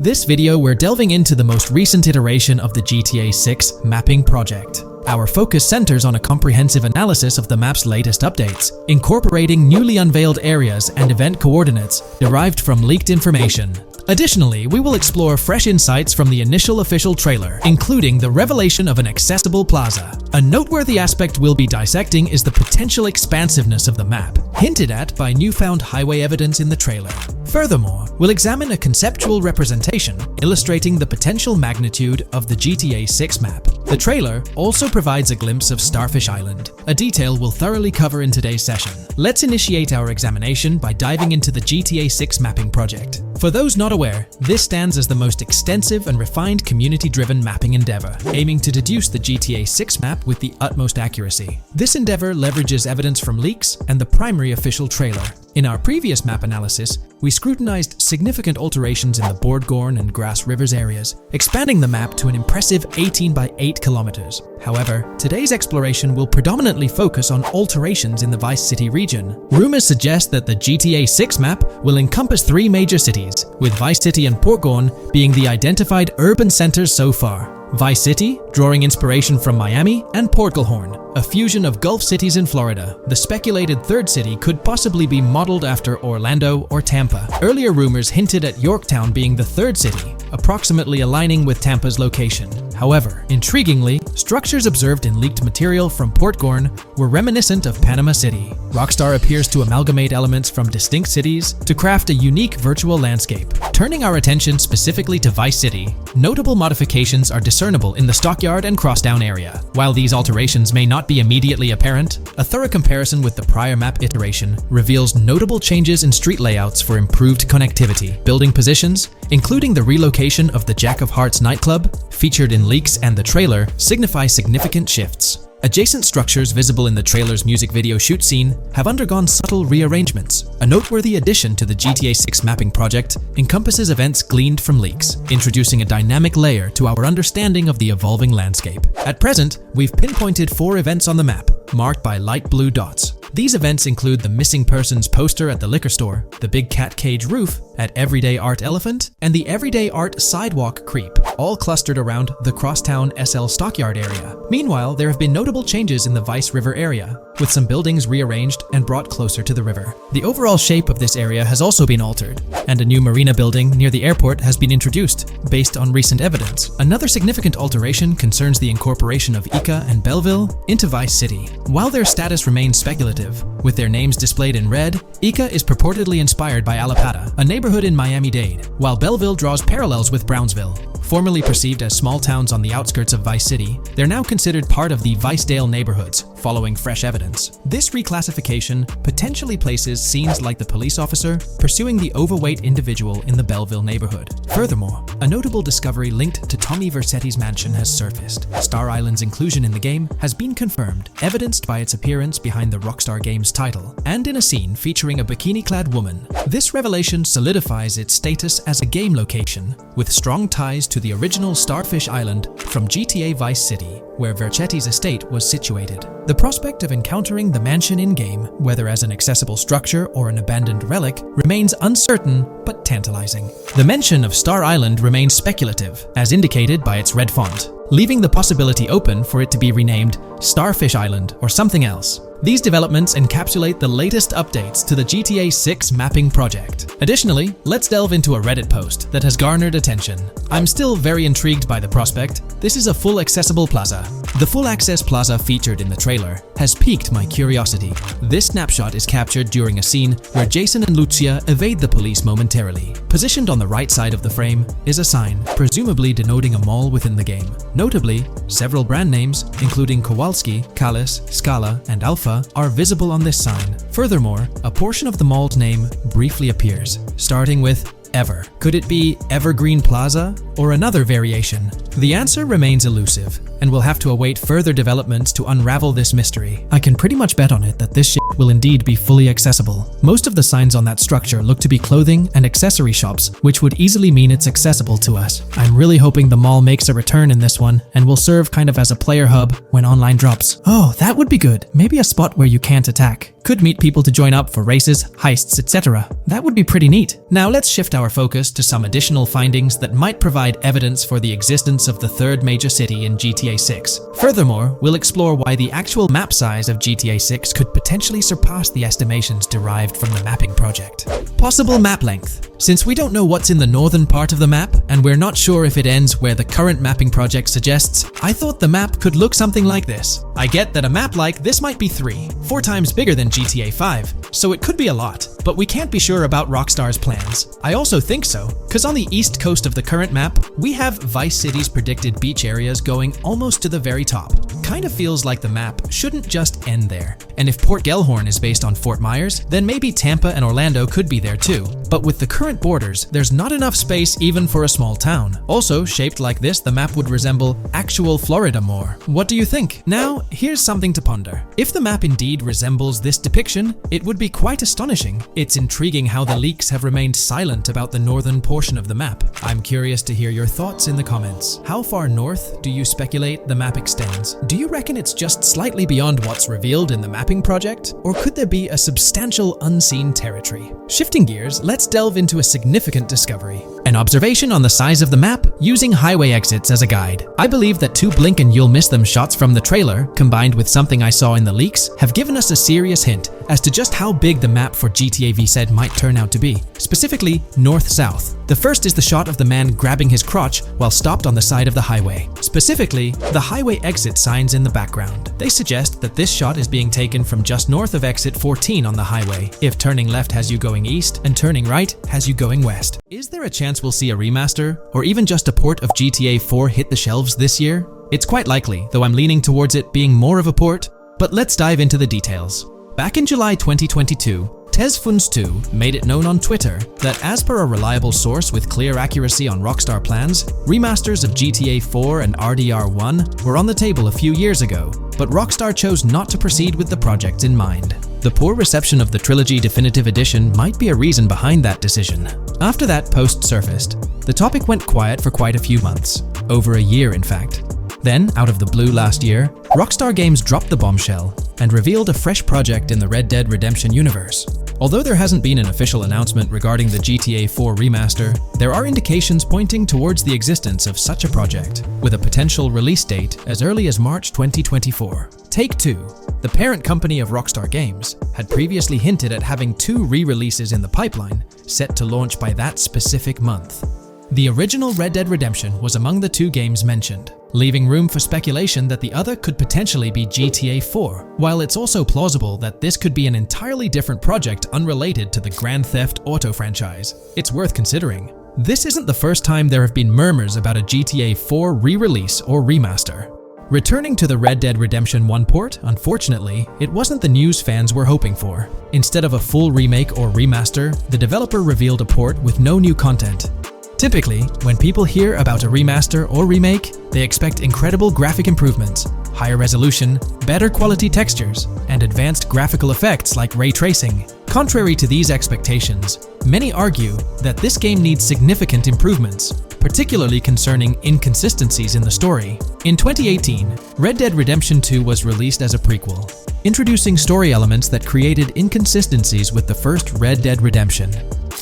This video we're delving into the most recent iteration of the GTA 6 mapping project. Our focus centers on a comprehensive analysis of the map's latest updates, incorporating newly unveiled areas and event coordinates derived from leaked information. Additionally, we will explore fresh insights from the initial official trailer, including the revelation of an accessible plaza. A noteworthy aspect we'll be dissecting is the potential expansiveness of the map, hinted at by newfound highway evidence in the trailer. Furthermore, we'll examine a conceptual representation illustrating the potential magnitude of the GTA 6 map. The trailer also provides a glimpse of Starfish Island, a detail we'll thoroughly cover in today's session. Let's initiate our examination by diving into the GTA 6 mapping project. For those not aware, this stands as the most extensive and refined community-driven mapping endeavor, aiming to deduce the GTA 6 map with the utmost accuracy. This endeavor leverages evidence from leaks and the primary official trailer. In our previous map analysis, we scrutinized significant alterations in the Bordgorn and Grass Rivers areas, expanding the map to an impressive 18 by 8 kilometers. However, today's exploration will predominantly focus on alterations in the Vice City region. Rumors suggest that the GTA 6 map will encompass 3 major cities, with Vice City and Portgorn being the identified urban centers so far. Vice City, drawing inspiration from Miami, and Port Gilhorn, a fusion of Gulf cities in Florida. The speculated third city could possibly be modeled after Orlando or Tampa. Earlier rumors hinted at Yorktown being the third city, approximately aligning with Tampa's location. However, intriguingly, structures observed in leaked material from Portgorn were reminiscent of Panama City. Rockstar appears to amalgamate elements from distinct cities to craft a unique virtual landscape. Turning our attention specifically to Vice City, notable modifications are discernible in the Stockyard and Crosstown area. While these alterations may not be immediately apparent, a thorough comparison with the prior map iteration reveals notable changes in street layouts for improved connectivity. Building positions, including the relocation of the Jack of Hearts nightclub, featured in leaks and the trailer, signify significant shifts. Adjacent structures visible in the trailer's music video shoot scene have undergone subtle rearrangements. A noteworthy addition to the GTA 6 mapping project encompasses events gleaned from leaks, introducing a dynamic layer to our understanding of the evolving landscape. At present, we've pinpointed 4 events on the map, marked by light blue dots. These events include the missing persons poster at the liquor store, the big cat cage roof at Everyday Art Elephant, and the Everyday Art Sidewalk Creep, all clustered around the Crosstown SL Stockyard area. Meanwhile, there have been notable changes in the Vice River area, with some buildings rearranged and brought closer to the river. The overall shape of this area has also been altered, and a new marina building near the airport has been introduced, based on recent evidence. Another significant alteration concerns the incorporation of Ica and Belleville into Vice City. While their status remains speculative, with their names displayed in red, Ica is purportedly inspired by Allapattah, a neighborhood in Miami-Dade, while Belleville draws parallels with Brownsville. Formerly perceived as small towns on the outskirts of Vice City, they're now considered part of the Vicedale neighborhoods, following fresh evidence. This reclassification potentially places scenes like the police officer pursuing the overweight individual in the Belleville neighborhood. Furthermore, a notable discovery linked to Tommy Vercetti's mansion has surfaced. Star Island's inclusion in the game has been confirmed, evidenced by its appearance behind the Rockstar Games title, and in a scene featuring a bikini-clad woman. This revelation solidifies its status as a game location, with strong ties to the original Starfish Island from GTA Vice City, where Vercetti's estate was situated. The prospect of encountering the mansion in-game, whether as an accessible structure or an abandoned relic, remains uncertain but tantalizing. The mention of Star Island remains speculative, as indicated by its red font, leaving the possibility open for it to be renamed Starfish Island or something else. These developments encapsulate the latest updates to the GTA 6 mapping project. Additionally, let's delve into a Reddit post that has garnered attention. I'm still very intrigued by the prospect. This is a full accessible plaza. The full access plaza featured in the trailer has piqued my curiosity. This snapshot is captured during a scene where Jason and Lucia evade the police momentarily. Positioned on the right side of the frame is a sign, presumably denoting a mall within the game. Notably, several brand names, including Kowalski, Callis, Scala, and Alpha, are visible on this sign. Furthermore, a portion of the mall's name briefly appears, starting with Ever. Could it be Evergreen Plaza or another variation? The answer remains elusive, and we'll have to await further developments to unravel this mystery. I can pretty much bet on it that this shit will indeed be fully accessible. Most of the signs on that structure look to be clothing and accessory shops, which would easily mean it's accessible to us. I'm really hoping the mall makes a return in this one and will serve kind of as a player hub when online drops. Oh, that would be good. Maybe a spot where you can't attack. Could meet people to join up for races, heists, etc. That would be pretty neat. Now let's shift our focus to some additional findings that might provide evidence for the existence of the third major city in GTA 6. Furthermore, we'll explore why the actual map size of GTA 6 could potentially surpass the estimations derived from the mapping project. Possible map length. Since we don't know what's in the northern part of the map, and we're not sure if it ends where the current mapping project suggests, I thought the map could look something like this. I get that a map like this might be 4 times bigger than GTA 5, so it could be a lot, but we can't be sure about Rockstar's plans. I also think so, because on the east coast of the current map, we have Vice City's predicted beach areas going almost to the very top. Kind of feels like the map shouldn't just end there. And if Port Gellhorn is based on Fort Myers, then maybe Tampa and Orlando could be there too. But with the current borders, there's not enough space even for a small town. Also, shaped like this, the map would resemble actual Florida more. What do you think? Now, here's something to ponder. If the map indeed resembles this depiction, it would be quite astonishing. It's intriguing how the leaks have remained silent about the northern portion of the map. I'm curious to hear your thoughts in the comments. How far north do you speculate the map extends? Do you reckon it's just slightly beyond what's revealed in the mapping project? Or could there be a substantial unseen territory? Shifting gears, let's delve into a significant discovery. An observation on the size of the map using highway exits as a guide. I believe that 2 blink and you'll miss them shots from the trailer, combined with something I saw in the leaks, have given us a serious hint as to just how big the map for GTA VZ might turn out to be, specifically north-south. The first is the shot of the man grabbing his crotch while stopped on the side of the highway. Specifically, the highway exit signs in the background. They suggest that this shot is being taken from just north of exit 14 on the highway, if turning left has you going east and turning right has you going west. Is there a chance we'll see a remaster, or even just a port of GTA 4 hit the shelves this year? It's quite likely, though I'm leaning towards it being more of a port, but let's dive into the details. Back in July 2022, TezFuns2 made it known on Twitter that as per a reliable source with clear accuracy on Rockstar plans, remasters of GTA 4 and RDR1 were on the table a few years ago, but Rockstar chose not to proceed with the project in mind. The poor reception of the Trilogy Definitive Edition might be a reason behind that decision. After that post surfaced, the topic went quiet for quite a few months, over a year in fact. Then, out of the blue last year, Rockstar Games dropped the bombshell and revealed a fresh project in the Red Dead Redemption universe. Although there hasn't been an official announcement regarding the GTA 4 remaster, there are indications pointing towards the existence of such a project, with a potential release date as early as March 2024. Take-Two, the parent company of Rockstar Games, had previously hinted at having 2 re-releases in the pipeline, set to launch by that specific month. The original Red Dead Redemption was among the 2 games mentioned, leaving room for speculation that the other could potentially be GTA 4, while it's also plausible that this could be an entirely different project unrelated to the Grand Theft Auto franchise. It's worth considering. This isn't the first time there have been murmurs about a GTA 4 re-release or remaster. Returning to the Red Dead Redemption 1 port, unfortunately, it wasn't the news fans were hoping for. Instead of a full remake or remaster, the developer revealed a port with no new content. Typically, when people hear about a remaster or remake, they expect incredible graphic improvements, higher resolution, better quality textures, and advanced graphical effects like ray tracing. Contrary to these expectations, many argue that this game needs significant improvements, particularly concerning inconsistencies in the story. In 2018, Red Dead Redemption 2 was released as a prequel, introducing story elements that created inconsistencies with the first Red Dead Redemption,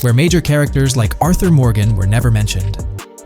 where major characters like Arthur Morgan were never mentioned.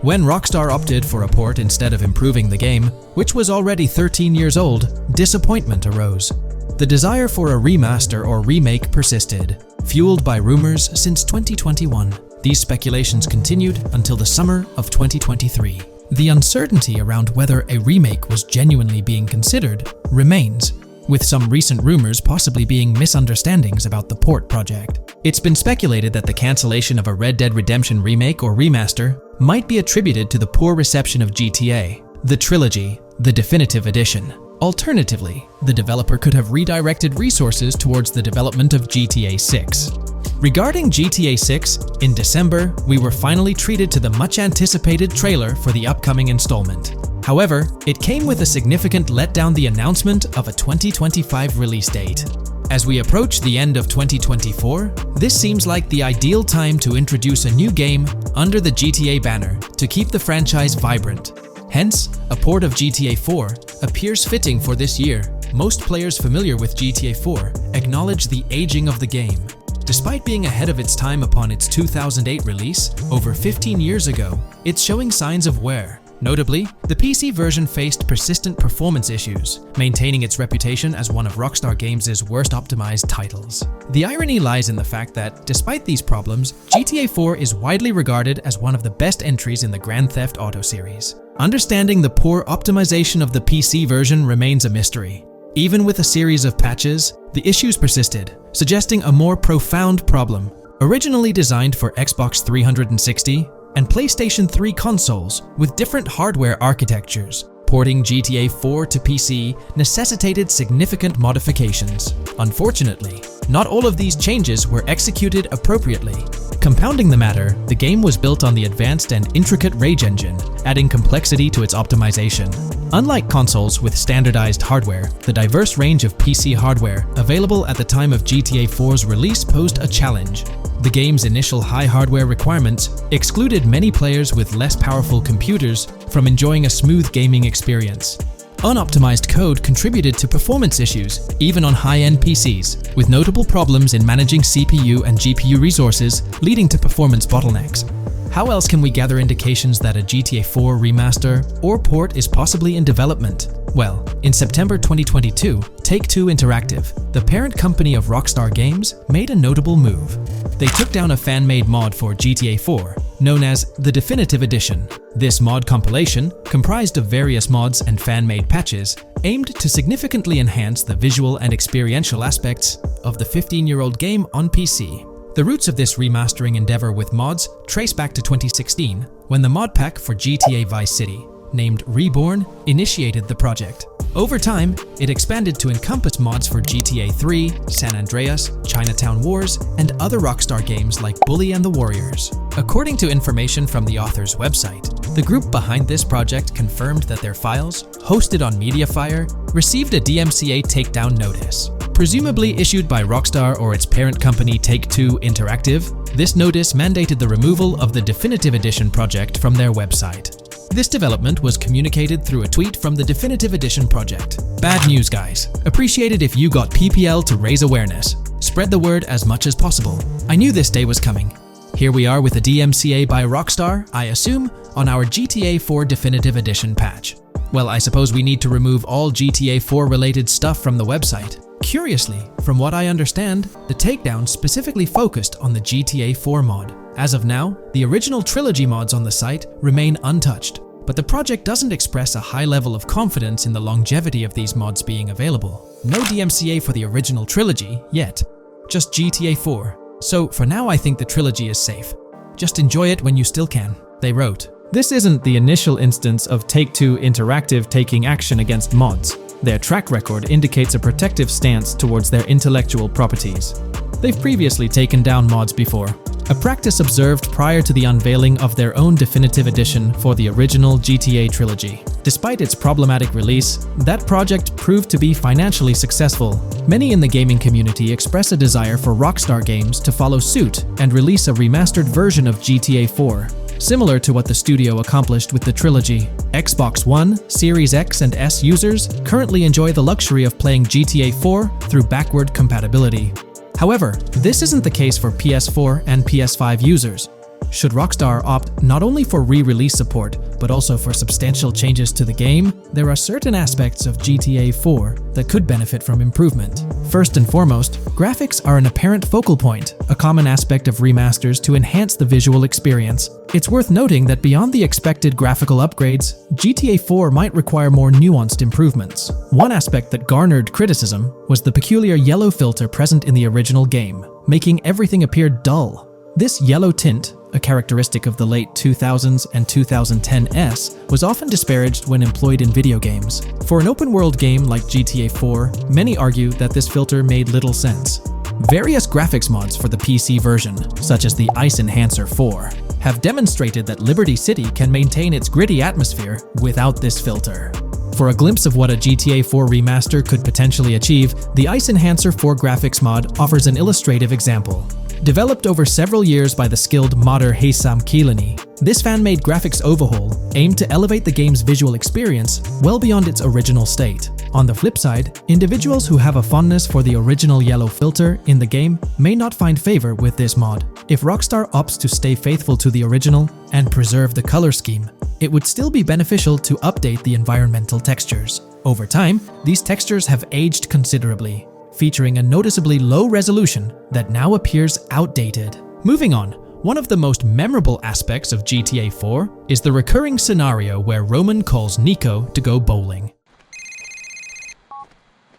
When Rockstar opted for a port instead of improving the game, which was already 13 years old, disappointment arose. The desire for a remaster or remake persisted, fueled by rumors since 2021. These speculations continued until the summer of 2023. The uncertainty around whether a remake was genuinely being considered remains, with some recent rumors possibly being misunderstandings about the port project. It's been speculated that the cancellation of a Red Dead Redemption remake or remaster might be attributed to the poor reception of GTA, the Trilogy, the Definitive Edition. Alternatively, the developer could have redirected resources towards the development of GTA 6. Regarding GTA 6, in December, we were finally treated to the much-anticipated trailer for the upcoming installment. However, it came with a significant letdown: the announcement of a 2025 release date. As we approach the end of 2024, this seems like the ideal time to introduce a new game under the GTA banner to keep the franchise vibrant. Hence, a port of GTA 4 appears fitting for this year. Most players familiar with GTA 4 acknowledge the aging of the game. Despite being ahead of its time upon its 2008 release, over 15 years ago, it's showing signs of wear. Notably, the PC version faced persistent performance issues, maintaining its reputation as one of Rockstar Games' worst optimized titles. The irony lies in the fact that, despite these problems, GTA 4 is widely regarded as one of the best entries in the Grand Theft Auto series. Understanding the poor optimization of the PC version remains a mystery. Even with a series of patches, the issues persisted, suggesting a more profound problem. Originally designed for Xbox 360 and PlayStation 3 consoles with different hardware architectures, porting GTA 4 to PC necessitated significant modifications. Unfortunately, not all of these changes were executed appropriately. Compounding the matter, the game was built on the advanced and intricate Rage engine, adding complexity to its optimization. Unlike consoles with standardized hardware, the diverse range of PC hardware available at the time of GTA 4's release posed a challenge. The game's initial high hardware requirements excluded many players with less powerful computers from enjoying a smooth gaming experience. Unoptimized code contributed to performance issues, even on high-end PCs, with notable problems in managing CPU and GPU resources, leading to performance bottlenecks. How else can we gather indications that a GTA 4 remaster or port is possibly in development? Well, in September 2022, Take-Two Interactive, the parent company of Rockstar Games, made a notable move. They took down a fan-made mod for GTA 4, known as the Definitive Edition. This mod compilation, comprised of various mods and fan-made patches, aimed to significantly enhance the visual and experiential aspects of the 15-year-old game on PC. The roots of this remastering endeavor with mods trace back to 2016, when the mod pack for GTA Vice City, named Reborn, initiated the project. Over time, it expanded to encompass mods for GTA 3, San Andreas, Chinatown Wars, and other Rockstar games like Bully and the Warriors. According to information from the author's website, the group behind this project confirmed that their files, hosted on Mediafire, received a DMCA takedown notice. Presumably issued by Rockstar or its parent company Take-Two Interactive, this notice mandated the removal of the Definitive Edition project from their website. This development was communicated through a tweet from the Definitive Edition project. Bad news, guys. Appreciated if you got PPL to raise awareness. Spread the word as much as possible. I knew this day was coming. Here we are with a DMCA by Rockstar, I assume, on our GTA 4 Definitive Edition patch. Well, I suppose we need to remove all GTA 4 related stuff from the website. Curiously, from what I understand, the takedown specifically focused on the GTA 4 mod. As of now, the original Trilogy mods on the site remain untouched, but the project doesn't express a high level of confidence in the longevity of these mods being available. No DMCA for the original Trilogy yet, just GTA 4. So for now I think the Trilogy is safe. Just enjoy it when you still can, they wrote. This isn't the initial instance of Take-Two Interactive taking action against mods. Their track record indicates a protective stance towards their intellectual properties. They've previously taken down mods before, a practice observed prior to the unveiling of their own Definitive Edition for the original GTA trilogy. Despite its problematic release, that project proved to be financially successful. Many in the gaming community express a desire for Rockstar Games to follow suit and release a remastered version of GTA 4. Similar to what the studio accomplished with the trilogy. Xbox One, Series X and S users currently enjoy the luxury of playing GTA 4 through backward compatibility. However, this isn't the case for PS4 and PS5 users. Should Rockstar opt not only for re-release support, but also for substantial changes to the game, there are certain aspects of GTA 4 that could benefit from improvement. First and foremost, graphics are an apparent focal point, a common aspect of remasters to enhance the visual experience. It's worth noting that beyond the expected graphical upgrades, GTA 4 might require more nuanced improvements. One aspect that garnered criticism was the peculiar yellow filter present in the original game, making everything appear dull. This yellow tint, a characteristic of the late 2000s and 2010s, was often disparaged when employed in video games. For an open-world game like GTA 4, many argue that this filter made little sense. Various graphics mods for the PC version, such as the Ice Enhancer 4, have demonstrated that Liberty City can maintain its gritty atmosphere without this filter. For a glimpse of what a GTA 4 remaster could potentially achieve, the Ice Enhancer 4 graphics mod offers an illustrative example. Developed over several years by the skilled modder Haysam Kilani, this fan-made graphics overhaul aimed to elevate the game's visual experience well beyond its original state. On the flip side, individuals who have a fondness for the original yellow filter in the game may not find favor with this mod. If Rockstar opts to stay faithful to the original and preserve the color scheme, it would still be beneficial to update the environmental textures. Over time, these textures have aged considerably, featuring a noticeably low resolution that now appears outdated. Moving on, one of the most memorable aspects of GTA 4 is the recurring scenario where Roman calls Niko to go bowling.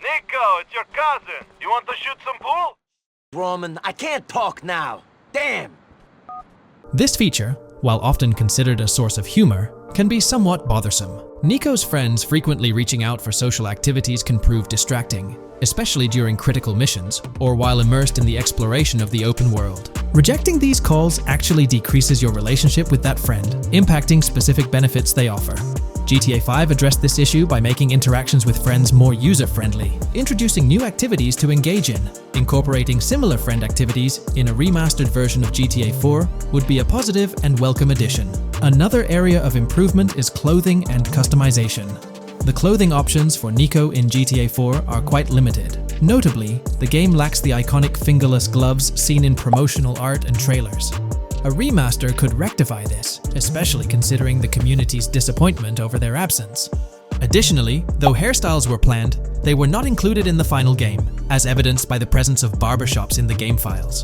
Niko, it's your cousin. You want to shoot some pool? Roman, I can't talk now. Damn! This feature, while often considered a source of humor, can be somewhat bothersome. Niko's friends frequently reaching out for social activities can prove distracting, especially during critical missions or while immersed in the exploration of the open world. Rejecting these calls actually decreases your relationship with that friend, impacting specific benefits they offer. GTA 5 addressed this issue by making interactions with friends more user-friendly, introducing new activities to engage in. Incorporating similar friend activities in a remastered version of GTA 4 would be a positive and welcome addition. Another area of improvement is clothing and customization. The clothing options for Niko in GTA 4 are quite limited. Notably, the game lacks the iconic fingerless gloves seen in promotional art and trailers. A remaster could rectify this, especially considering the community's disappointment over their absence. Additionally, though hairstyles were planned, they were not included in the final game, as evidenced by the presence of barbershops in the game files.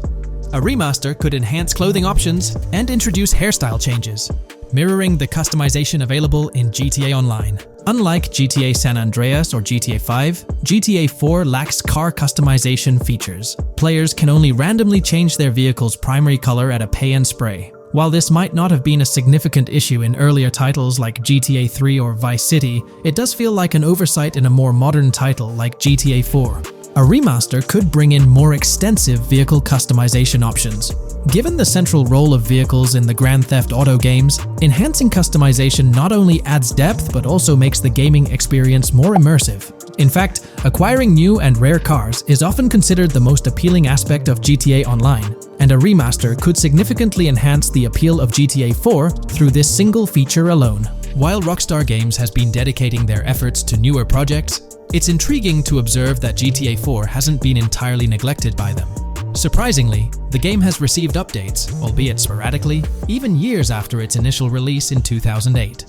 A remaster could enhance clothing options and introduce hairstyle changes, mirroring the customization available in GTA Online. Unlike GTA San Andreas or GTA 5, GTA 4 lacks car customization features. Players can only randomly change their vehicle's primary color at a pay and spray. While this might not have been a significant issue in earlier titles like GTA 3 or Vice City, it does feel like an oversight in a more modern title like GTA 4. A remaster could bring in more extensive vehicle customization options. Given the central role of vehicles in the Grand Theft Auto games, enhancing customization not only adds depth but also makes the gaming experience more immersive. In fact, acquiring new and rare cars is often considered the most appealing aspect of GTA Online, and a remaster could significantly enhance the appeal of GTA 4 through this single feature alone. While Rockstar Games has been dedicating their efforts to newer projects, it's intriguing to observe that GTA 4 hasn't been entirely neglected by them. Surprisingly, the game has received updates, albeit sporadically, even years after its initial release in 2008.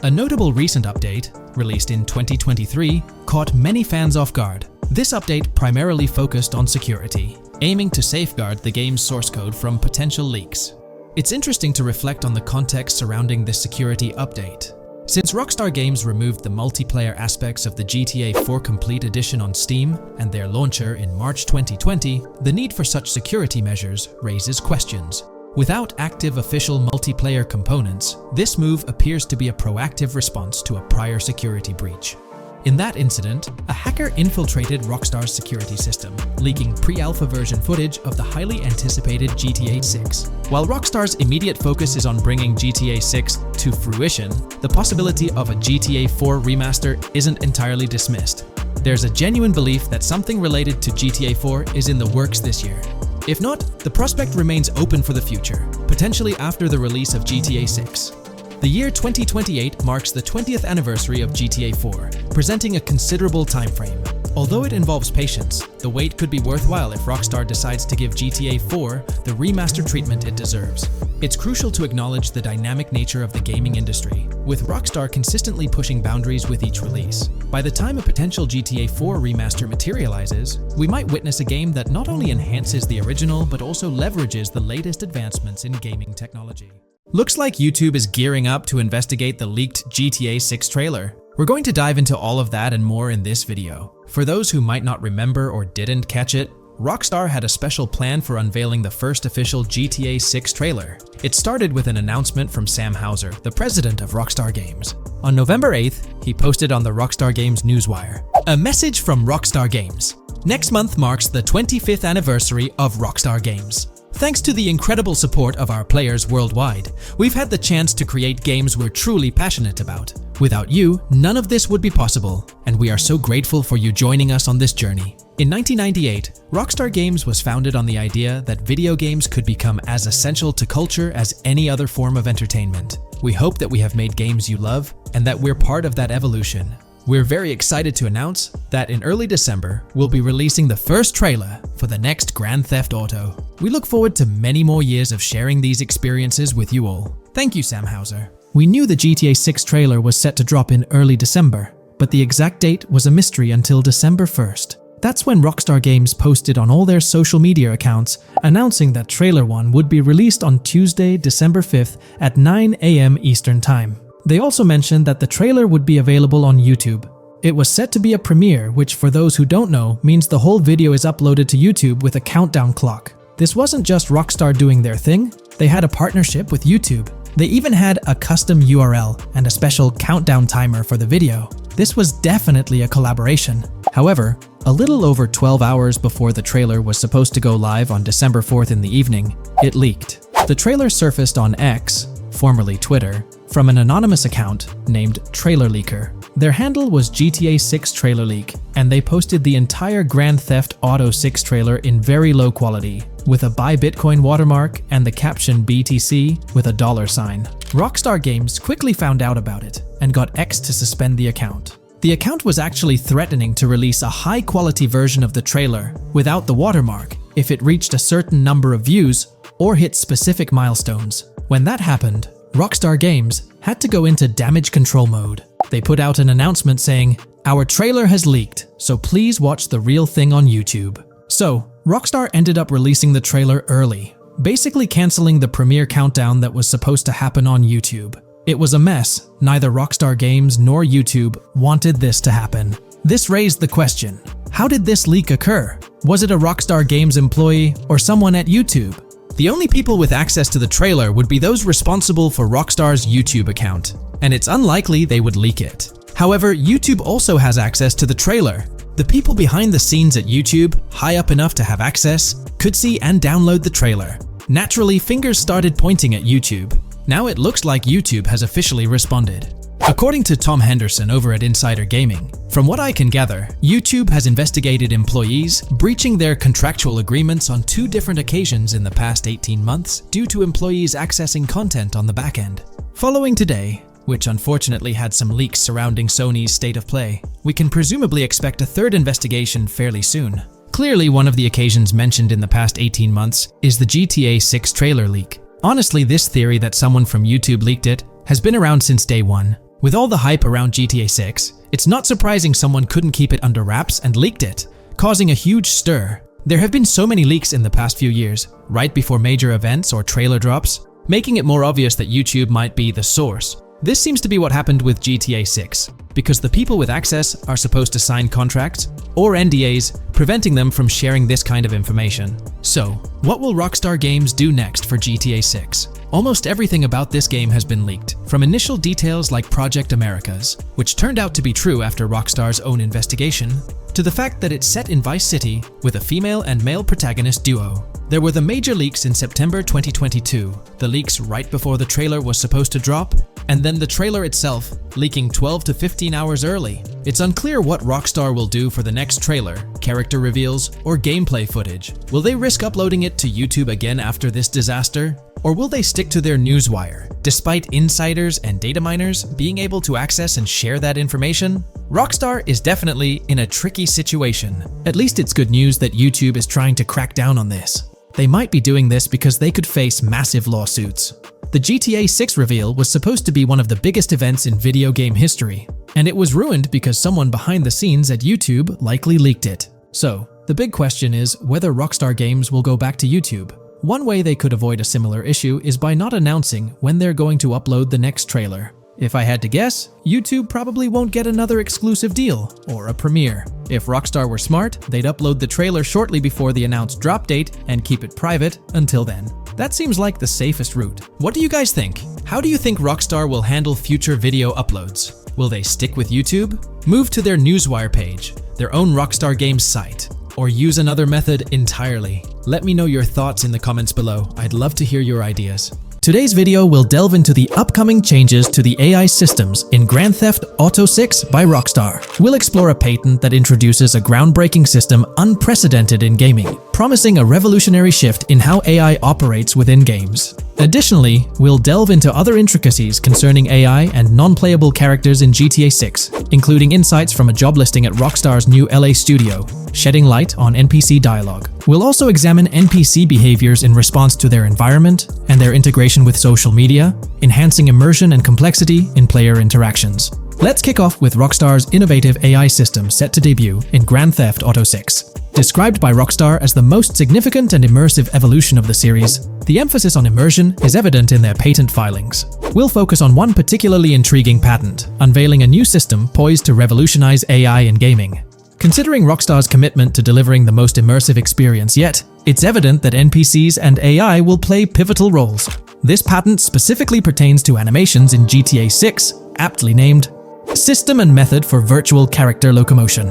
A notable recent update, released in 2023, caught many fans off guard. This update primarily focused on security, aiming to safeguard the game's source code from potential leaks. It's interesting to reflect on the context surrounding this security update. Since Rockstar Games removed the multiplayer aspects of the GTA 4 Complete Edition on Steam and their launcher in March 2020, the need for such security measures raises questions. Without active official multiplayer components, this move appears to be a proactive response to a prior security breach. In that incident, a hacker infiltrated Rockstar's security system, leaking pre-alpha version footage of the highly anticipated GTA 6. While Rockstar's immediate focus is on bringing GTA 6 to fruition, the possibility of a GTA 4 remaster isn't entirely dismissed. There's a genuine belief that something related to GTA 4 is in the works this year. If not, the prospect remains open for the future, potentially after the release of GTA 6. The year 2028 marks the 20th anniversary of GTA 4, presenting a considerable time frame. Although it involves patience, the wait could be worthwhile if Rockstar decides to give GTA 4 the remaster treatment it deserves. It's crucial to acknowledge the dynamic nature of the gaming industry, with Rockstar consistently pushing boundaries with each release. By the time a potential GTA 4 remaster materializes, we might witness a game that not only enhances the original but also leverages the latest advancements in gaming technology. Looks like YouTube is gearing up to investigate the leaked GTA 6 trailer. We're going to dive into all of that and more in this video. For those who might not remember or didn't catch it, Rockstar had a special plan for unveiling the first official GTA 6 trailer. It started with an announcement from Sam Houser, the president of Rockstar Games. On November 8th, he posted on the Rockstar Games newswire, "A message from Rockstar Games. Next month marks the 25th anniversary of Rockstar Games. Thanks to the incredible support of our players worldwide, we've had the chance to create games we're truly passionate about. Without you, none of this would be possible, and we are so grateful for you joining us on this journey. In 1998, Rockstar Games was founded on the idea that video games could become as essential to culture as any other form of entertainment. We hope that we have made games you love and that we're part of that evolution. We're very excited to announce that in early December, we'll be releasing the first trailer for the next Grand Theft Auto. We look forward to many more years of sharing these experiences with you all. Thank you, Sam Hauser. We knew the GTA 6 trailer was set to drop in early December, but the exact date was a mystery until December 1st. That's when Rockstar Games posted on all their social media accounts announcing that Trailer 1 would be released on Tuesday, December 5th at 9 a.m. Eastern Time. They also mentioned that the trailer would be available on YouTube. It was set to be a premiere, which for those who don't know means the whole video is uploaded to YouTube with a countdown clock. This wasn't just Rockstar doing their thing, they had a partnership with YouTube. They even had a custom URL and a special countdown timer for the video. This was definitely a collaboration. However, a little over 12 hours before the trailer was supposed to go live on December 4th in the evening, it leaked. The trailer surfaced on X, formerly Twitter, from an anonymous account named Trailer Leaker. Their handle was GTA 6 Trailer Leak, and they posted the entire Grand Theft Auto 6 trailer in very low quality, with a Buy Bitcoin watermark and the caption BTC with a $sign. Rockstar Games quickly found out about it and got X to suspend the account. The account was actually threatening to release a high-quality version of the trailer without the watermark if it reached a certain number of views or hit specific milestones. When that happened, Rockstar Games had to go into damage control mode. They put out an announcement saying, "Our trailer has leaked, so please watch the real thing on YouTube." So, Rockstar ended up releasing the trailer early, basically canceling the premiere countdown that was supposed to happen on YouTube. It was a mess. Neither Rockstar Games nor YouTube wanted this to happen. This raised the question, how did this leak occur? Was it a Rockstar Games employee or someone at YouTube? The only people with access to the trailer would be those responsible for Rockstar's YouTube account, and it's unlikely they would leak it. However, YouTube also has access to the trailer. The people behind the scenes at YouTube, high up enough to have access, could see and download the trailer. Naturally, fingers started pointing at YouTube. Now it looks like YouTube has officially responded. According to Tom Henderson over at Insider Gaming, from what I can gather, YouTube has investigated employees breaching their contractual agreements on 2 different occasions in the past 18 months due to employees accessing content on the back end. Following today, which unfortunately had some leaks surrounding Sony's State of Play, we can presumably expect a 3rd investigation fairly soon. Clearly, one of the occasions mentioned in the past 18 months is the GTA 6 trailer leak. Honestly, this theory that someone from YouTube leaked it has been around since day one. With all the hype around GTA 6, it's not surprising someone couldn't keep it under wraps and leaked it, causing a huge stir. There have been so many leaks in the past few years, right before major events or trailer drops, making it more obvious that YouTube might be the source. This seems to be what happened with GTA 6, because the people with access are supposed to sign contracts or NDAs, preventing them from sharing this kind of information. So, what will Rockstar Games do next for GTA 6? Almost everything about this game has been leaked, from initial details like Project Americas, which turned out to be true after Rockstar's own investigation, to the fact that it's set in Vice City with a female and male protagonist duo. There were the major leaks in September 2022, the leaks right before the trailer was supposed to drop, and then the trailer itself leaking 12 to 15 hours early. It's unclear what Rockstar will do for the next trailer, character reveals, or gameplay footage. Will they risk uploading it to YouTube again after this disaster? Or will they stick to their newswire, despite insiders and data miners being able to access and share that information? Rockstar is definitely in a tricky situation. At least it's good news that YouTube is trying to crack down on this. They might be doing this because they could face massive lawsuits. The GTA 6 reveal was supposed to be one of the biggest events in video game history, and it was ruined because someone behind the scenes at YouTube likely leaked it. So, the big question is whether Rockstar Games will go back to YouTube. One way they could avoid a similar issue is by not announcing when they're going to upload the next trailer. If I had to guess, YouTube probably won't get another exclusive deal or a premiere. If Rockstar were smart, they'd upload the trailer shortly before the announced drop date and keep it private until then. That seems like the safest route. What do you guys think? How do you think Rockstar will handle future video uploads? Will they stick with YouTube, move to their Newswire page, their own Rockstar Games site, or use another method entirely? Let me know your thoughts in the comments below. I'd love to hear your ideas. Today's video will delve into the upcoming changes to the AI systems in Grand Theft Auto 6 by Rockstar. We'll explore a patent that introduces a groundbreaking system unprecedented in gaming, promising a revolutionary shift in how AI operates within games. Additionally, we'll delve into other intricacies concerning AI and non-playable characters in GTA 6, including insights from a job listing at Rockstar's new LA studio, shedding light on NPC dialogue. We'll also examine NPC behaviors in response to their environment and their integration with social media, enhancing immersion and complexity in player interactions. Let's kick off with Rockstar's innovative AI system set to debut in Grand Theft Auto 6. Described by Rockstar as the most significant and immersive evolution of the series, the emphasis on immersion is evident in their patent filings. We'll focus on one particularly intriguing patent, unveiling a new system poised to revolutionize AI in gaming. Considering Rockstar's commitment to delivering the most immersive experience yet, it's evident that NPCs and AI will play pivotal roles. This patent specifically pertains to animations in GTA 6, aptly named System and Method for Virtual Character Locomotion.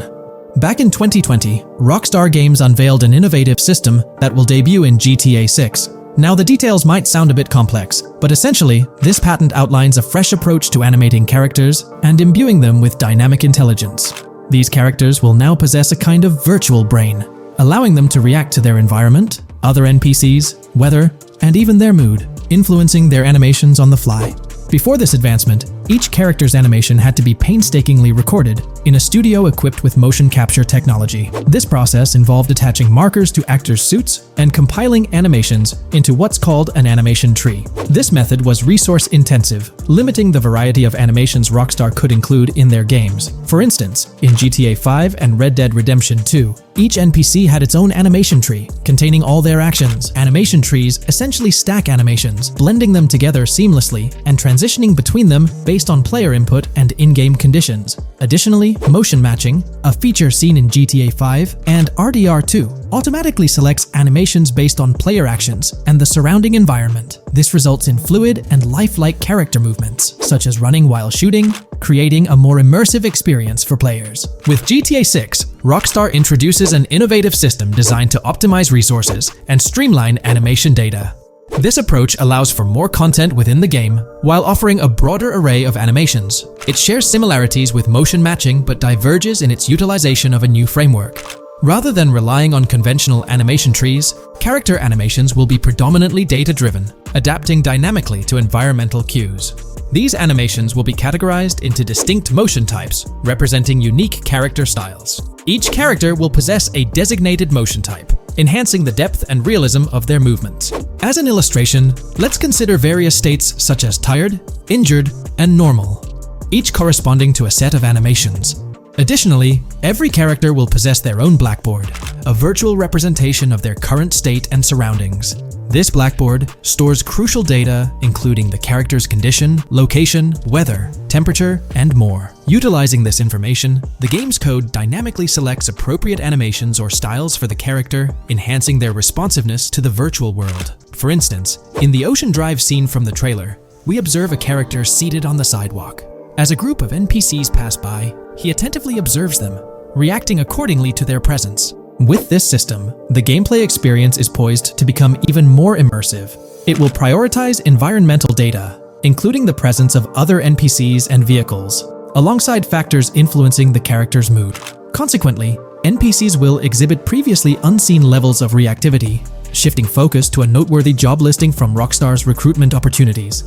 Back in 2020, Rockstar Games unveiled an innovative system that will debut in GTA 6. Now, the details might sound a bit complex, but essentially, this patent outlines a fresh approach to animating characters and imbuing them with dynamic intelligence. These characters will now possess a kind of virtual brain, allowing them to react to their environment, other NPCs, weather, and even their mood, influencing their animations on the fly. Before this advancement, each character's animation had to be painstakingly recorded in a studio equipped with motion capture technology. This process involved attaching markers to actors' suits and compiling animations into what's called an animation tree. This method was resource-intensive, limiting the variety of animations Rockstar could include in their games. For instance, in GTA 5 and Red Dead Redemption 2, each NPC had its own animation tree, containing all their actions. Animation trees essentially stack animations, blending them together seamlessly and transitioning between them based on player input and in-game conditions. Additionally, motion matching, a feature seen in GTA 5 and RDR2, automatically selects animations based on player actions and the surrounding environment. This results in fluid and lifelike character movements, such as running while shooting, creating a more immersive experience for players. With GTA 6, Rockstar introduces an innovative system designed to optimize resources and streamline animation data. This approach allows for more content within the game while offering a broader array of animations. It shares similarities with motion matching but diverges in its utilization of a new framework. Rather than relying on conventional animation trees, character animations will be predominantly data-driven, adapting dynamically to environmental cues. These animations will be categorized into distinct motion types, representing unique character styles. Each character will possess a designated motion type, enhancing the depth and realism of their movements. As an illustration, let's consider various states such as tired, injured, and normal, each corresponding to a set of animations. Additionally, every character will possess their own blackboard, a virtual representation of their current state and surroundings. This blackboard stores crucial data including the character's condition, location, weather, temperature, and more. Utilizing this information, the game's code dynamically selects appropriate animations or styles for the character, enhancing their responsiveness to the virtual world. For instance, in the Ocean Drive scene from the trailer, we observe a character seated on the sidewalk. As a group of NPCs pass by, he attentively observes them, reacting accordingly to their presence. With this system, the gameplay experience is poised to become even more immersive. It will prioritize environmental data, including the presence of other NPCs and vehicles, alongside factors influencing the character's mood. Consequently, NPCs will exhibit previously unseen levels of reactivity, shifting focus to a noteworthy job listing from Rockstar's recruitment opportunities.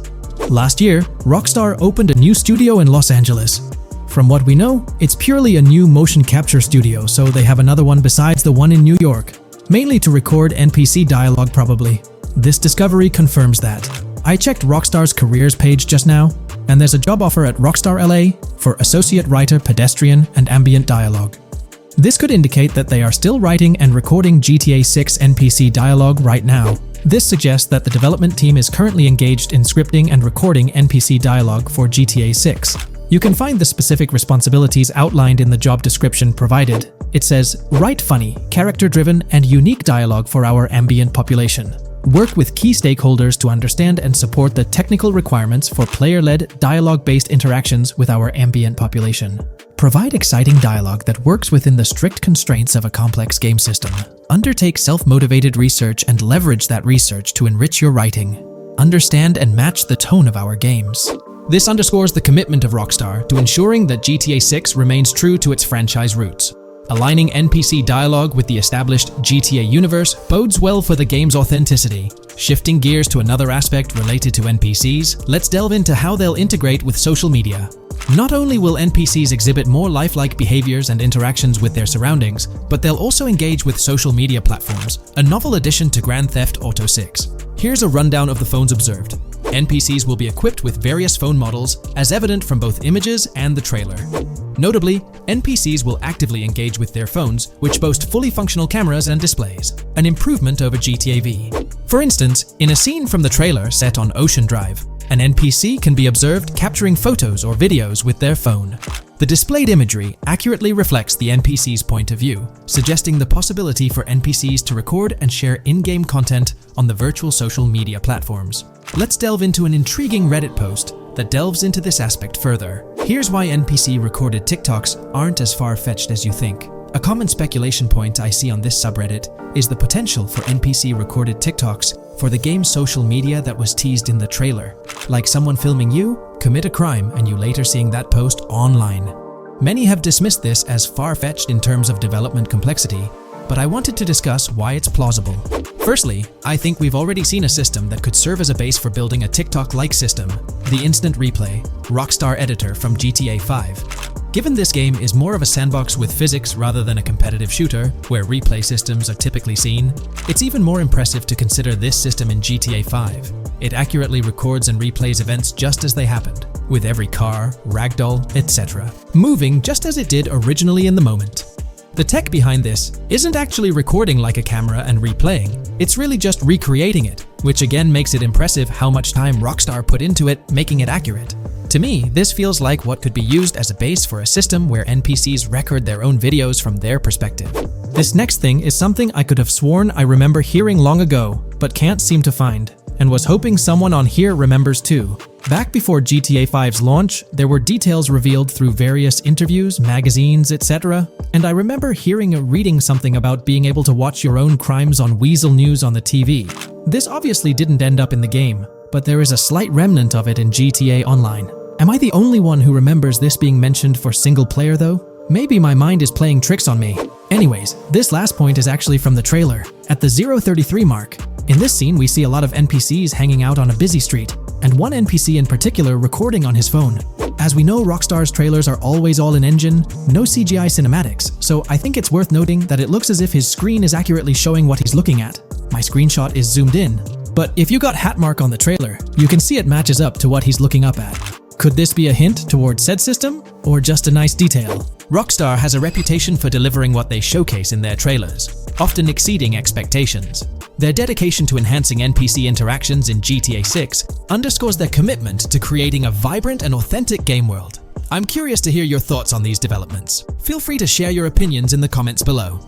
Last year, Rockstar opened a new studio in Los Angeles. From what we know, it's purely a new motion capture studio, so they have another one besides the one in New York, mainly to record NPC dialogue probably. This discovery confirms that. I checked Rockstar's careers page just now, and there's a job offer at Rockstar LA for Associate Writer Pedestrian and Ambient Dialogue. This could indicate that they are still writing and recording GTA 6 NPC dialogue right now. This suggests that the development team is currently engaged in scripting and recording NPC dialogue for GTA 6. You can find the specific responsibilities outlined in the job description provided. It says, write funny, character-driven, and unique dialogue for our ambient population. Work with key stakeholders to understand and support the technical requirements for player-led, dialogue-based interactions with our ambient population. Provide exciting dialogue that works within the strict constraints of a complex game system. Undertake self-motivated research and leverage that research to enrich your writing. understand and match the tone of our games. This underscores the commitment of Rockstar to ensuring that GTA 6 remains true to its franchise roots. Aligning NPC dialogue with the established GTA universe bodes well for the game's authenticity. Shifting gears to another aspect related to NPCs, let's delve into how they'll integrate with social media. Not only will NPCs exhibit more lifelike behaviors and interactions with their surroundings, but they'll also engage with social media platforms, a novel addition to Grand Theft Auto 6. Here's a rundown of the phones observed. NPCs will be equipped with various phone models, as evident from both images and the trailer. Notably, NPCs will actively engage with their phones, which boast fully functional cameras and displays, an improvement over GTA V. For instance, in a scene from the trailer set on Ocean Drive, an NPC can be observed capturing photos or videos with their phone. The displayed imagery accurately reflects the NPC's point of view, suggesting the possibility for NPCs to record and share in-game content on the virtual social media platforms. Let's delve into an intriguing Reddit post that delves into this aspect further. Here's why NPC-recorded TikToks aren't as far-fetched as you think. A common speculation point I see on this subreddit is the potential for NPC-recorded TikToks for the game's social media that was teased in the trailer, like someone filming you commit a crime and you later seeing that post online. Many have dismissed this as far-fetched in terms of development complexity, but I wanted to discuss why it's plausible. Firstly, I think we've already seen a system that could serve as a base for building a TikTok-like system, the Instant Replay, Rockstar editor from GTA 5. Given this game is more of a sandbox with physics rather than a competitive shooter, where replay systems are typically seen, it's even more impressive to consider this system in GTA 5. It accurately records and replays events just as they happened, with every car, ragdoll, etc., moving just as it did originally in the moment. The tech behind this isn't actually recording like a camera and replaying, it's really just recreating it, which again makes it impressive how much time Rockstar put into it, making it accurate. To me, this feels like what could be used as a base for a system where NPCs record their own videos from their perspective. This next thing is something I could have sworn I remember hearing long ago, but can't seem to find, and was hoping someone on here remembers too. Back before GTA 5's launch, there were details revealed through various interviews, magazines, etc., and I remember hearing or reading something about being able to watch your own crimes on Weasel News on the TV. This obviously didn't end up in the game, but there is a slight remnant of it in GTA Online. Am I the only one who remembers this being mentioned for single player though? Maybe my mind is playing tricks on me. Anyways, this last point is actually from the trailer, at the 0:33 mark. In this scene, we see a lot of NPCs hanging out on a busy street, and one NPC in particular recording on his phone. As we know, Rockstar's trailers are always all in engine, no CGI cinematics, so I think it's worth noting that it looks as if his screen is accurately showing what he's looking at. My screenshot is zoomed in, but if you got Hatmark on the trailer, you can see it matches up to what he's looking up at. Could this be a hint towards said system, or just a nice detail? Rockstar has a reputation for delivering what they showcase in their trailers, often exceeding expectations. Their dedication to enhancing NPC interactions in GTA 6 underscores their commitment to creating a vibrant and authentic game world. I'm curious to hear your thoughts on these developments. Feel free to share your opinions in the comments below.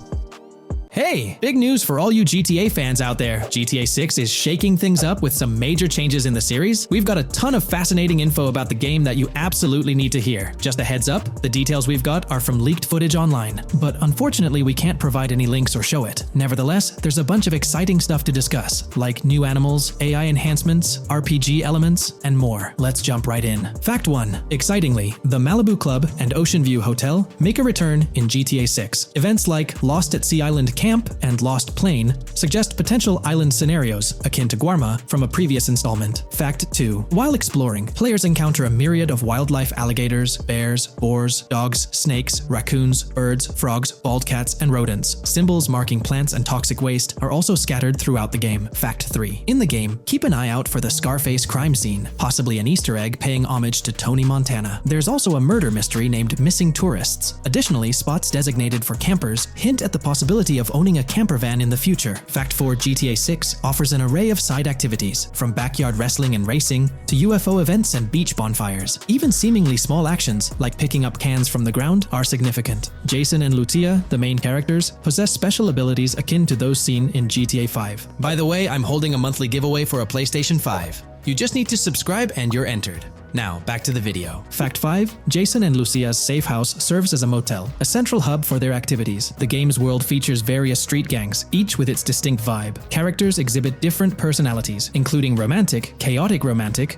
Hey, big news for all you GTA fans out there. GTA 6 is shaking things up with some major changes in the series. We've got a ton of fascinating info about the game that you absolutely need to hear. Just a heads up, the details we've got are from leaked footage online, but unfortunately we can't provide any links or show it. Nevertheless, there's a bunch of exciting stuff to discuss, like new animals, AI enhancements, RPG elements, and more. Let's jump right in. Fact 1. Excitingly, the Malibu Club and Ocean View Hotel make a return in GTA 6. Events like Lost at Sea Island Camp and Lost Plane suggest potential island scenarios akin to Guarma from a previous installment. Fact 2. While exploring, players encounter a myriad of wildlife: alligators, bears, boars, dogs, snakes, raccoons, birds, frogs, bald cats, and rodents. Symbols marking plants and toxic waste are also scattered throughout the game. Fact 3. In the game, keep an eye out for the Scarface crime scene, possibly an Easter egg paying homage to Tony Montana. There's also a murder mystery named Missing Tourists. Additionally, spots designated for campers hint at the possibility of owning a camper van in the future. Fact 4. GTA 6 offers an array of side activities, from backyard wrestling and racing to UFO events and beach bonfires. Even seemingly small actions, like picking up cans from the ground, are significant. Jason and Lucia, the main characters, possess special abilities akin to those seen in GTA 5. By the way, I'm holding a monthly giveaway for a PlayStation 5. You just need to subscribe and you're entered. Now, back to the video. Fact 5. Jason and Lucia's safe house serves as a motel, a central hub for their activities. The game's world features various street gangs, each with its distinct vibe. Characters exhibit different personalities, including romantic, chaotic,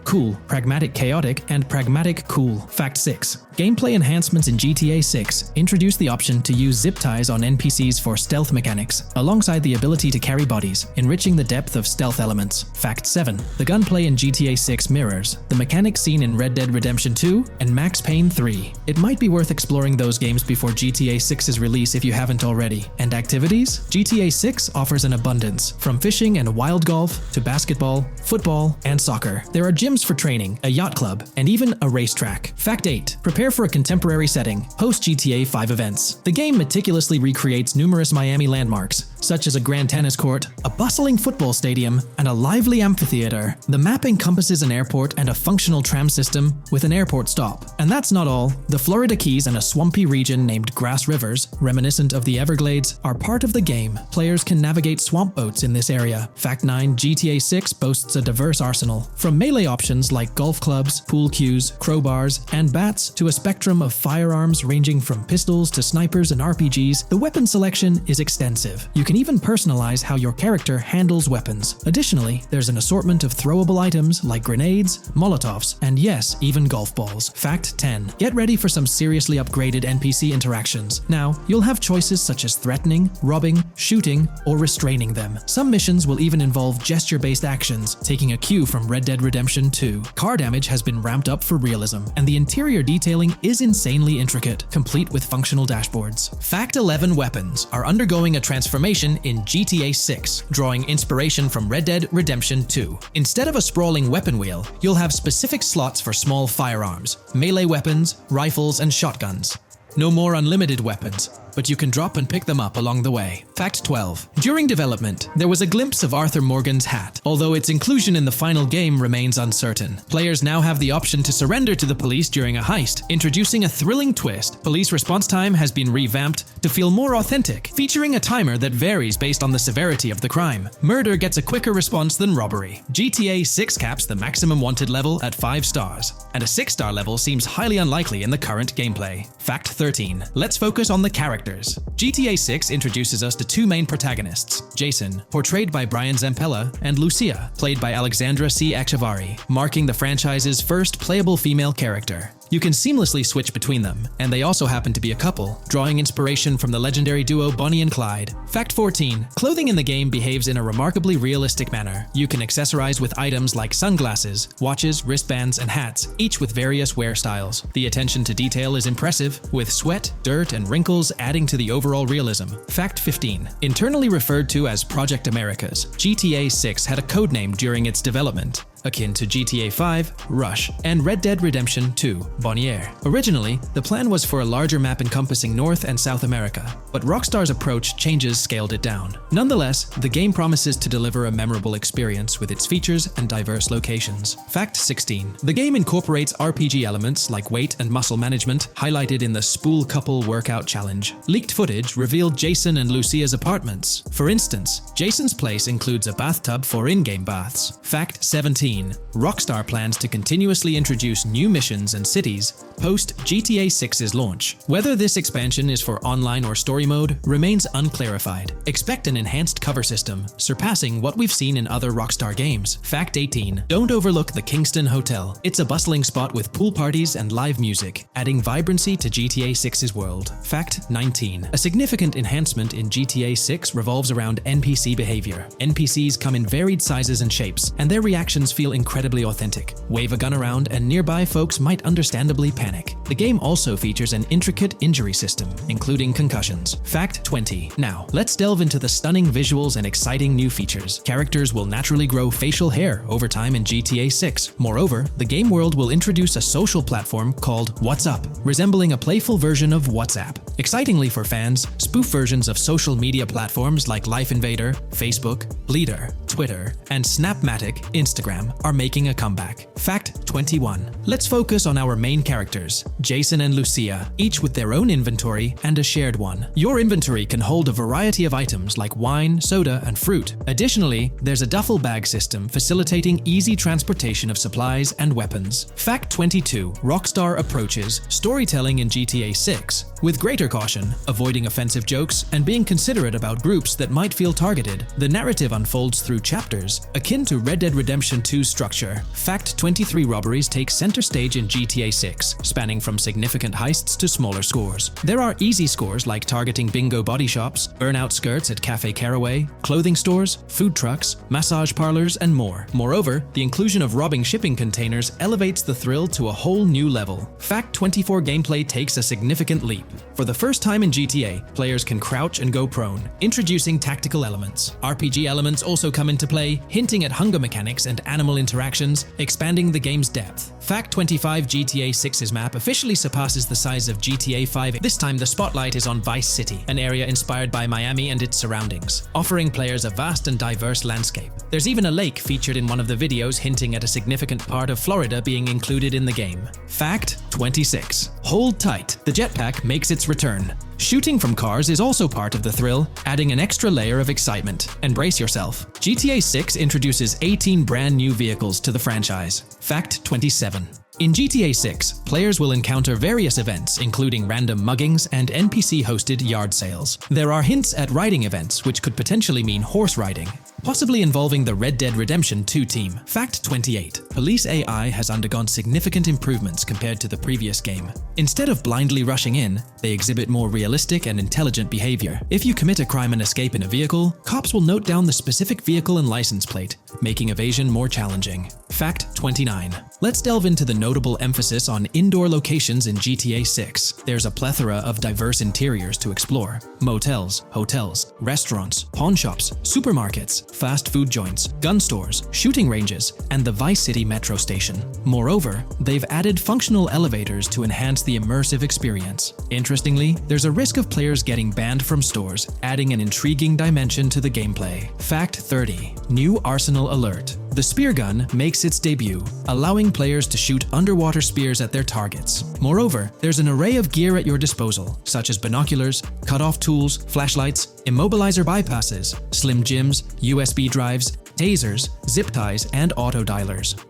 cool, pragmatic chaotic, and pragmatic cool. Fact 6. Gameplay enhancements in GTA 6 introduce the option to use zip ties on NPCs for stealth mechanics, alongside the ability to carry bodies, enriching the depth of stealth elements. Fact 7. The gunplay in GTA 6 mirrors the mechanics seen in Red Dead Redemption 2 and Max Payne 3. It might be worth exploring those games before GTA 6's release if you haven't already. And activities? GTA 6 offers an abundance, from fishing and wild golf to basketball, football, and soccer. There are gyms for training, a yacht club, and even a racetrack. Fact 8. Prepare for a contemporary setting, post-GTA 5 events. The game meticulously recreates numerous Miami landmarks, such as a grand tennis court, a bustling football stadium, and a lively amphitheater. The map encompasses an airport and a functional tram system with an airport stop. And that's not all. The Florida Keys and a swampy region named Grass Rivers, reminiscent of the Everglades, are part of the game. Players can navigate swamp boats in this area. Fact 9. GTA 6 boasts a diverse arsenal, from melee options like golf clubs, pool cues, crowbars, and bats to a spectrum of firearms ranging from pistols to snipers and RPGs. The weapon selection is extensive. You can even personalize how your character handles weapons. Additionally, there's an assortment of throwable items like grenades, molotovs, and yes, even golf balls. Fact 10. Get ready for some seriously upgraded NPC interactions. Now, you'll have choices such as threatening, robbing, shooting, or restraining them. Some missions will even involve gesture-based actions, taking a cue from Red Dead Redemption 2. Car damage has been ramped up for realism, and the interior detailing is insanely intricate, complete with functional dashboards. Fact 11. Weapons are undergoing a transformation in GTA 6, drawing inspiration from Red Dead Redemption 2. Instead of a sprawling weapon wheel, you'll have specific slots for small firearms, melee weapons, rifles, and shotguns. No more unlimited weapons, but you can drop and pick them up along the way. Fact 12. During development, there was a glimpse of Arthur Morgan's hat, although its inclusion in the final game remains uncertain. Players now have the option to surrender to the police during a heist, introducing a thrilling twist. Police response time has been revamped to feel more authentic, featuring a timer that varies based on the severity of the crime. Murder gets a quicker response than robbery. GTA 6 caps the maximum wanted level at 5 stars, and a 6-star level seems highly unlikely in the current gameplay. Fact 13. Let's focus on the characters. GTA 6 introduces us to two main protagonists, Jason, portrayed by Brian Zampella, and Lucia, played by Alexandra C. Echevarri, marking the franchise's first playable female character. You can seamlessly switch between them, and they also happen to be a couple, drawing inspiration from the legendary duo Bonnie and Clyde. Fact 14. Clothing in the game behaves in a remarkably realistic manner. You can accessorize with items like sunglasses, watches, wristbands, and hats, each with various wear styles. The attention to detail is impressive, with sweat, dirt, and wrinkles adding to the overall realism. Fact 15. Internally referred to as Project Americas, GTA 6 had a codename during its development, akin to GTA 5, Rush, and Red Dead Redemption 2, Bonnier. Originally, the plan was for a larger map encompassing North and South America, but Rockstar's approach changes scaled it down. Nonetheless, the game promises to deliver a memorable experience with its features and diverse locations. Fact 16. The game incorporates RPG elements like weight and muscle management, highlighted in the Spool Couple Workout Challenge. Leaked footage revealed Jason and Lucia's apartments. For instance, Jason's place includes a bathtub for in-game baths. Fact 17. Rockstar plans to continuously introduce new missions and cities post GTA 6's launch. Whether this expansion is for online or story mode remains unclarified. Expect an enhanced cover system, surpassing what we've seen in other Rockstar games. Fact 18. Don't overlook the Kingston Hotel. It's a bustling spot with pool parties and live music, adding vibrancy to GTA 6's world. Fact 19. A significant enhancement in GTA 6 revolves around NPC behavior. NPCs come in varied sizes and shapes, and their reactions feel incredibly authentic. Wave a gun around and nearby folks might understandably panic. The game also features an intricate injury system, including concussions. Fact 20. Now, let's delve into the stunning visuals and exciting new features. Characters will naturally grow facial hair over time in GTA 6. Moreover, the game world will introduce a social platform called WhatsApp, resembling a playful version of WhatsApp. Excitingly for fans, spoof versions of social media platforms like Life Invader, Facebook, Bleeder, Twitter, and Snapmatic, Instagram, are making a comeback. Fact 21. Let's focus on our main characters, Jason and Lucia, each with their own inventory and a shared one. Your inventory can hold a variety of items like wine, soda, and fruit. Additionally, there's a duffel bag system facilitating easy transportation of supplies and weapons. Fact 22. Rockstar approaches storytelling in GTA 6 with greater caution, avoiding offensive jokes, and being considerate about groups that might feel targeted. The narrative unfolds through chapters, akin to Red Dead Redemption 2's structure. Fact 23. Robberies take center stage in GTA 6, spanning from significant heists to smaller scores. There are easy scores like targeting bingo body shops, burnout skirts at Cafe Caraway, clothing stores, food trucks, massage parlors, and more. Moreover, the inclusion of robbing shipping containers elevates the thrill to a whole new level. Fact 24. Gameplay takes a significant leap. For the first time in GTA, players can crouch and go prone, introducing tactical elements. RPG elements also come into play, hinting at hunger mechanics and animal interactions, expanding the game's depth. Fact 25. GTA 6's map officially surpasses the size of GTA 5. This time the spotlight is on Vice City, an area inspired by Miami and its surroundings, offering players a vast and diverse landscape. There's even a lake featured in one of the videos, hinting at a significant part of Florida being included in the game. Fact 26. Hold tight, the jetpack makes its return. Shooting from cars is also part of the thrill, adding an extra layer of excitement. And brace yourself. GTA 6 introduces 18 brand new vehicles to the franchise. Fact 27. In GTA 6, players will encounter various events, including random muggings and NPC-hosted yard sales. There are hints at riding events, which could potentially mean horse riding, possibly involving the Red Dead Redemption 2 team. Fact 28. Police AI has undergone significant improvements compared to the previous game. Instead of blindly rushing in, they exhibit more realistic and intelligent behavior. If you commit a crime and escape in a vehicle, cops will note down the specific vehicle and license plate, making evasion more challenging. Fact 29. Let's delve into the notable emphasis on indoor locations in GTA 6. There's a plethora of diverse interiors to explore. Motels, hotels, restaurants, pawn shops, supermarkets, fast food joints, gun stores, shooting ranges, and the Vice City metro station. Moreover, they've added functional elevators to enhance the immersive experience. Interestingly, there's a risk of players getting banned from stores, adding an intriguing dimension to the gameplay. Fact 30. New arsenal alert. The spear gun makes its debut, allowing players to shoot underwater spears at their targets. Moreover, there's an array of gear at your disposal, such as binoculars, cut-off tools, flashlights, immobilizer bypasses, slim jims, USB drives, tasers, zip ties, and auto dialers.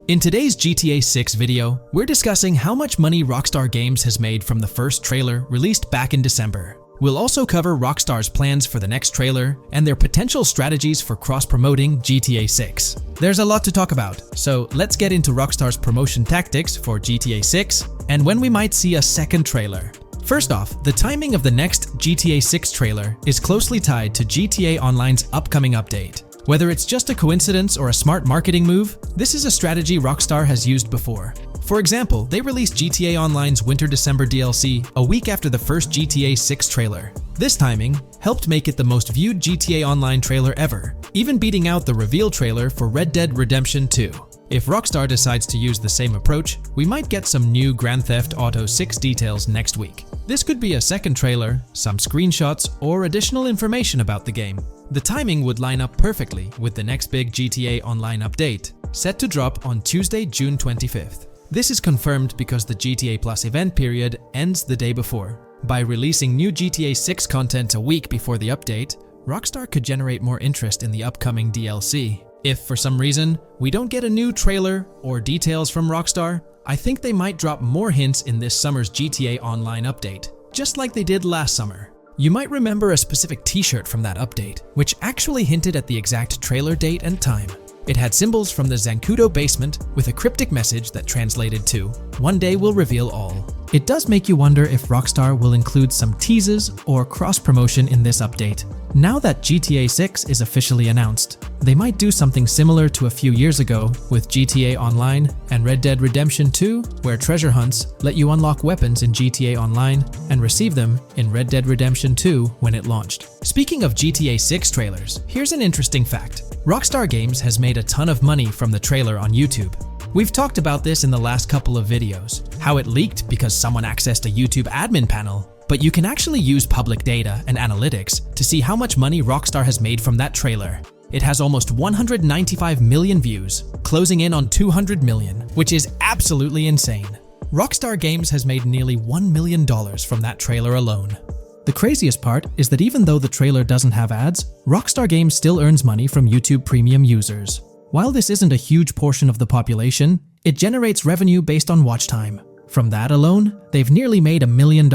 In today's GTA 6 video, we're discussing how much money Rockstar Games has made from the first trailer released back in December. We'll also cover Rockstar's plans for the next trailer and their potential strategies for cross-promoting GTA 6. There's a lot to talk about, so let's get into Rockstar's promotion tactics for GTA 6 and when we might see a second trailer. First off, the timing of the next GTA 6 trailer is closely tied to GTA Online's upcoming update. Whether it's just a coincidence or a smart marketing move, this is a strategy Rockstar has used before. For example, they released GTA Online's Winter-December DLC a week after the first GTA 6 trailer. This timing helped make it the most viewed GTA Online trailer ever, even beating out the reveal trailer for Red Dead Redemption 2. If Rockstar decides to use the same approach, we might get some new Grand Theft Auto 6 details next week. This could be a second trailer, some screenshots, or additional information about the game. The timing would line up perfectly with the next big GTA Online update, set to drop on Tuesday, June 25th. This is confirmed because the GTA Plus event period ends the day before. By releasing new GTA 6 content a week before the update, Rockstar could generate more interest in the upcoming DLC. If for some reason we don't get a new trailer or details from Rockstar, I think they might drop more hints in this summer's GTA Online update, just like they did last summer. You might remember a specific t-shirt from that update, which actually hinted at the exact trailer date and time. It had symbols from the Zancudo basement with a cryptic message that translated to, "One day we'll reveal all." It does make you wonder if Rockstar will include some teases or cross-promotion in this update. Now that GTA 6 is officially announced, they might do something similar to a few years ago with GTA Online and Red Dead Redemption 2, where treasure hunts let you unlock weapons in GTA Online and receive them in Red Dead Redemption 2 when it launched. Speaking of GTA 6 trailers, here's an interesting fact. Rockstar Games has made a ton of money from the trailer on YouTube. We've talked about this in the last couple of videos, how it leaked because someone accessed a YouTube admin panel, but you can actually use public data and analytics to see how much money Rockstar has made from that trailer. It has almost 195 million views, closing in on 200 million, which is absolutely insane. Rockstar Games has made nearly $1 million from that trailer alone. The craziest part is that even though the trailer doesn't have ads, Rockstar Games still earns money from YouTube Premium users. While this isn't a huge portion of the population, it generates revenue based on watch time. From that alone, they've nearly made $1 million.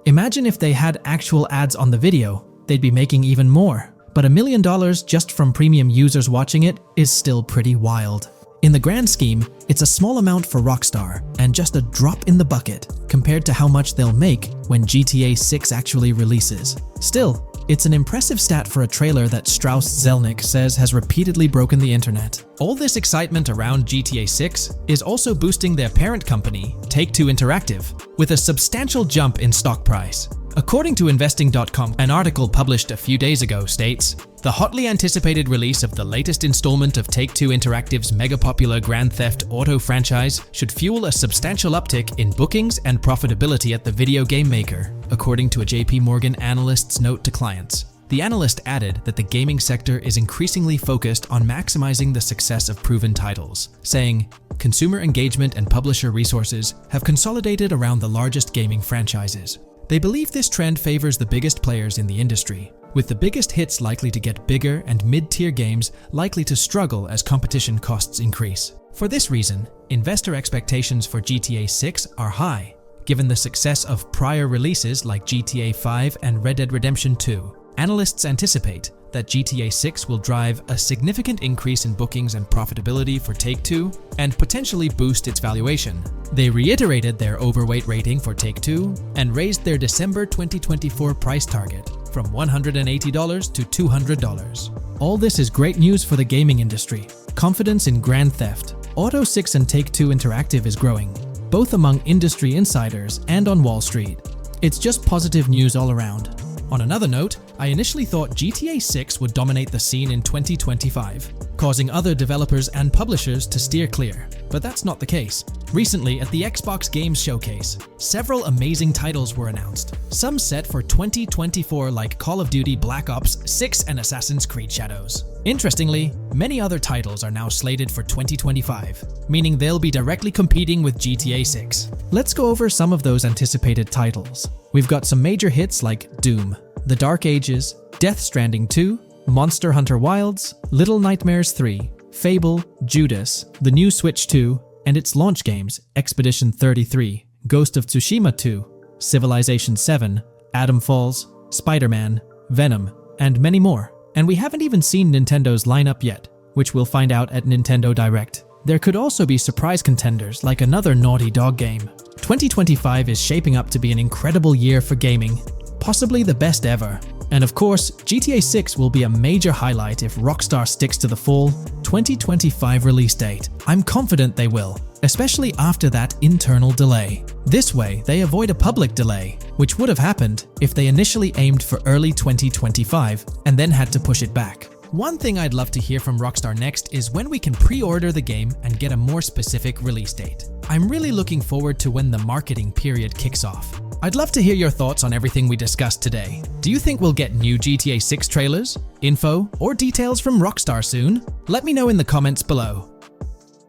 Imagine if they had actual ads on the video, they'd be making even more. But $1 million just from premium users watching it is still pretty wild. In the grand scheme, it's a small amount for Rockstar and just a drop in the bucket compared to how much they'll make when GTA 6 actually releases. Still, it's an impressive stat for a trailer that Strauss Zelnick says has repeatedly broken the internet. All this excitement around GTA 6 is also boosting their parent company, Take-Two Interactive, with a substantial jump in stock price. According to Investing.com, an article published a few days ago states, the hotly anticipated release of the latest installment of Take-Two Interactive's mega-popular Grand Theft Auto franchise should fuel a substantial uptick in bookings and profitability at the video game maker, according to a JP Morgan analyst's note to clients. The analyst added that the gaming sector is increasingly focused on maximizing the success of proven titles, saying, consumer engagement and publisher resources have consolidated around the largest gaming franchises. They believe this trend favors the biggest players in the industry, with the biggest hits likely to get bigger and mid-tier games likely to struggle as competition costs increase. For this reason, investor expectations for GTA 6 are high, given the success of prior releases like GTA 5 and Red Dead Redemption 2. Analysts anticipate that GTA 6 will drive a significant increase in bookings and profitability for Take-Two and potentially boost its valuation. They reiterated their overweight rating for Take-Two and raised their December 2024 price target from $180 to $200. All this is great news for the gaming industry. Confidence in Grand Theft Auto 6 and Take-Two Interactive is growing, both among industry insiders and on Wall Street. It's just positive news all around. On another note, I initially thought GTA 6 would dominate the scene in 2025, causing other developers and publishers to steer clear, but that's not the case. Recently, at the Xbox Games Showcase, several amazing titles were announced, some set for 2024 like Call of Duty Black Ops 6 and Assassin's Creed Shadows. Interestingly, many other titles are now slated for 2025, meaning they'll be directly competing with GTA 6. Let's go over some of those anticipated titles. We've got some major hits like Doom, The Dark Ages, Death Stranding 2, Monster Hunter Wilds, Little Nightmares 3, Fable, Judas, the new Switch 2, and its launch games, Expedition 33, Ghost of Tsushima 2, Civilization 7, Atom Falls, Spider-Man, Venom, and many more. And we haven't even seen Nintendo's lineup yet, which we'll find out at Nintendo Direct. There could also be surprise contenders like another Naughty Dog game. 2025 is shaping up to be an incredible year for gaming, possibly the best ever. And of course, GTA 6 will be a major highlight if Rockstar sticks to the fall 2025 release date. I'm confident they will, especially after that internal delay. This way, they avoid a public delay, which would have happened if they initially aimed for early 2025 and then had to push it back. One thing I'd love to hear from Rockstar next is when we can pre-order the game and get a more specific release date. I'm really looking forward to when the marketing period kicks off. I'd love to hear your thoughts on everything we discussed today. Do you think we'll get new GTA 6 trailers, info, or details from Rockstar soon? Let me know in the comments below.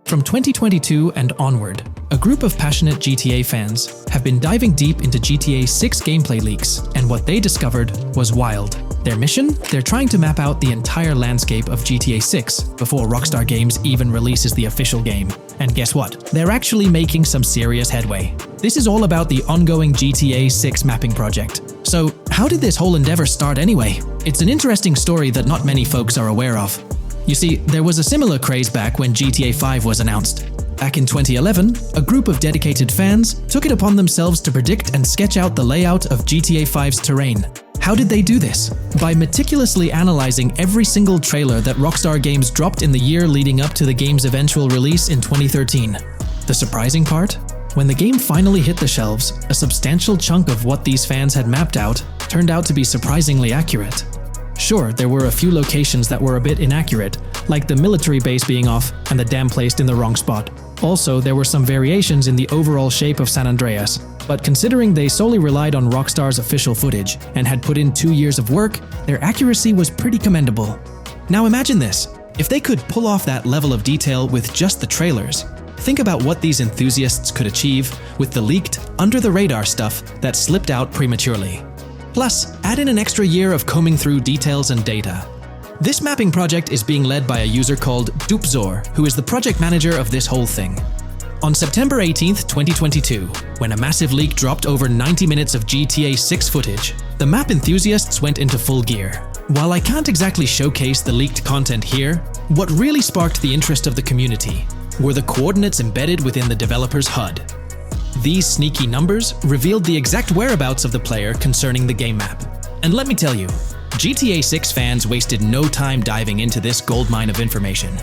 From 2022 and onward, a group of passionate GTA fans have been diving deep into GTA 6 gameplay leaks, and what they discovered was wild. Their mission? They're trying to map out the entire landscape of GTA 6 before Rockstar Games even releases the official game. And guess what? They're actually making some serious headway. This is all about the ongoing GTA 6 mapping project. So, how did this whole endeavor start anyway? It's an interesting story that not many folks are aware of. You see, there was a similar craze back when GTA 5 was announced. Back in 2011, a group of dedicated fans took it upon themselves to predict and sketch out the layout of GTA 5's terrain. How did they do this? By meticulously analyzing every single trailer that Rockstar Games dropped in the year leading up to the game's eventual release in 2013. The surprising part? When the game finally hit the shelves, a substantial chunk of what these fans had mapped out turned out to be surprisingly accurate. Sure, there were a few locations that were a bit inaccurate, like the military base being off and the dam placed in the wrong spot. Also, there were some variations in the overall shape of San Andreas, but considering they solely relied on Rockstar's official footage and had put in 2 years of work, their accuracy was pretty commendable. Now imagine this, if they could pull off that level of detail with just the trailers, think about what these enthusiasts could achieve with the leaked, under-the-radar stuff that slipped out prematurely. Plus, add in an extra year of combing through details and data. This mapping project is being led by a user called Dupzor, who is the project manager of this whole thing. On September 18th, 2022, when a massive leak dropped over 90 minutes of GTA 6 footage, the map enthusiasts went into full gear. While I can't exactly showcase the leaked content here, what really sparked the interest of the community were the coordinates embedded within the developer's HUD. These sneaky numbers revealed the exact whereabouts of the player concerning the game map. And let me tell you, GTA 6 fans wasted no time diving into this goldmine of information.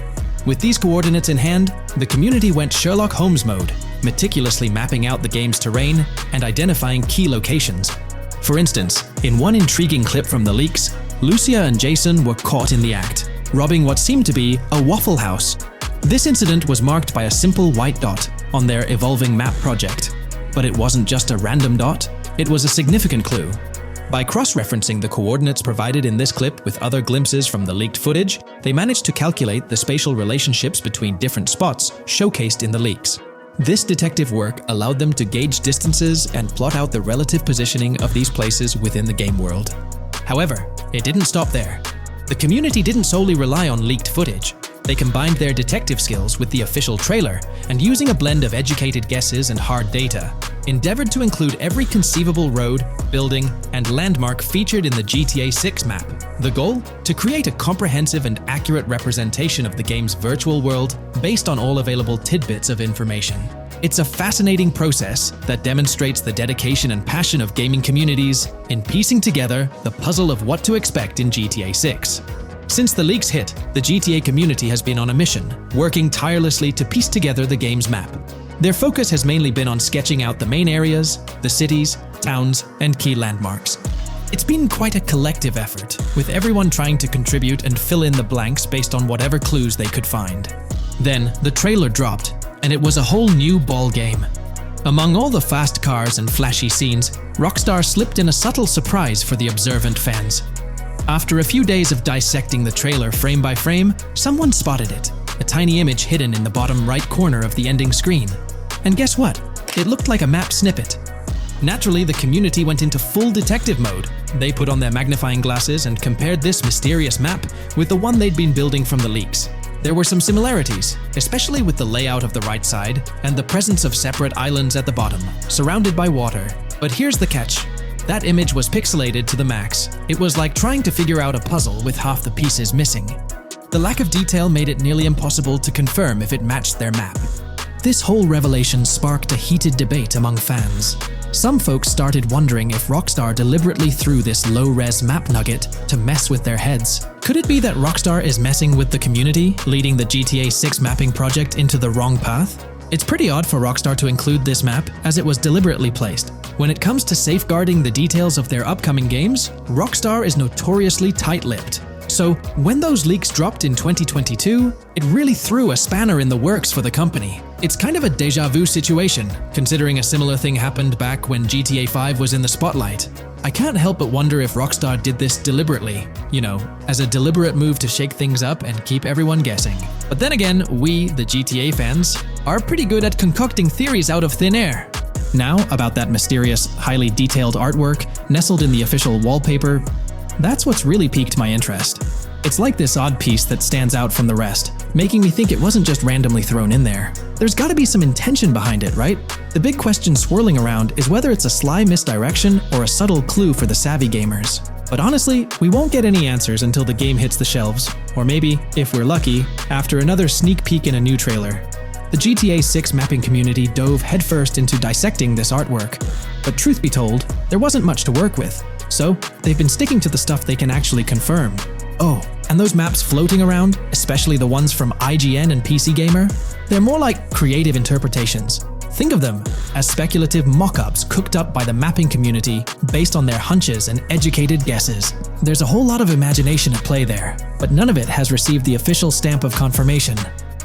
With these coordinates in hand, the community went Sherlock Holmes mode, meticulously mapping out the game's terrain and identifying key locations. For instance, in one intriguing clip from the leaks, Lucia and Jason were caught in the act, robbing what seemed to be a Waffle House. This incident was marked by a simple white dot on their evolving map project. But it wasn't just a random dot, it was a significant clue. By cross-referencing the coordinates provided in this clip with other glimpses from the leaked footage, they managed to calculate the spatial relationships between different spots showcased in the leaks. This detective work allowed them to gauge distances and plot out the relative positioning of these places within the game world. However, it didn't stop there. The community didn't solely rely on leaked footage. They combined their detective skills with the official trailer and, using a blend of educated guesses and hard data, endeavored to include every conceivable road, building, and landmark featured in the GTA 6 map. The goal? To create a comprehensive and accurate representation of the game's virtual world based on all available tidbits of information. It's a fascinating process that demonstrates the dedication and passion of gaming communities in piecing together the puzzle of what to expect in GTA 6. Since the leaks hit, the GTA community has been on a mission, working tirelessly to piece together the game's map. Their focus has mainly been on sketching out the main areas, the cities, towns, and key landmarks. It's been quite a collective effort, with everyone trying to contribute and fill in the blanks based on whatever clues they could find. Then, the trailer dropped, and it was a whole new ball game. Among all the fast cars and flashy scenes, Rockstar slipped in a subtle surprise for the observant fans. After a few days of dissecting the trailer frame by frame, someone spotted it, a tiny image hidden in the bottom right corner of the ending screen. And guess what? It looked like a map snippet. Naturally, the community went into full detective mode. They put on their magnifying glasses and compared this mysterious map with the one they'd been building from the leaks. There were some similarities, especially with the layout of the right side and the presence of separate islands at the bottom, surrounded by water. But here's the catch. That image was pixelated to the max. It was like trying to figure out a puzzle with half the pieces missing. The lack of detail made it nearly impossible to confirm if it matched their map. This whole revelation sparked a heated debate among fans. Some folks started wondering if Rockstar deliberately threw this low-res map nugget to mess with their heads. Could it be that Rockstar is messing with the community, leading the GTA 6 mapping project into the wrong path? It's pretty odd for Rockstar to include this map, as it was deliberately placed. When it comes to safeguarding the details of their upcoming games, Rockstar is notoriously tight-lipped. So, when those leaks dropped in 2022, it really threw a spanner in the works for the company. It's kind of a déjà vu situation, considering a similar thing happened back when GTA 5 was in the spotlight. I can't help but wonder if Rockstar did this deliberately, as a deliberate move to shake things up and keep everyone guessing. But then again, we, the GTA fans, are pretty good at concocting theories out of thin air. Now, about that mysterious, highly detailed artwork nestled in the official wallpaper, that's what's really piqued my interest. It's like this odd piece that stands out from the rest, making me think it wasn't just randomly thrown in there. There's gotta be some intention behind it, right? The big question swirling around is whether it's a sly misdirection or a subtle clue for the savvy gamers. But honestly, we won't get any answers until the game hits the shelves, or maybe, if we're lucky, after another sneak peek in a new trailer. The GTA 6 mapping community dove headfirst into dissecting this artwork, but truth be told, there wasn't much to work with. So, they've been sticking to the stuff they can actually confirm. Oh, and those maps floating around, especially the ones from IGN and PC Gamer, they're more like creative interpretations. Think of them as speculative mock-ups cooked up by the mapping community based on their hunches and educated guesses. There's a whole lot of imagination at play there, but none of it has received the official stamp of confirmation.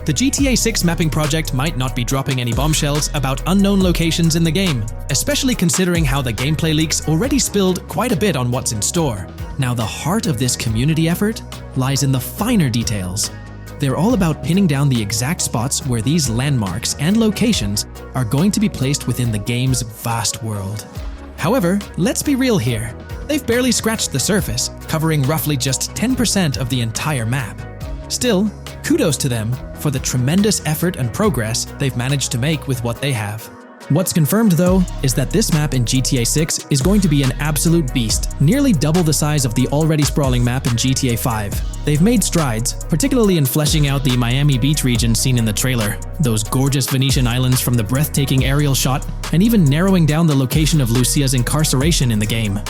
The GTA 6 mapping project might not be dropping any bombshells about unknown locations in the game, especially considering how the gameplay leaks already spilled quite a bit on what's in store. Now, the heart of this community effort lies in the finer details. They're all about pinning down the exact spots where these landmarks and locations are going to be placed within the game's vast world. However, let's be real here. They've barely scratched the surface, covering roughly just 10% of the entire map. Still, kudos to them for the tremendous effort and progress they've managed to make with what they have. What's confirmed though is that this map in GTA 6 is going to be an absolute beast, nearly double the size of the already sprawling map in GTA 5. They've made strides, particularly in fleshing out the Miami Beach region seen in the trailer, those gorgeous Venetian islands from the breathtaking aerial shot, and even narrowing down the location of Lucia's incarceration in the game.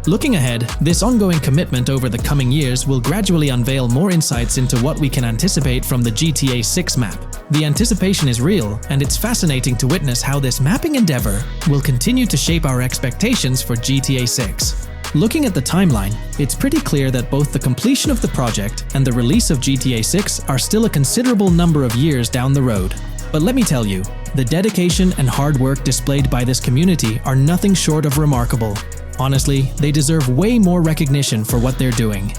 Looking ahead, this ongoing commitment over the coming years will gradually unveil more insights into what we can anticipate from the GTA 6 map. The anticipation is real, and it's fascinating to witness how this mapping endeavor will continue to shape our expectations for GTA 6. Looking at the timeline, it's pretty clear that both the completion of the project and the release of GTA 6 are still a considerable number of years down the road. But let me tell you, the dedication and hard work displayed by this community are nothing short of remarkable. Honestly, they deserve way more recognition for what they're doing.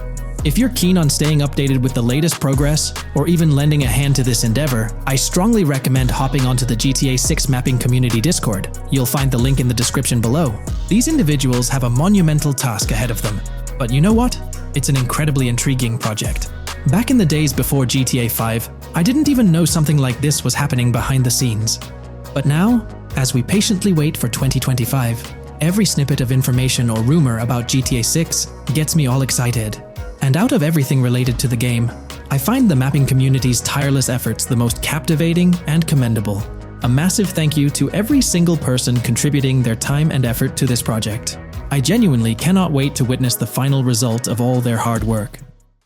If you're keen on staying updated with the latest progress, or even lending a hand to this endeavor, I strongly recommend hopping onto the GTA 6 Mapping Community Discord. You'll find the link in the description below. These individuals have a monumental task ahead of them. But you know what? It's an incredibly intriguing project. Back in the days before GTA 5, I didn't even know something like this was happening behind the scenes. But now, as we patiently wait for 2025, every snippet of information or rumor about GTA 6 gets me all excited. And out of everything related to the game, I find the mapping community's tireless efforts the most captivating and commendable. A massive thank you to every single person contributing their time and effort to this project. I genuinely cannot wait to witness the final result of all their hard work.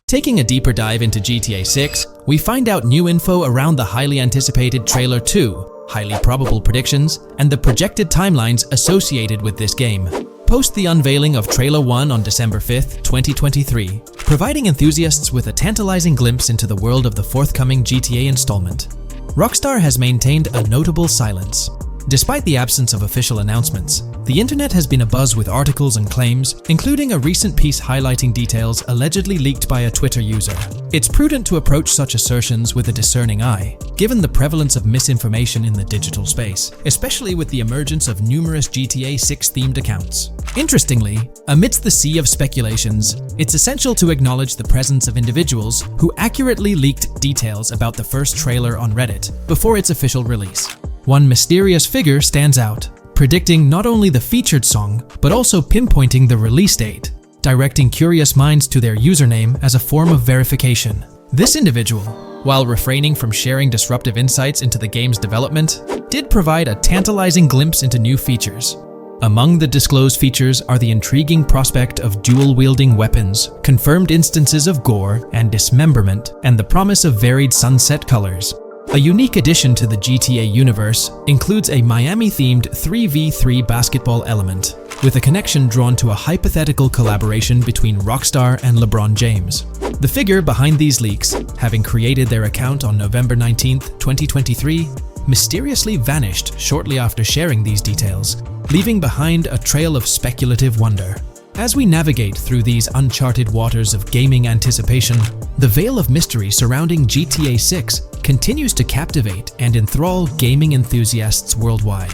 Taking a deeper dive into GTA 6, we find out new info around the highly anticipated Trailer 2, highly probable predictions, and the projected timelines associated with this game. Post the unveiling of Trailer 1 on December 5th, 2023, providing enthusiasts with a tantalizing glimpse into the world of the forthcoming GTA installment. Rockstar has maintained a notable silence. Despite the absence of official announcements, the internet has been abuzz with articles and claims, including a recent piece highlighting details allegedly leaked by a Twitter user. It's prudent to approach such assertions with a discerning eye, given the prevalence of misinformation in the digital space, especially with the emergence of numerous GTA 6-themed accounts. Interestingly, amidst the sea of speculations, it's essential to acknowledge the presence of individuals who accurately leaked details about the first trailer on Reddit before its official release. One mysterious figure stands out, predicting not only the featured song, but also pinpointing the release date, directing curious minds to their username as a form of verification. This individual, while refraining from sharing disruptive insights into the game's development, did provide a tantalizing glimpse into new features. Among the disclosed features are the intriguing prospect of dual-wielding weapons, confirmed instances of gore and dismemberment, and the promise of varied sunset colors. A unique addition to the GTA universe includes a Miami-themed 3v3 basketball element, with a connection drawn to a hypothetical collaboration between Rockstar and LeBron James. The figure behind these leaks, having created their account on November 19, 2023, mysteriously vanished shortly after sharing these details, leaving behind a trail of speculative wonder. As we navigate through these uncharted waters of gaming anticipation, the veil of mystery surrounding GTA 6 continues to captivate and enthrall gaming enthusiasts worldwide.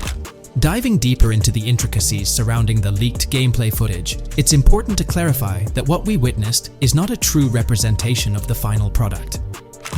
Diving deeper into the intricacies surrounding the leaked gameplay footage, it's important to clarify that what we witnessed is not a true representation of the final product.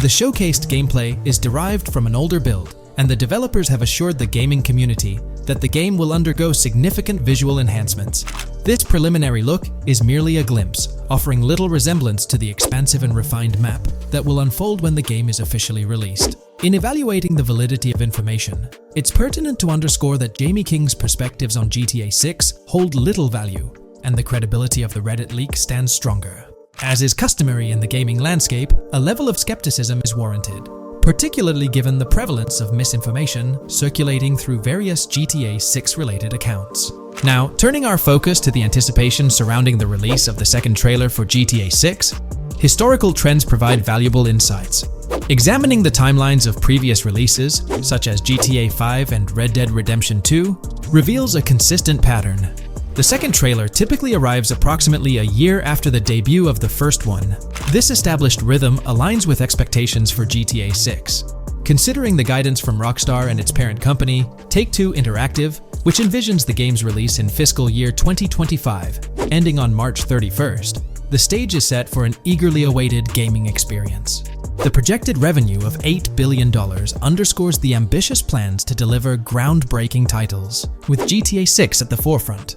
The showcased gameplay is derived from an older build, and the developers have assured the gaming community that the game will undergo significant visual enhancements. This preliminary look is merely a glimpse, offering little resemblance to the expansive and refined map that will unfold when the game is officially released. In evaluating the validity of information, it's pertinent to underscore that Jamie King's perspectives on GTA 6 hold little value, and the credibility of the Reddit leak stands stronger. As is customary in the gaming landscape, a level of skepticism is warranted, particularly given the prevalence of misinformation circulating through various GTA 6 related accounts. Now, turning our focus to the anticipation surrounding the release of the second trailer for GTA 6, Historical trends provide valuable insights. Examining the timelines of previous releases, such as GTA 5 and Red Dead Redemption 2, reveals a consistent pattern. The second trailer typically arrives approximately a year after the debut of the first one. This established rhythm aligns with expectations for GTA 6. Considering the guidance from Rockstar and its parent company, Take-Two Interactive, which envisions the game's release in fiscal year 2025, ending on March 31st, the stage is set for an eagerly awaited gaming experience. The projected revenue of $8 billion underscores the ambitious plans to deliver groundbreaking titles, with GTA 6 at the forefront.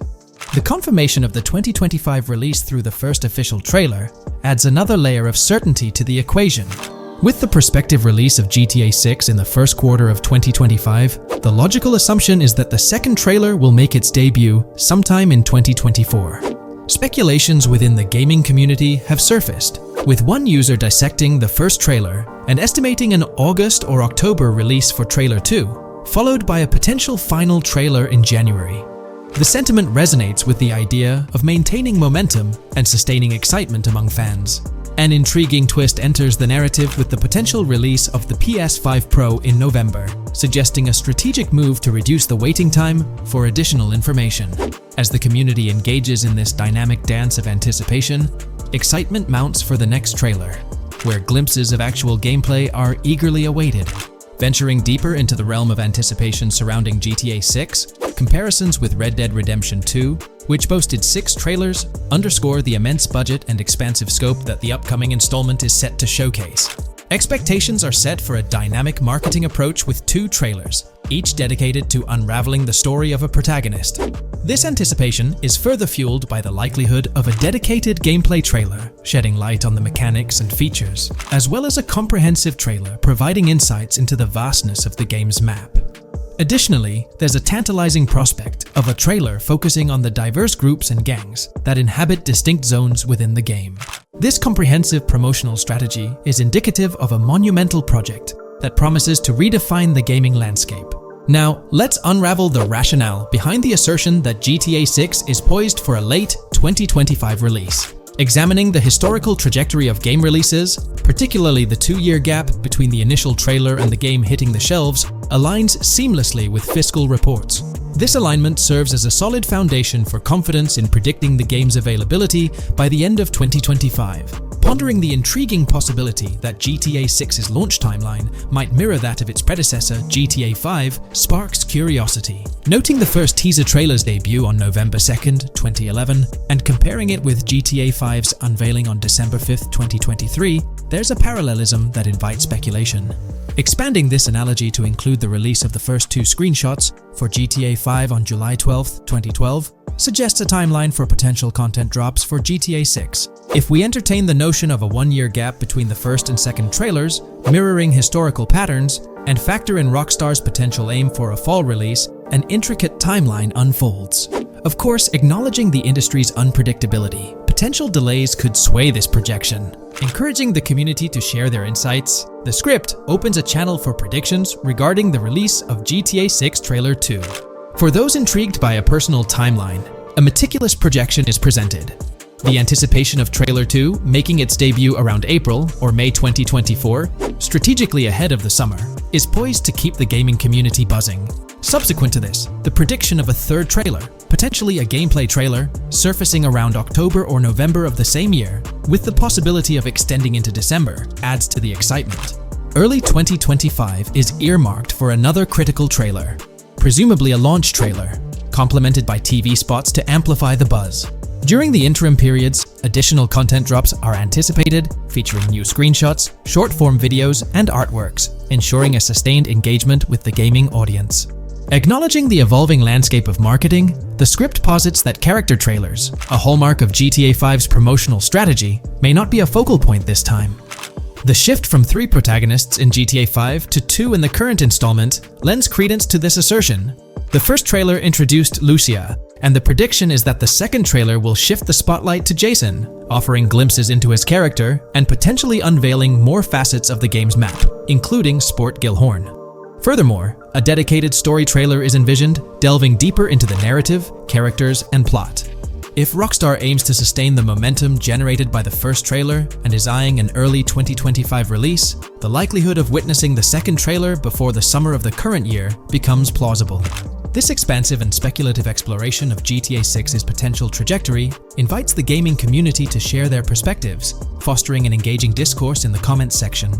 The confirmation of the 2025 release through the first official trailer adds another layer of certainty to the equation. With the prospective release of GTA 6 in the first quarter of 2025, the logical assumption is that the second trailer will make its debut sometime in 2024. Speculations within the gaming community have surfaced, with one user dissecting the first trailer and estimating an August or October release for Trailer 2, followed by a potential final trailer in January. The sentiment resonates with the idea of maintaining momentum and sustaining excitement among fans. An intriguing twist enters the narrative with the potential release of the PS5 Pro in November, suggesting a strategic move to reduce the waiting time for additional information. As the community engages in this dynamic dance of anticipation, excitement mounts for the next trailer, where glimpses of actual gameplay are eagerly awaited. Venturing deeper into the realm of anticipation surrounding GTA 6, comparisons with Red Dead Redemption 2, which boasted 6 trailers, underscore the immense budget and expansive scope that the upcoming installment is set to showcase. Expectations are set for a dynamic marketing approach with 2 trailers, each dedicated to unraveling the story of a protagonist. This anticipation is further fueled by the likelihood of a dedicated gameplay trailer, shedding light on the mechanics and features, as well as a comprehensive trailer providing insights into the vastness of the game's map. Additionally, there's a tantalizing prospect of a trailer focusing on the diverse groups and gangs that inhabit distinct zones within the game. This comprehensive promotional strategy is indicative of a monumental project that promises to redefine the gaming landscape. Now, let's unravel the rationale behind the assertion that GTA 6 is poised for a late 2025 release. Examining the historical trajectory of game releases, particularly the 2-year gap between the initial trailer and the game hitting the shelves, aligns seamlessly with fiscal reports. This alignment serves as a solid foundation for confidence in predicting the game's availability by the end of 2025. Pondering the intriguing possibility that GTA 6's launch timeline might mirror that of its predecessor, GTA 5, sparks curiosity. Noting the first teaser trailer's debut on November 2nd, 2011, and comparing it with GTA 5's unveiling on December 5th, 2023, there's a parallelism that invites speculation. Expanding this analogy to include the release of the first 2 screenshots for GTA 5 on July 12, 2012, suggests a timeline for potential content drops for GTA 6. If we entertain the notion of a 1-year gap between the first and second trailers, mirroring historical patterns, and factor in Rockstar's potential aim for a fall release, an intricate timeline unfolds. Of course, acknowledging the industry's unpredictability, potential delays could sway this projection. Encouraging the community to share their insights, the script opens a channel for predictions regarding the release of GTA 6 Trailer 2. For those intrigued by a personal timeline, a meticulous projection is presented. The anticipation of Trailer 2 making its debut around April or May 2024, strategically ahead of the summer, is poised to keep the gaming community buzzing. Subsequent to this, the prediction of a 3rd trailer, potentially a gameplay trailer, surfacing around October or November of the same year, with the possibility of extending into December, adds to the excitement. Early 2025 is earmarked for another critical trailer, presumably a launch trailer, complemented by TV spots to amplify the buzz. During the interim periods, additional content drops are anticipated, featuring new screenshots, short-form videos, and artworks, ensuring a sustained engagement with the gaming audience. Acknowledging the evolving landscape of marketing, the script posits that character trailers, a hallmark of GTA 5's promotional strategy, may not be a focal point this time. The shift from 3 protagonists in GTA 5 to 2 in the current installment lends credence to this assertion. The first trailer introduced Lucia, and the prediction is that the second trailer will shift the spotlight to Jason, offering glimpses into his character and potentially unveiling more facets of the game's map, including Sport Gilhorn. Furthermore, a dedicated story trailer is envisioned, delving deeper into the narrative, characters, and plot. If Rockstar aims to sustain the momentum generated by the first trailer and is eyeing an early 2025 release, the likelihood of witnessing the second trailer before the summer of the current year becomes plausible. This expansive and speculative exploration of GTA 6's potential trajectory invites the gaming community to share their perspectives, fostering an engaging discourse in the comments section.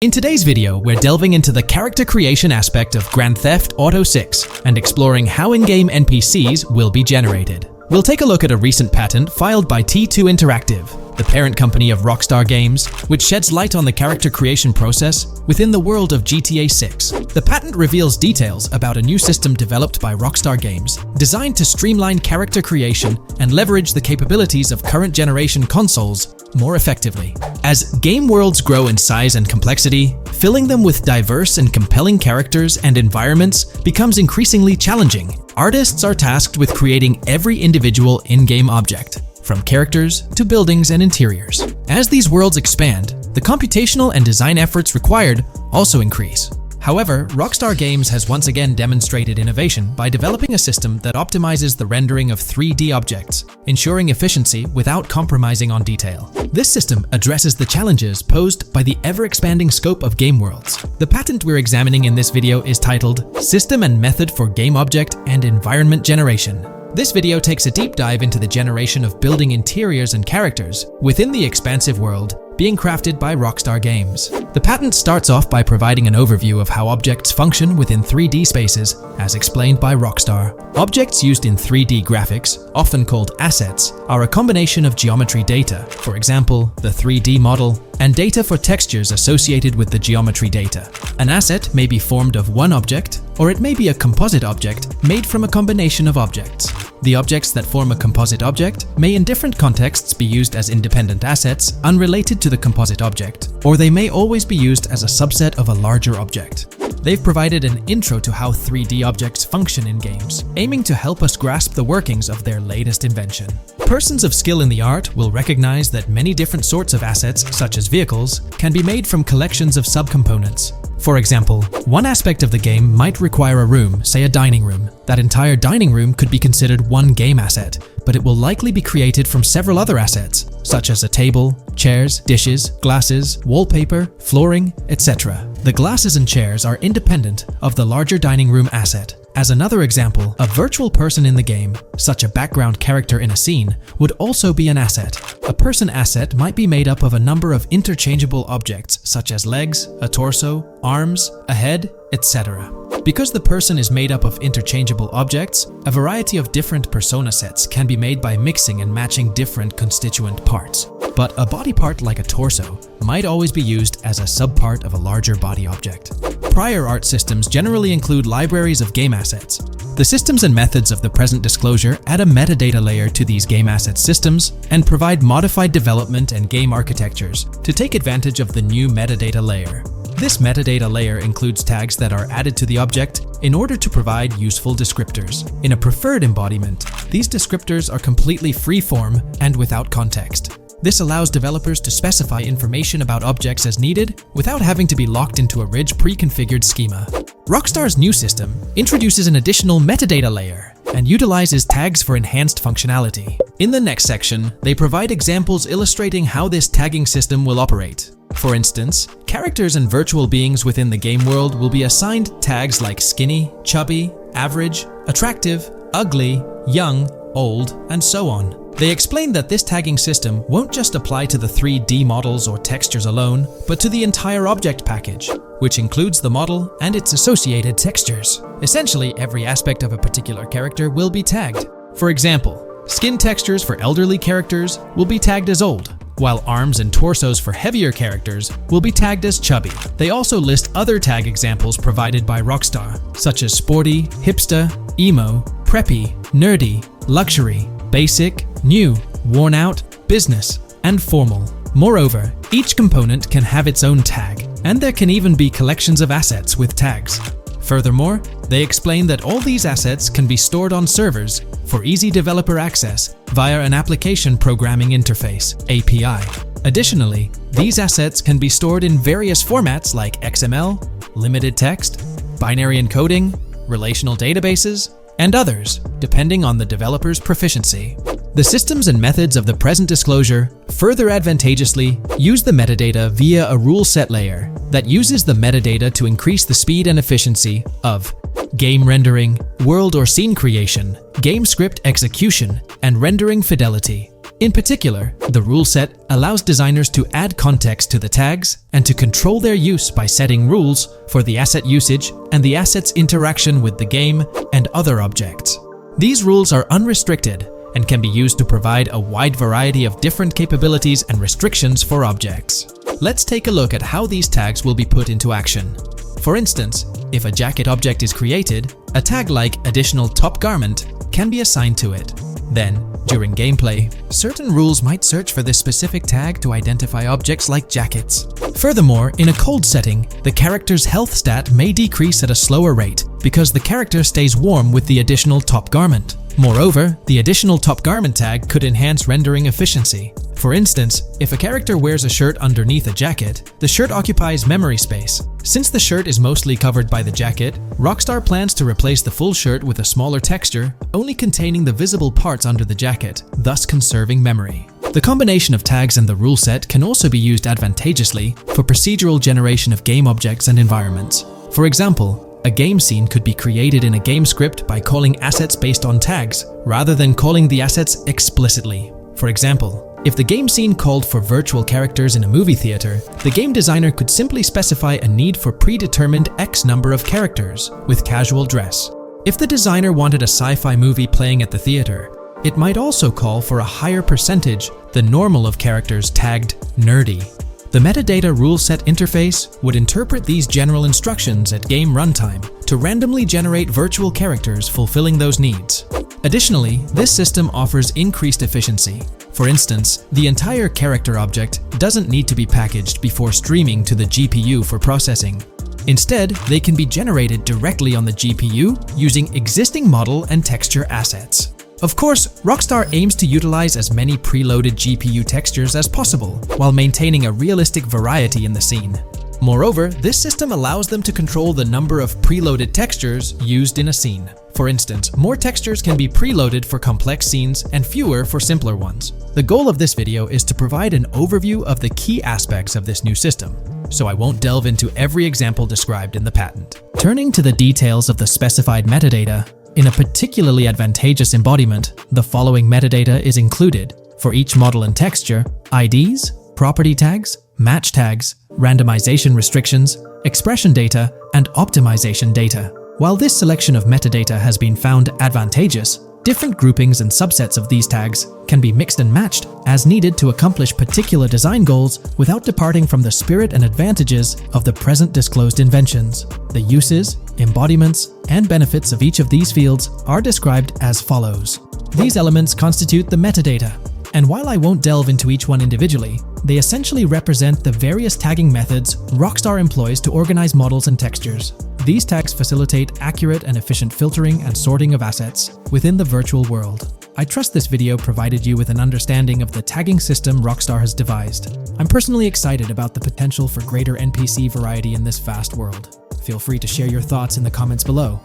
In today's video, we're delving into the character creation aspect of Grand Theft Auto 6 and exploring how in-game NPCs will be generated. We'll take a look at a recent patent filed by T2 Interactive, the parent company of Rockstar Games, which sheds light on the character creation process within the world of GTA 6. The patent reveals details about a new system developed by Rockstar Games, designed to streamline character creation and leverage the capabilities of current generation consoles more effectively. As game worlds grow in size and complexity, filling them with diverse and compelling characters and environments becomes increasingly challenging. Artists are tasked with creating every individual in-game object, from characters to buildings and interiors. As these worlds expand, the computational and design efforts required also increase. However, Rockstar Games has once again demonstrated innovation by developing a system that optimizes the rendering of 3D objects, ensuring efficiency without compromising on detail. This system addresses the challenges posed by the ever-expanding scope of game worlds. The patent we're examining in this video is titled System and Method for Game Object and Environment Generation. This video takes a deep dive into the generation of building interiors and characters within the expansive world being crafted by Rockstar Games. The patent starts off by providing an overview of how objects function within 3D spaces, as explained by Rockstar. Objects used in 3D graphics, often called assets, are a combination of geometry data, for example, the 3D model, and data for textures associated with the geometry data. An asset may be formed of one object, or it may be a composite object made from a combination of objects. The objects that form a composite object may in different contexts be used as independent assets unrelated to the composite object, or they may always be used as a subset of a larger object. They've provided an intro to how 3D objects function in games, aiming to help us grasp the workings of their latest invention. Persons of skill in the art will recognize that many different sorts of assets, such as vehicles, can be made from collections of subcomponents. For example, one aspect of the game might require a room, say a dining room. That entire dining room could be considered one game asset, but it will likely be created from several other assets, such as a table, chairs, dishes, glasses, wallpaper, flooring, etc. The glasses and chairs are independent of the larger dining room asset. As another example, a virtual person in the game, such a background character in a scene, would also be an asset. A person asset might be made up of a number of interchangeable objects, such as legs, a torso, arms, a head, etc. Because the person is made up of interchangeable objects, a variety of different persona sets can be made by mixing and matching different constituent parts. But a body part like a torso might always be used as a subpart of a larger body object. Prior art systems generally include libraries of game assets. The systems and methods of the present disclosure add a metadata layer to these game asset systems and provide modified development and game architectures to take advantage of the new metadata layer. This metadata layer includes tags that are added to the object in order to provide useful descriptors. In a preferred embodiment, these descriptors are completely free-form and without context. This allows developers to specify information about objects as needed without having to be locked into a rich pre-configured schema. Rockstar's new system introduces an additional metadata layer and utilizes tags for enhanced functionality. In the next section, they provide examples illustrating how this tagging system will operate. For instance, characters and virtual beings within the game world will be assigned tags like skinny, chubby, average, attractive, ugly, young, old, and so on. They explain that this tagging system won't just apply to the 3D models or textures alone, but to the entire object package, which includes the model and its associated textures. Essentially, every aspect of a particular character will be tagged. For example, skin textures for elderly characters will be tagged as old, while arms and torsos for heavier characters will be tagged as chubby. They also list other tag examples provided by Rockstar, such as sporty, hipster, emo, preppy, nerdy, luxury, basic, new, worn out, business, and formal. Moreover, each component can have its own tag, and there can even be collections of assets with tags. Furthermore, they explain that all these assets can be stored on servers for easy developer access via an application programming interface (API). Additionally, these assets can be stored in various formats like XML, limited text, binary encoding, relational databases, and others, depending on the developer's proficiency. The systems and methods of the present disclosure further advantageously use the metadata via a rule set layer that uses the metadata to increase the speed and efficiency of game rendering, world or scene creation, game script execution, and rendering fidelity. In particular, the rule set allows designers to add context to the tags and to control their use by setting rules for the asset usage and the asset's interaction with the game and other objects. These rules are unrestricted and can be used to provide a wide variety of different capabilities and restrictions for objects. Let's take a look at how these tags will be put into action. For instance, if a jacket object is created, a tag like additional top garment can be assigned to it. Then, during gameplay, certain rules might search for this specific tag to identify objects like jackets. Furthermore, in a cold setting, the character's health stat may decrease at a slower rate because the character stays warm with the additional top garment. Moreover, the additional top garment tag could enhance rendering efficiency. For instance, if a character wears a shirt underneath a jacket, the shirt occupies memory space. Since the shirt is mostly covered by the jacket, Rockstar plans to replace the full shirt with a smaller texture, only containing the visible parts under the jacket, thus conserving memory. The combination of tags and the rule set can also be used advantageously for procedural generation of game objects and environments. For example, a game scene could be created in a game script by calling assets based on tags, rather than calling the assets explicitly. For example, if the game scene called for virtual characters in a movie theater, the game designer could simply specify a need for predetermined X number of characters with casual dress. If the designer wanted a sci-fi movie playing at the theater, it might also call for a higher percentage than normal of characters tagged nerdy. The metadata rule set interface would interpret these general instructions at game runtime to randomly generate virtual characters fulfilling those needs. Additionally, this system offers increased efficiency. For instance, the entire character object doesn't need to be packaged before streaming to the GPU for processing. Instead, they can be generated directly on the GPU using existing model and texture assets. Of course, Rockstar aims to utilize as many preloaded GPU textures as possible, while maintaining a realistic variety in the scene. Moreover, this system allows them to control the number of preloaded textures used in a scene. For instance, more textures can be preloaded for complex scenes and fewer for simpler ones. The goal of this video is to provide an overview of the key aspects of this new system, so I won't delve into every example described in the patent. Turning to the details of the specified metadata, in a particularly advantageous embodiment, the following metadata is included for each model and texture: IDs, property tags, match tags, randomization restrictions, expression data, and optimization data. While this selection of metadata has been found advantageous, different groupings and subsets of these tags can be mixed and matched as needed to accomplish particular design goals without departing from the spirit and advantages of the present disclosed inventions. The uses, embodiments, and benefits of each of these fields are described as follows. These elements constitute the metadata, and while I won't delve into each one individually, they essentially represent the various tagging methods Rockstar employs to organize models and textures. These tags facilitate accurate and efficient filtering and sorting of assets within the virtual world. I trust this video provided you with an understanding of the tagging system Rockstar has devised. I'm personally excited about the potential for greater NPC variety in this vast world. Feel free to share your thoughts in the comments below.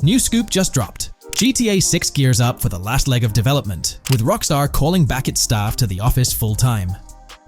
New scoop just dropped. GTA 6 gears up for the last leg of development, with Rockstar calling back its staff to the office full-time.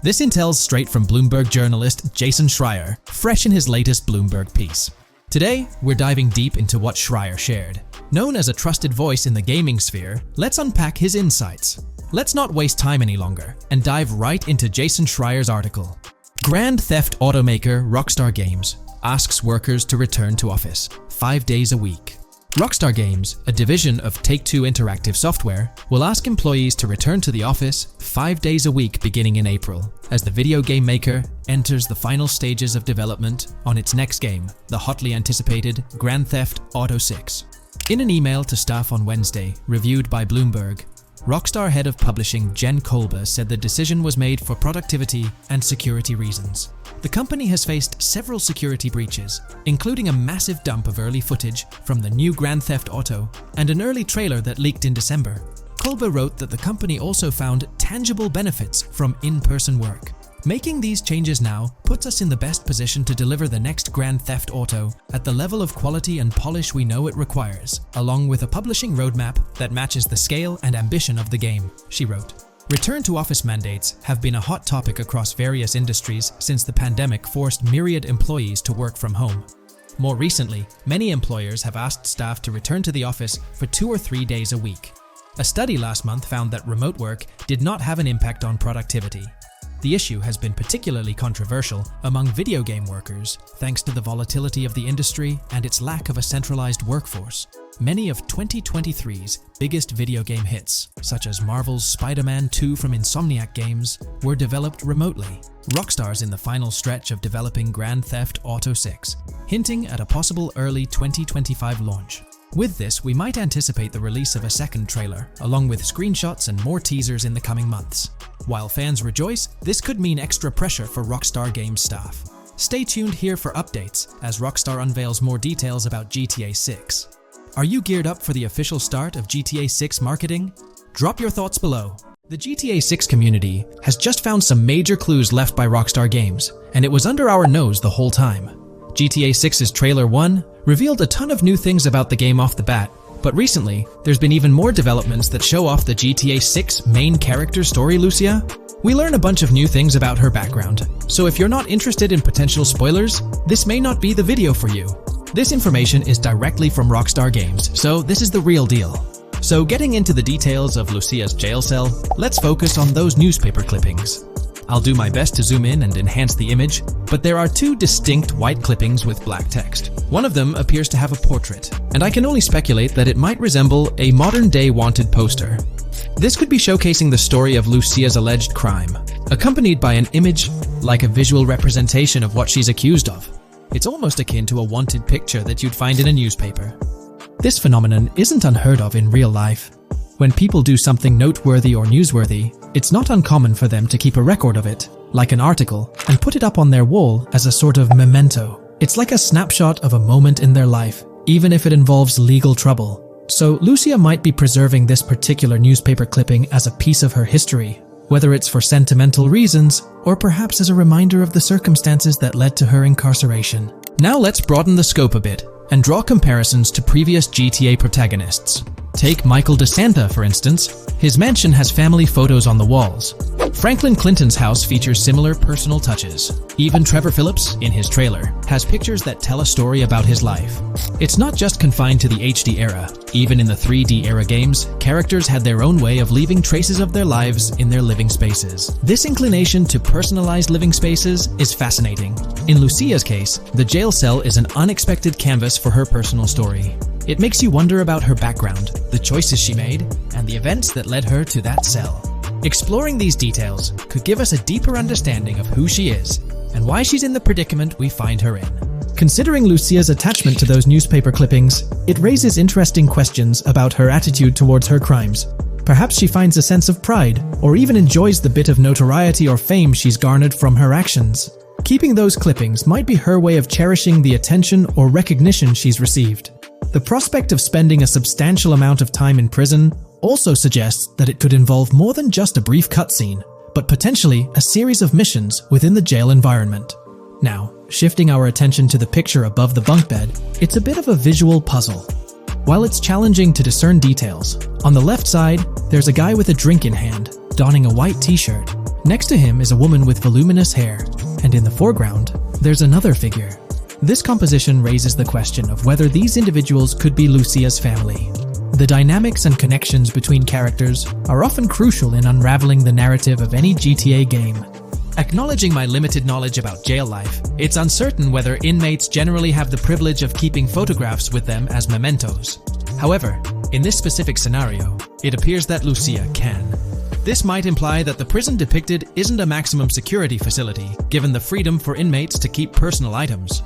This intel's straight from Bloomberg journalist Jason Schreier, fresh in his latest Bloomberg piece. Today, we're diving deep into what Schreier shared. Known as a trusted voice in the gaming sphere, let's unpack his insights. Let's not waste time any longer and dive right into Jason Schreier's article. Grand Theft automaker Rockstar Games asks workers to return to office 5 days a week. Rockstar Games, a division of Take-Two Interactive Software, will ask employees to return to the office 5 days a week beginning in April, as the video game maker enters the final stages of development on its next game, the hotly anticipated Grand Theft Auto 6. In an email to staff on Wednesday, reviewed by Bloomberg, Rockstar head of publishing Jen Kolber said the decision was made for productivity and security reasons. The company has faced several security breaches, including a massive dump of early footage from the new Grand Theft Auto and an early trailer that leaked in December. Kolber wrote that the company also found tangible benefits from in-person work. Making these changes now puts us in the best position to deliver the next Grand Theft Auto at the level of quality and polish we know it requires, along with a publishing roadmap that matches the scale and ambition of the game, she wrote. Return-to-office mandates have been a hot topic across various industries since the pandemic forced myriad employees to work from home. More recently, many employers have asked staff to return to the office for 2 or 3 days a week. A study last month found that remote work did not have an impact on productivity. The issue has been particularly controversial among video game workers, thanks to the volatility of the industry and its lack of a centralized workforce. Many of 2023's biggest video game hits, such as Marvel's Spider-Man 2 from Insomniac Games, were developed remotely. Rockstar's in the final stretch of developing Grand Theft Auto 6, hinting at a possible early 2025 launch. With this, we might anticipate the release of a second trailer, along with screenshots and more teasers in the coming months. While fans rejoice, this could mean extra pressure for Rockstar Games staff. Stay tuned here for updates as Rockstar unveils more details about GTA 6. Are you geared up for the official start of GTA 6 marketing? Drop your thoughts below. The GTA 6 community has just found some major clues left by Rockstar Games, and it was under our nose the whole time. GTA 6's Trailer 1 revealed a ton of new things about the game off the bat, but recently, there's been even more developments that show off the GTA 6 main character story, Lucia. We learn a bunch of new things about her background, so if you're not interested in potential spoilers, this may not be the video for you. This information is directly from Rockstar Games, so this is the real deal. So getting into the details of Lucia's jail cell, let's focus on those newspaper clippings. I'll do my best to zoom in and enhance the image, but there are 2 distinct white clippings with black text. One of them appears to have a portrait, and I can only speculate that it might resemble a modern-day wanted poster. This could be showcasing the story of Lucia's alleged crime, accompanied by an image like a visual representation of what she's accused of. It's almost akin to a wanted picture that you'd find in a newspaper. This phenomenon isn't unheard of in real life. When people do something noteworthy or newsworthy, it's not uncommon for them to keep a record of it, like an article, and put it up on their wall as a sort of memento. It's like a snapshot of a moment in their life, even if it involves legal trouble. So Lucia might be preserving this particular newspaper clipping as a piece of her history, whether it's for sentimental reasons or perhaps as a reminder of the circumstances that led to her incarceration. Now let's broaden the scope a bit and draw comparisons to previous GTA protagonists. Take Michael DeSanta, for instance. His mansion has family photos on the walls. Franklin Clinton's house features similar personal touches. Even Trevor Phillips, in his trailer, has pictures that tell a story about his life. It's not just confined to the HD era. Even in the 3D era games, characters had their own way of leaving traces of their lives in their living spaces. This inclination to personalized living spaces is fascinating. In Lucia's case, the jail cell is an unexpected canvas for her personal story. It makes you wonder about her background, the choices she made, and the events that led her to that cell. Exploring these details could give us a deeper understanding of who she is and why she's in the predicament we find her in. Considering Lucia's attachment to those newspaper clippings, it raises interesting questions about her attitude towards her crimes. Perhaps she finds a sense of pride, or even enjoys the bit of notoriety or fame she's garnered from her actions. Keeping those clippings might be her way of cherishing the attention or recognition she's received. The prospect of spending a substantial amount of time in prison also suggests that it could involve more than just a brief cutscene, but potentially a series of missions within the jail environment. Now, shifting our attention to the picture above the bunk bed, it's a bit of a visual puzzle. While it's challenging to discern details, on the left side, there's a guy with a drink in hand, donning a white t-shirt. Next to him is a woman with voluminous hair, and in the foreground, there's another figure. This composition raises the question of whether these individuals could be Lucia's family. The dynamics and connections between characters are often crucial in unraveling the narrative of any GTA game. Acknowledging my limited knowledge about jail life, it's uncertain whether inmates generally have the privilege of keeping photographs with them as mementos. However, in this specific scenario, it appears that Lucia can. This might imply that the prison depicted isn't a maximum security facility, given the freedom for inmates to keep personal items.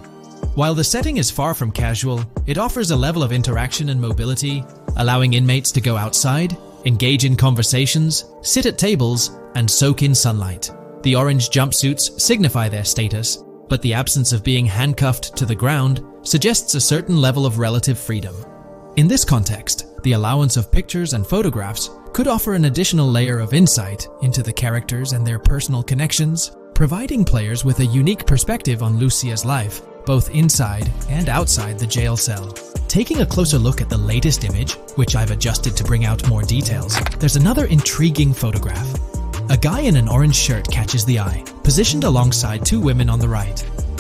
While the setting is far from casual, it offers a level of interaction and mobility, allowing inmates to go outside, engage in conversations, sit at tables, and soak in sunlight. The orange jumpsuits signify their status, but the absence of being handcuffed to the ground suggests a certain level of relative freedom. In this context, the allowance of pictures and photographs could offer an additional layer of insight into the characters and their personal connections, providing players with a unique perspective on Lucia's life, both inside and outside the jail cell. Taking a closer look at the latest image, which I've adjusted to bring out more details, there's another intriguing photograph. A guy in an orange shirt catches the eye, positioned alongside two women on the right.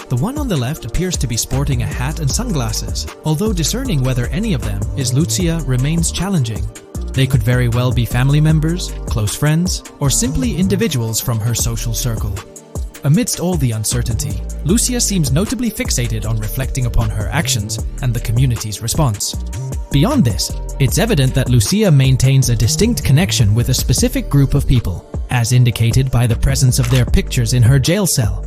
The one on the left appears to be sporting a hat and sunglasses, although discerning whether any of them is Lucia remains challenging. They could very well be family members, close friends, or simply individuals from her social circle. Amidst all the uncertainty, Lucia seems notably fixated on reflecting upon her actions and the community's response. Beyond this, it's evident that Lucia maintains a distinct connection with a specific group of people, as indicated by the presence of their pictures in her jail cell.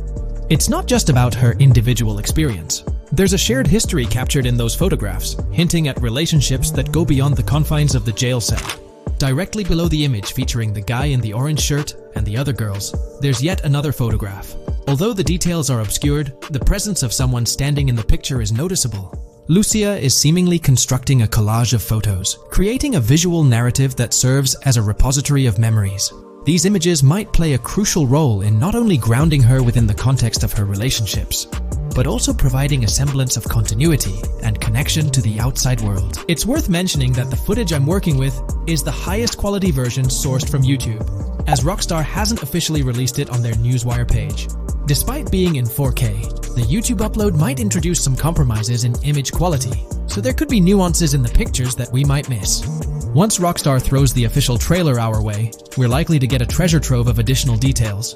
It's not just about her individual experience. There's a shared history captured in those photographs, hinting at relationships that go beyond the confines of the jail cell. Directly below the image featuring the guy in the orange shirt and the other girls, there's yet another photograph. Although the details are obscured, the presence of someone standing in the picture is noticeable. Lucia is seemingly constructing a collage of photos, creating a visual narrative that serves as a repository of memories. These images might play a crucial role in not only grounding her within the context of her relationships, but also providing a semblance of continuity and connection to the outside world. It's worth mentioning that the footage I'm working with is the highest quality version sourced from YouTube, as Rockstar hasn't officially released it on their Newswire page. Despite being in 4K, the YouTube upload might introduce some compromises in image quality, so there could be nuances in the pictures that we might miss. Once Rockstar throws the official trailer our way, we're likely to get a treasure trove of additional details.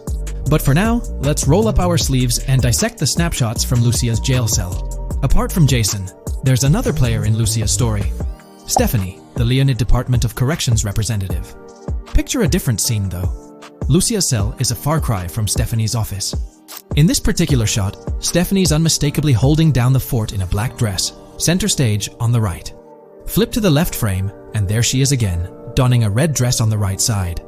But for now, let's roll up our sleeves and dissect the snapshots from Lucia's jail cell. Apart from Jason, there's another player in Lucia's story. Stephanie, the Leonid Department of Corrections representative. Picture a different scene though. Lucia's cell is a far cry from Stephanie's office. In this particular shot, Stephanie's unmistakably holding down the fort in a black dress, center stage on the right. Flip to the left frame, and there she is again, donning a red dress on the right side.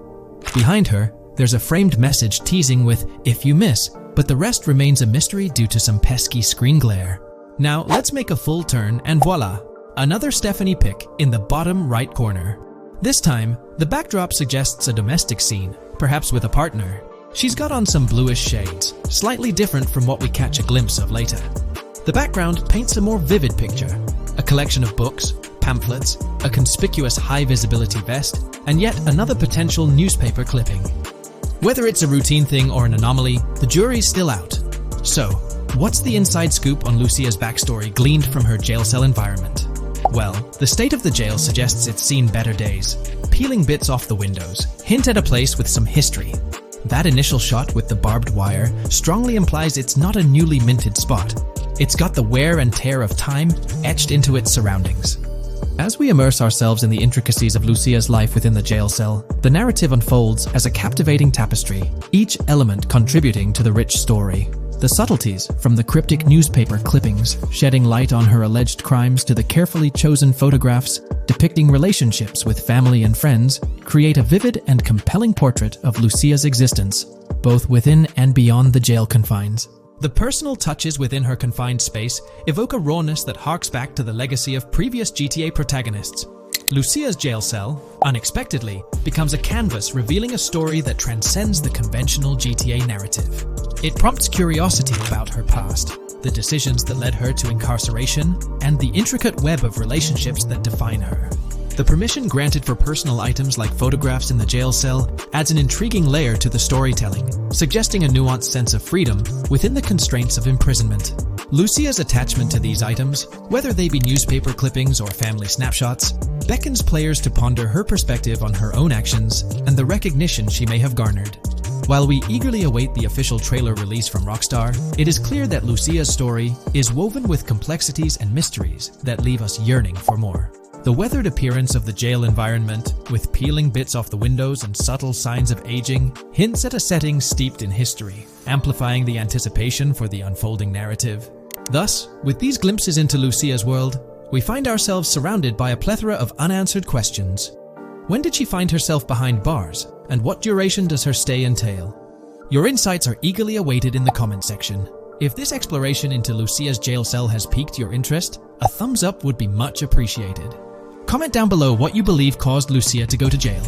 Behind her, there's a framed message teasing with "if you miss," but the rest remains a mystery due to some pesky screen glare. Now let's make a full turn and voila, another Stephanie pic in the bottom right corner. This time, the backdrop suggests a domestic scene, perhaps with a partner. She's got on some bluish shades, slightly different from what we catch a glimpse of later. The background paints a more vivid picture, a collection of books, pamphlets, a conspicuous high-visibility vest, and yet another potential newspaper clipping. Whether it's a routine thing or an anomaly, the jury's still out. So, what's the inside scoop on Lucia's backstory gleaned from her jail cell environment? Well, the state of the jail suggests it's seen better days. Peeling bits off the windows hint at a place with some history. That initial shot with the barbed wire strongly implies it's not a newly minted spot. It's got the wear and tear of time etched into its surroundings. As we immerse ourselves in the intricacies of Lucia's life within the jail cell, the narrative unfolds as a captivating tapestry, each element contributing to the rich story. The subtleties, from the cryptic newspaper clippings shedding light on her alleged crimes to the carefully chosen photographs depicting relationships with family and friends, create a vivid and compelling portrait of Lucia's existence, both within and beyond the jail confines. The personal touches within her confined space evoke a rawness that harks back to the legacy of previous GTA protagonists. Lucia's jail cell, unexpectedly, becomes a canvas revealing a story that transcends the conventional GTA narrative. It prompts curiosity about her past, the decisions that led her to incarceration, and the intricate web of relationships that define her. The permission granted for personal items like photographs in the jail cell adds an intriguing layer to the storytelling, suggesting a nuanced sense of freedom within the constraints of imprisonment. Lucia's attachment to these items, whether they be newspaper clippings or family snapshots, beckons players to ponder her perspective on her own actions and the recognition she may have garnered. While we eagerly await the official trailer release from Rockstar, it is clear that Lucia's story is woven with complexities and mysteries that leave us yearning for more. The weathered appearance of the jail environment, with peeling bits off the windows and subtle signs of aging, hints at a setting steeped in history, amplifying the anticipation for the unfolding narrative. Thus, with these glimpses into Lucia's world, we find ourselves surrounded by a plethora of unanswered questions. When did she find herself behind bars, and what duration does her stay entail? Your insights are eagerly awaited in the comment section. If this exploration into Lucia's jail cell has piqued your interest, a thumbs up would be much appreciated. Comment down below what you believe caused Lucia to go to jail.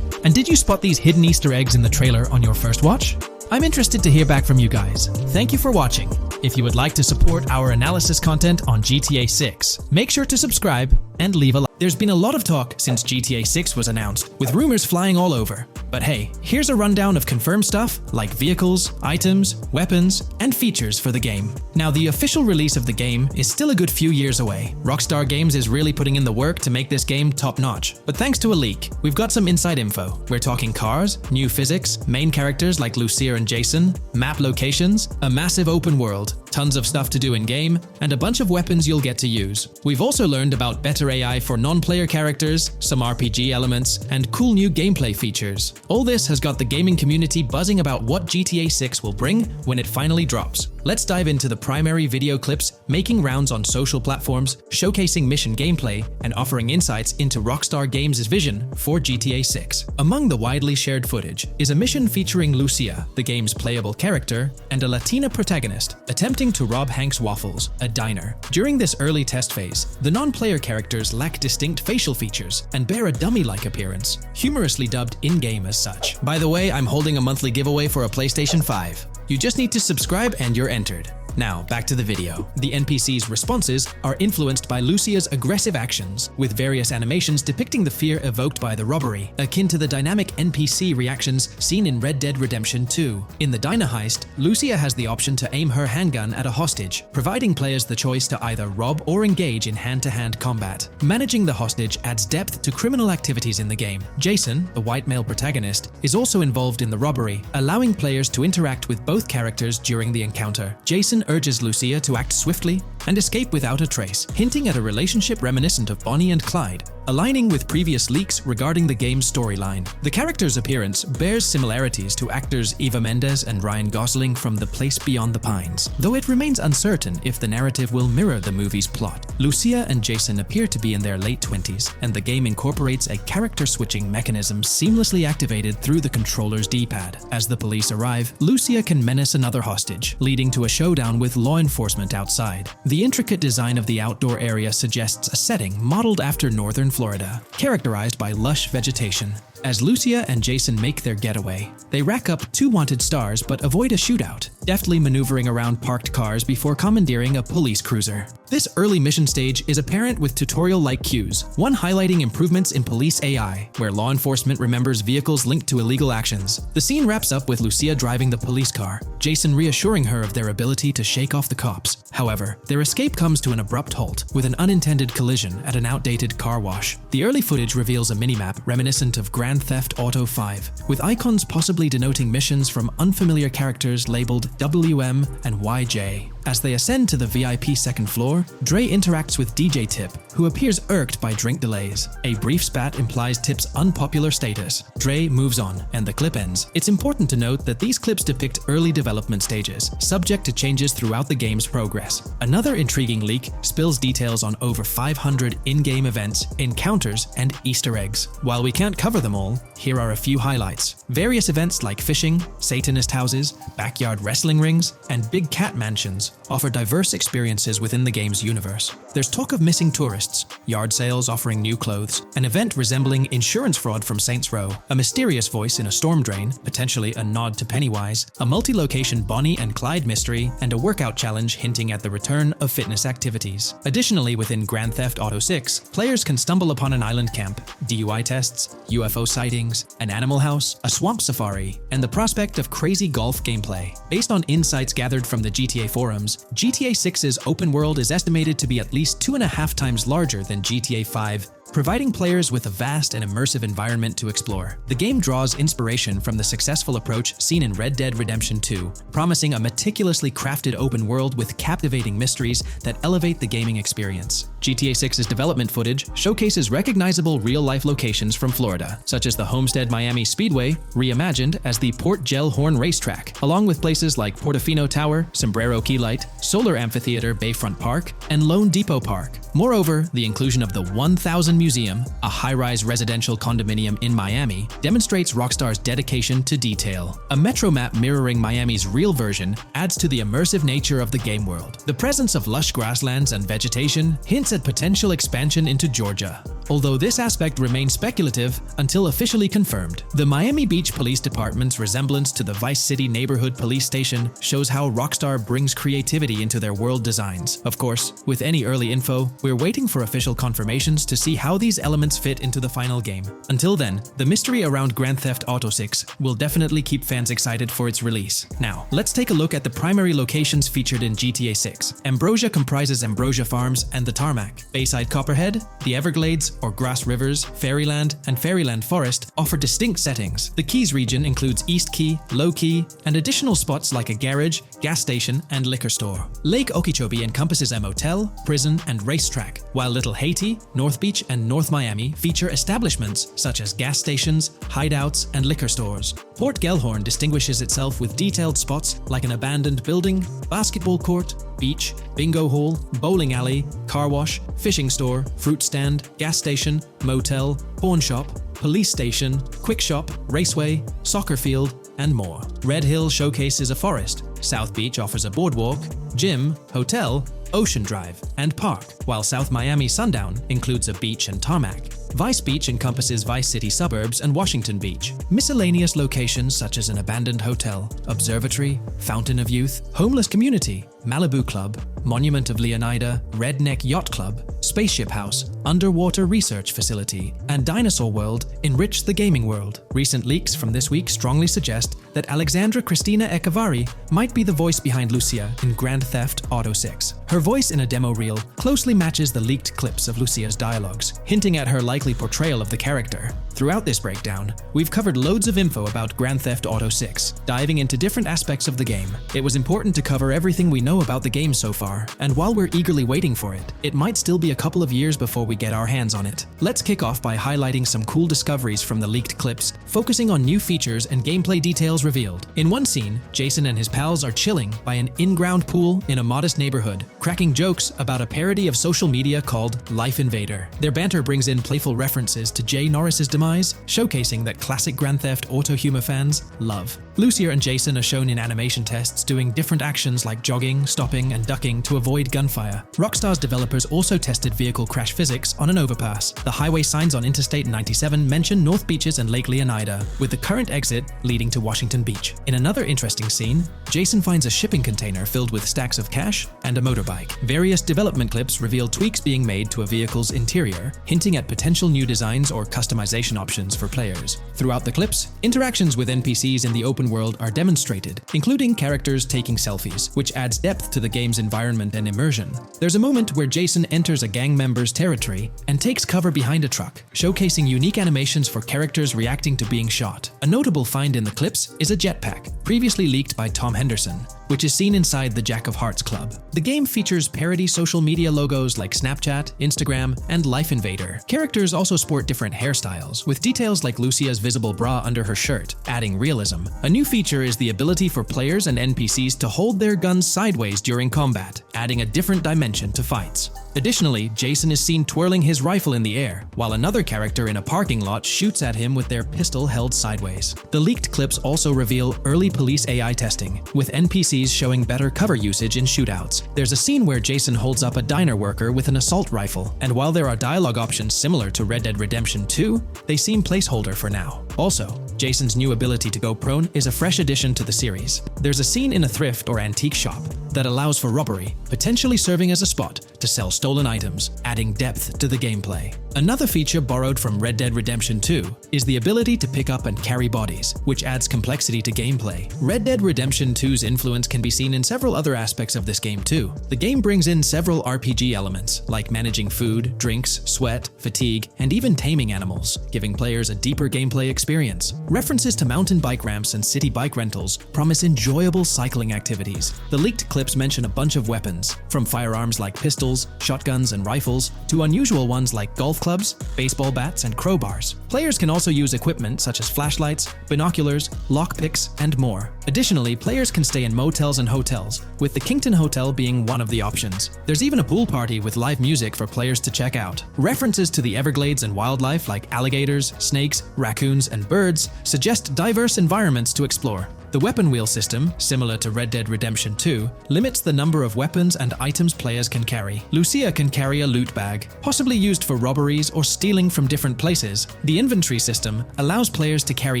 And did you spot these hidden Easter eggs in the trailer on your first watch? I'm interested to hear back from you guys. Thank you for watching. If you would like to support our analysis content on GTA 6, make sure to subscribe and leave a like. There's been a lot of talk since GTA 6 was announced, with rumors flying all over. But hey, here's a rundown of confirmed stuff like vehicles, items, weapons, and features for the game. Now, the official release of the game is still a good few years away. Rockstar Games is really putting in the work to make this game top-notch. But thanks to a leak, we've got some inside info. We're talking cars, new physics, main characters like Lucia and Jason, map locations, a massive open world, tons of stuff to do in-game, and a bunch of weapons you'll get to use. We've also learned about better AI for non-player characters, some RPG elements, and cool new gameplay features. All this has got the gaming community buzzing about what GTA 6 will bring when it finally drops. Let's dive into the primary video clips making rounds on social platforms, showcasing mission gameplay, and offering insights into Rockstar Games' vision for GTA 6. Among the widely shared footage is a mission featuring Lucia, the game's playable character, and a Latina protagonist attempting to rob Hank's Waffles, a diner. During this early test phase, the non-player characters lack distinct facial features and bear a dummy-like appearance, humorously dubbed in-game as such. By the way, I'm holding a monthly giveaway for a PlayStation 5. You just need to subscribe and you're entered. Now, back to the video. The NPC's responses are influenced by Lucia's aggressive actions, with various animations depicting the fear evoked by the robbery, akin to the dynamic NPC reactions seen in Red Dead Redemption 2. In the diner heist, Lucia has the option to aim her handgun at a hostage, providing players the choice to either rob or engage in hand-to-hand combat. Managing the hostage adds depth to criminal activities in the game. Jason, the white male protagonist, is also involved in the robbery, allowing players to interact with both characters during the encounter. Jason urges Lucia to act swiftly and escape without a trace, hinting at a relationship reminiscent of Bonnie and Clyde, aligning with previous leaks regarding the game's storyline. The character's appearance bears similarities to actors Eva Mendes and Ryan Gosling from The Place Beyond the Pines, though it remains uncertain if the narrative will mirror the movie's plot. Lucia and Jason appear to be in their late 20s, and the game incorporates a character-switching mechanism seamlessly activated through the controller's D-pad. As the police arrive, Lucia can menace another hostage, leading to a showdown with law enforcement outside. The intricate design of the outdoor area suggests a setting modeled after northern Florida, characterized by lush vegetation. As Lucia and Jason make their getaway, they rack up 2 wanted stars but avoid a shootout, deftly maneuvering around parked cars before commandeering a police cruiser. This early mission stage is apparent with tutorial-like cues, one highlighting improvements in police AI, where law enforcement remembers vehicles linked to illegal actions. The scene wraps up with Lucia driving the police car, Jason reassuring her of their ability to shake off the cops. However, their escape comes to an abrupt halt, with an unintended collision at an outdated car wash. The early footage reveals a minimap reminiscent of Grand Theft Auto 5, with icons possibly denoting missions from unfamiliar characters labeled WM and YJ. As they ascend to the VIP second floor, Dre interacts with DJ Tip, who appears irked by drink delays. A brief spat implies Tip's unpopular status. Dre moves on, and the clip ends. It's important to note that these clips depict early development stages, subject to changes throughout the game's progress. Another intriguing leak spills details on over 500 in-game events, encounters, and Easter eggs. While we can't cover them all, here are a few highlights. Various events like fishing, Satanist houses, backyard wrestling rings, and big cat mansions offer diverse experiences within the game's universe. There's talk of missing tourists, yard sales offering new clothes, an event resembling insurance fraud from Saints Row, a mysterious voice in a storm drain, potentially a nod to Pennywise, a multi-location Bonnie and Clyde mystery, and a workout challenge hinting at the return of fitness activities. Additionally, within Grand Theft Auto 6, players can stumble upon an island camp, DUI tests, UFO sightings, an animal house, a swamp safari, and the prospect of crazy golf gameplay. Based on insights gathered from the GTA forums, GTA 6's open world is estimated to be at least 2.5 times larger than GTA 5, providing players with a vast and immersive environment to explore. The game draws inspiration from the successful approach seen in Red Dead Redemption 2, promising a meticulously crafted open world with captivating mysteries that elevate the gaming experience. GTA 6's development footage showcases recognizable real-life locations from Florida, such as the Homestead Miami Speedway, reimagined as the Port Gel-Horn Racetrack, along with places like Portofino Tower, Sombrero Key Light, Solar Amphitheater Bayfront Park, and Lone Depot Park. Moreover, the inclusion of the 1,000 Museum, a high-rise residential condominium in Miami, demonstrates Rockstar's dedication to detail. A metro map mirroring Miami's real version adds to the immersive nature of the game world. The presence of lush grasslands and vegetation hints at potential expansion into Georgia, although this aspect remains speculative until officially confirmed. The Miami Beach Police Department's resemblance to the Vice City Neighborhood Police Station shows how Rockstar brings creativity into their world designs. Of course, with any early info, we're waiting for official confirmations to see how these elements fit into the final game. Until then, the mystery around Grand Theft Auto 6 will definitely keep fans excited for its release. Now, let's take a look at the primary locations featured in GTA 6. Ambrosia comprises Ambrosia Farms and the Tarmac. Bayside Copperhead, the Everglades, or Grass Rivers, Fairyland, and Fairyland Forest offer distinct settings. The Keys region includes East Key, Low Key, and additional spots like a garage, gas station, and liquor store. Lake Okeechobee encompasses a motel, prison, and racetrack, while Little Haiti, North Beach, and North Miami feature establishments such as gas stations, hideouts, and liquor stores. Port Gellhorn distinguishes itself with detailed spots like an abandoned building, basketball court, beach, bingo hall, bowling alley, car wash, fishing store, fruit stand, gas station, motel, pawn shop, police station, quick shop, raceway, soccer field, and more. Red Hill showcases a forest. South Beach offers a boardwalk, gym, hotel, Ocean Drive, and park, while South Miami Sundown includes a beach and tarmac. Vice Beach encompasses Vice City suburbs and Washington Beach. Miscellaneous locations such as an abandoned hotel, observatory, Fountain of Youth, homeless community, Malibu Club, Monument of Leonida, Redneck Yacht Club, Spaceship House, Underwater Research Facility, and Dinosaur World enrich the gaming world. Recent leaks from this week strongly suggest that Alexandra Christina Echevarri might be the voice behind Lucia in Grand Theft Auto 6. Her voice in a demo reel closely matches the leaked clips of Lucia's dialogues, hinting at her likely portrayal of the character. Throughout this breakdown, we've covered loads of info about Grand Theft Auto 6, diving into different aspects of the game. It was important to cover everything we know about the game so far, and while we're eagerly waiting for it, it might still be a couple of years before we get our hands on it. Let's kick off by highlighting some cool discoveries from the leaked clips, focusing on new features and gameplay details revealed. In one scene, Jason and his pals are chilling by an in-ground pool in a modest neighborhood, cracking jokes about a parody of social media called Life Invader. Their banter brings in playful references to Jay Norris's demise, showcasing that classic Grand Theft Auto humor fans love. Lucia and Jason are shown in animation tests doing different actions like jogging, stopping, and ducking to avoid gunfire. Rockstar's developers also tested vehicle crash physics on an overpass. The highway signs on Interstate 97 mention North Beaches and Lake Leonida, with the current exit leading to Washington Beach. In another interesting scene, Jason finds a shipping container filled with stacks of cash and a motorbike. Various development clips reveal tweaks being made to a vehicle's interior, hinting at potential new designs or customization options for players. Throughout the clips, interactions with NPCs in the open world are demonstrated, including characters taking selfies, which adds depth to the game's environment and immersion. There's a moment where Jason enters a gang member's territory and takes cover behind a truck, showcasing unique animations for characters reacting to being shot. A notable find in the clips is a jetpack, previously leaked by Tom Henderson, which is seen inside the Jack of Hearts Club. The game features parody social media logos like Snapchat, Instagram, and Life Invader. Characters also sport different hairstyles, with details like Lucia's visible bra under her shirt, adding realism. A new feature is the ability for players and NPCs to hold their guns sideways during combat, adding a different dimension to fights. Additionally, Jason is seen twirling his rifle in the air, while another character in a parking lot shoots at him with their pistol held sideways. The leaked clips also reveal early police AI testing, with NPCs showing better cover usage in shootouts. There's a scene where Jason holds up a diner worker with an assault rifle, and while there are dialogue options similar to Red Dead Redemption 2, they seem placeholder for now. Also, Jason's new ability to go prone is a fresh addition to the series. There's a scene in a thrift or antique shop that allows for robbery, potentially serving as a spot to sell stolen items, adding depth to the gameplay. Another feature borrowed from Red Dead Redemption 2 is the ability to pick up and carry bodies, which adds complexity to gameplay. Red Dead Redemption 2's influence can be seen in several other aspects of this game too. The game brings in several RPG elements, like managing food, drinks, sweat, fatigue, and even taming animals, giving players a deeper gameplay experience. References to mountain bike ramps and city bike rentals promise enjoyable cycling activities. The leaked clips mention a bunch of weapons, from firearms like pistols, shotguns, and rifles, to unusual ones like golf clubs, baseball bats, and crowbars. Players can also use equipment such as flashlights, binoculars, lockpicks, and more. Additionally, players can stay in motels and hotels, with the Kington Hotel being one of the options. There's even a pool party with live music for players to check out. References to the Everglades and wildlife like alligators, snakes, raccoons, and birds suggest diverse environments to explore. The weapon wheel system, similar to Red Dead Redemption 2, limits the number of weapons and items players can carry. Lucia can carry a loot bag, possibly used for robberies or stealing from different places. The inventory system allows players to carry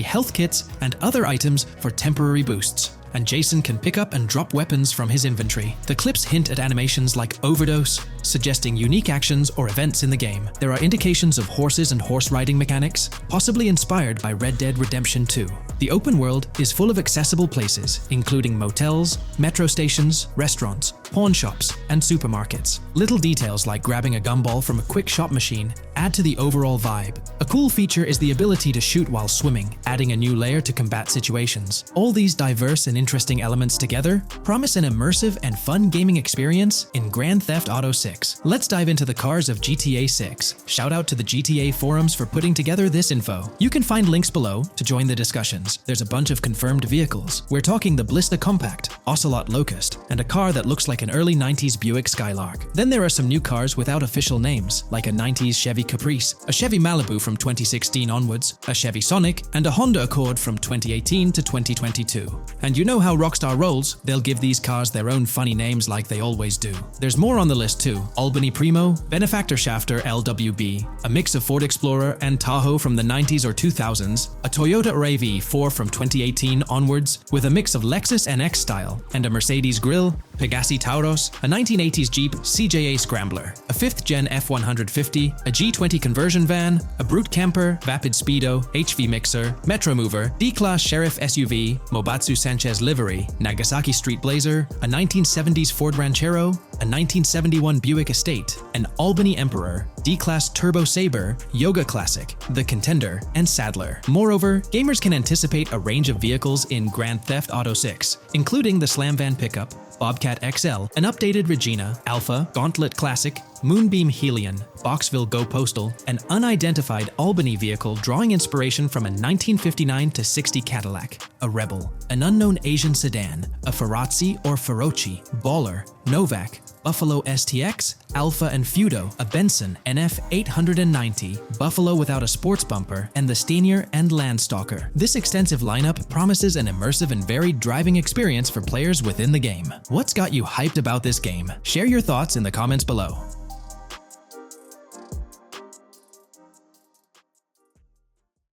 health kits and other items for temporary boosts. And Jason can pick up and drop weapons from his inventory. The clips hint at animations like overdose, suggesting unique actions or events in the game. There are indications of horses and horse riding mechanics, possibly inspired by Red Dead Redemption 2. The open world is full of accessible places, including motels, metro stations, restaurants, pawn shops, and supermarkets. Little details like grabbing a gumball from a quick shop machine add to the overall vibe. A cool feature is the ability to shoot while swimming, adding a new layer to combat situations. All these diverse and interesting elements together promise an immersive and fun gaming experience in Grand Theft Auto 6. Let's dive into the cars of GTA 6. Shout out to the GTA forums for putting together this info. You can find links below to join the discussions. There's a bunch of confirmed vehicles. We're talking the Blista Compact, Ocelot Locust, and a car that looks like an early 90s Buick Skylark. Then there are some new cars without official names, like a 90s Chevy Caprice, a Chevy Malibu from 2016 onwards, a Chevy Sonic, and a Honda Accord from 2018 to 2022. And you know how Rockstar rolls, they'll give these cars their own funny names like they always do. There's more on the list too. Albany Primo, Benefactor Shafter LWB, a mix of Ford Explorer and Tahoe from the 90s or 2000s, a Toyota RAV4 from 2018 onwards, with a mix of Lexus NX style, and a Mercedes Grill, Pegassi Tauros, a 1980s Jeep CJA Scrambler, a 5th Gen F150, a G20 conversion van, a Brute Camper, Vapid Speedo, HV Mixer, Metro Mover, D-Class Sheriff SUV, Mobatsu Sanchez Livery, Nagasaki Street Blazer, a 1970s Ford Ranchero, a 1971 Buick Estate, an Albany Emperor, D-Class Turbo Sabre, Yoga Classic, the Contender, and Sadler. Moreover, gamers can anticipate a range of vehicles in Grand Theft Auto 6, including the Slam Van Pickup, Bobcat XL, an updated Regina, Alpha, Gauntlet Classic, Moonbeam Helion, Boxville Go Postal, an unidentified Albany vehicle drawing inspiration from a 1959-60 Cadillac, a Rebel, an unknown Asian sedan, a Ferrazzi or Feroci, Baller, Novak, Buffalo STX, Alpha and Feudo, a Benson NF 890, Buffalo without a sports bumper, and the Stanier and Landstalker. This extensive lineup promises an immersive and varied driving experience for players within the game. What's got you hyped about this game? Share your thoughts in the comments below.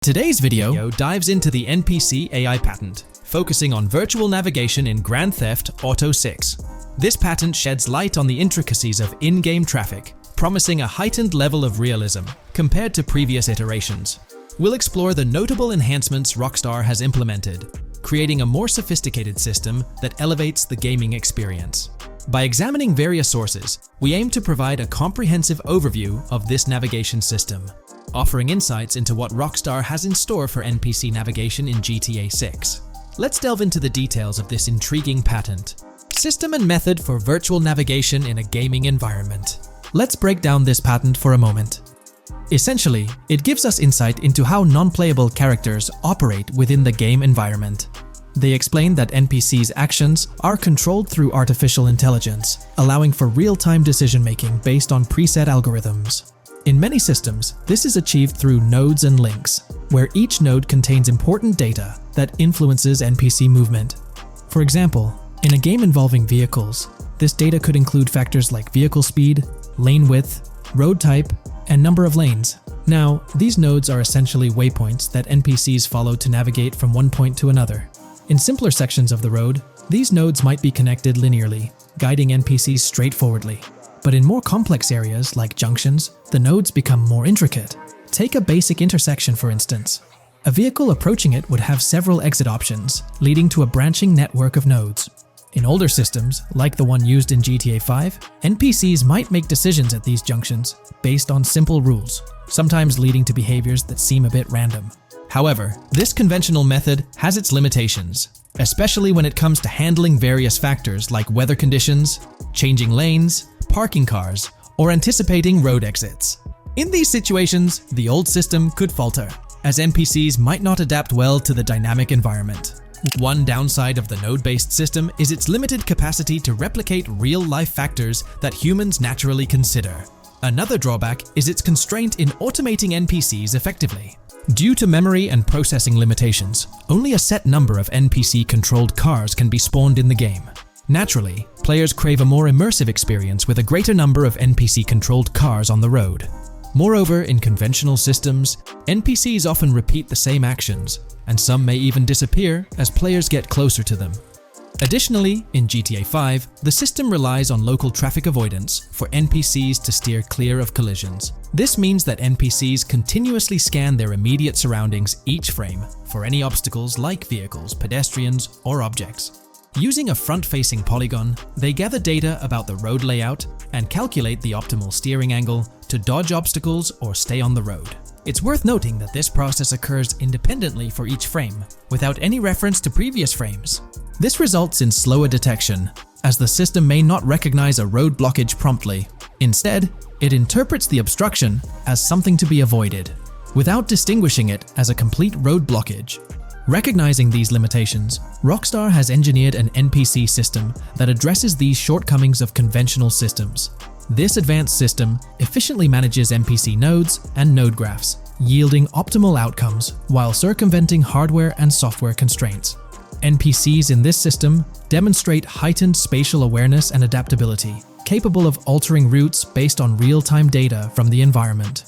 Today's video dives into the NPC AI patent, focusing on virtual navigation in Grand Theft Auto 6. This patent sheds light on the intricacies of in-game traffic, promising a heightened level of realism compared to previous iterations. We'll explore the notable enhancements Rockstar has implemented, creating a more sophisticated system that elevates the gaming experience. By examining various sources, we aim to provide a comprehensive overview of this navigation system, offering insights into what Rockstar has in store for NPC navigation in GTA 6. Let's delve into the details of this intriguing patent. System and method for virtual navigation in a gaming environment. Let's break down this patent for a moment. Essentially, it gives us insight into how non-playable characters operate within the game environment. They explain that NPCs' actions are controlled through artificial intelligence, allowing for real-time decision-making based on preset algorithms. In many systems, this is achieved through nodes and links, where each node contains important data that influences NPC movement. For example, in a game involving vehicles, this data could include factors like vehicle speed, lane width, road type, and number of lanes. Now, these nodes are essentially waypoints that NPCs follow to navigate from one point to another. In simpler sections of the road, these nodes might be connected linearly, guiding NPCs straightforwardly. But in more complex areas, like junctions, the nodes become more intricate. Take a basic intersection, for instance. A vehicle approaching it would have several exit options, leading to a branching network of nodes. In older systems, like the one used in GTA 5, NPCs might make decisions at these junctions based on simple rules, sometimes leading to behaviors that seem a bit random. However, this conventional method has its limitations, especially when it comes to handling various factors like weather conditions, changing lanes, parking cars, or anticipating road exits. In these situations, the old system could falter, as NPCs might not adapt well to the dynamic environment. One downside of the node-based system is its limited capacity to replicate real-life factors that humans naturally consider. Another drawback is its constraint in automating NPCs effectively. Due to memory and processing limitations, only a set number of NPC-controlled cars can be spawned in the game. Naturally, players crave a more immersive experience with a greater number of NPC-controlled cars on the road. Moreover, in conventional systems, NPCs often repeat the same actions, and some may even disappear as players get closer to them. Additionally, in GTA 5, the system relies on local traffic avoidance for NPCs to steer clear of collisions. This means that NPCs continuously scan their immediate surroundings each frame for any obstacles like vehicles, pedestrians, or objects. Using a front-facing polygon, they gather data about the road layout and calculate the optimal steering angle to dodge obstacles or stay on the road. It's worth noting that this process occurs independently for each frame, without any reference to previous frames. This results in slower detection, as the system may not recognize a road blockage promptly. Instead, it interprets the obstruction as something to be avoided, without distinguishing it as a complete road blockage. Recognizing these limitations, Rockstar has engineered an NPC system that addresses these shortcomings of conventional systems. This advanced system efficiently manages NPC nodes and node graphs, yielding optimal outcomes while circumventing hardware and software constraints. NPCs in this system demonstrate heightened spatial awareness and adaptability, capable of altering routes based on real-time data from the environment.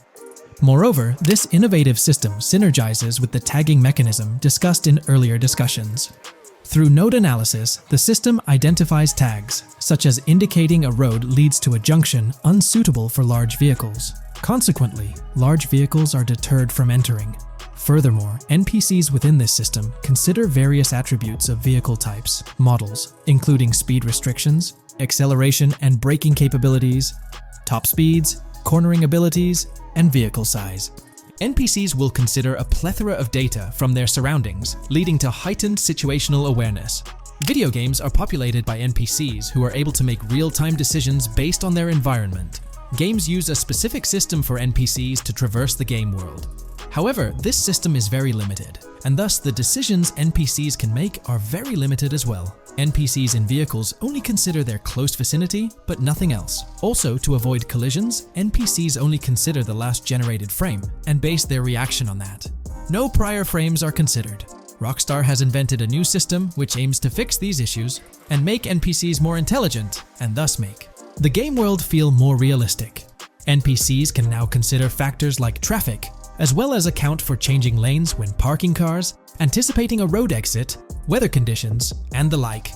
Moreover, this innovative system synergizes with the tagging mechanism discussed in earlier discussions. Through node analysis, the system identifies tags, such as indicating a road leads to a junction unsuitable for large vehicles. Consequently, large vehicles are deterred from entering. Furthermore, NPCs within this system consider various attributes of vehicle types, models, including speed restrictions, acceleration and braking capabilities, top speeds, cornering abilities, and vehicle size. NPCs will consider a plethora of data from their surroundings, leading to heightened situational awareness. Video games are populated by NPCs who are able to make real-time decisions based on their environment. Games use a specific system for NPCs to traverse the game world. However, this system is very limited, and thus the decisions NPCs can make are very limited as well. NPCs in vehicles only consider their close vicinity, but nothing else. Also, to avoid collisions, NPCs only consider the last generated frame and base their reaction on that. No prior frames are considered. Rockstar has invented a new system which aims to fix these issues and make NPCs more intelligent, and thus make the game world feel more realistic. NPCs can now consider factors like traffic, as well as account for changing lanes when parking cars, anticipating a road exit, weather conditions, and the like.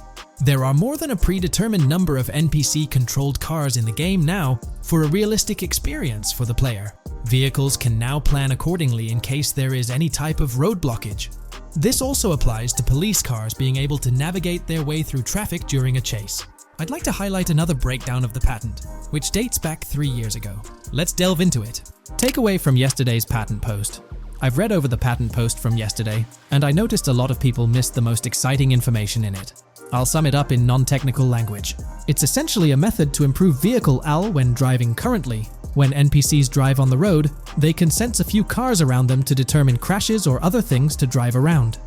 There are more than a predetermined number of NPC-controlled cars in the game now for a realistic experience for the player. Vehicles can now plan accordingly in case there is any type of road blockage. This also applies to police cars being able to navigate their way through traffic during a chase. I'd like to highlight another breakdown of the patent, which dates back 3 years ago. Let's delve into it. Takeaway from yesterday's patent post. I've read over the patent post from yesterday, and I noticed a lot of people missed the most exciting information in it. I'll sum it up in non-technical language. It's essentially a method to improve vehicle AL when driving currently. When NPCs drive on the road, they can sense a few cars around them to determine crashes or other things to drive around.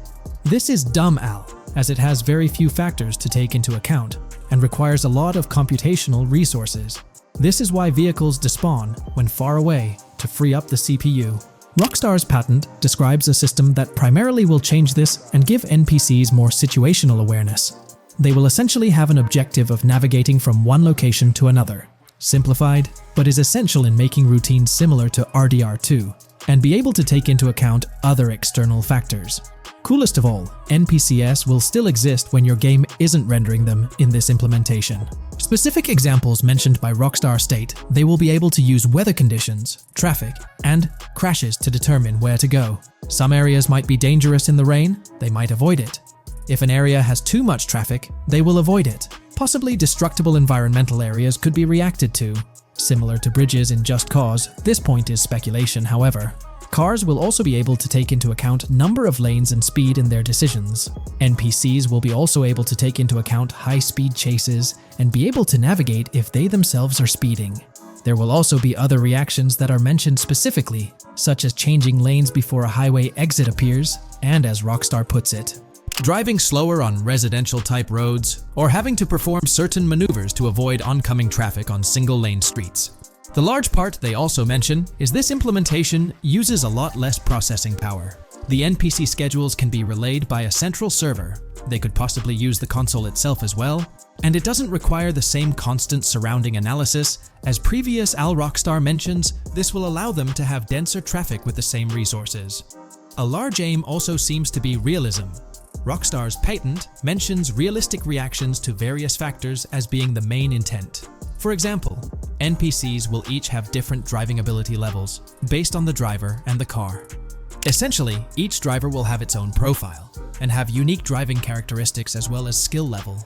This is dumb AL, as it has very few factors to take into account, and requires a lot of computational resources. This is why vehicles despawn when far away to free up the CPU. Rockstar's patent describes a system that primarily will change this and give NPCs more situational awareness. They will essentially have an objective of navigating from one location to another. Simplified, but is essential in making routines similar to RDR2, and be able to take into account other external factors. Coolest of all, NPCs will still exist when your game isn't rendering them in this implementation. Specific examples mentioned by Rockstar state they will be able to use weather conditions, traffic, and crashes to determine where to go. Some areas might be dangerous in the rain, they might avoid it. If an area has too much traffic, they will avoid it. Possibly destructible environmental areas could be reacted to. Similar to bridges in Just Cause, this point is speculation, however. Cars will also be able to take into account number of lanes and speed in their decisions. NPCs will be also able to take into account high-speed chases and be able to navigate if they themselves are speeding. There will also be other reactions that are mentioned specifically, such as changing lanes before a highway exit appears, and as Rockstar puts it, driving slower on residential-type roads, or having to perform certain maneuvers to avoid oncoming traffic on single-lane streets. The large part they also mention is this implementation uses a lot less processing power. The NPC schedules can be relayed by a central server. They could possibly use the console itself as well, and it doesn't require the same constant surrounding analysis. As previous Al Rockstar mentions, this will allow them to have denser traffic with the same resources. A large aim also seems to be realism. Rockstar's patent mentions realistic reactions to various factors as being the main intent. For example, NPCs will each have different driving ability levels based on the driver and the car. Essentially, each driver will have its own profile and have unique driving characteristics as well as skill level.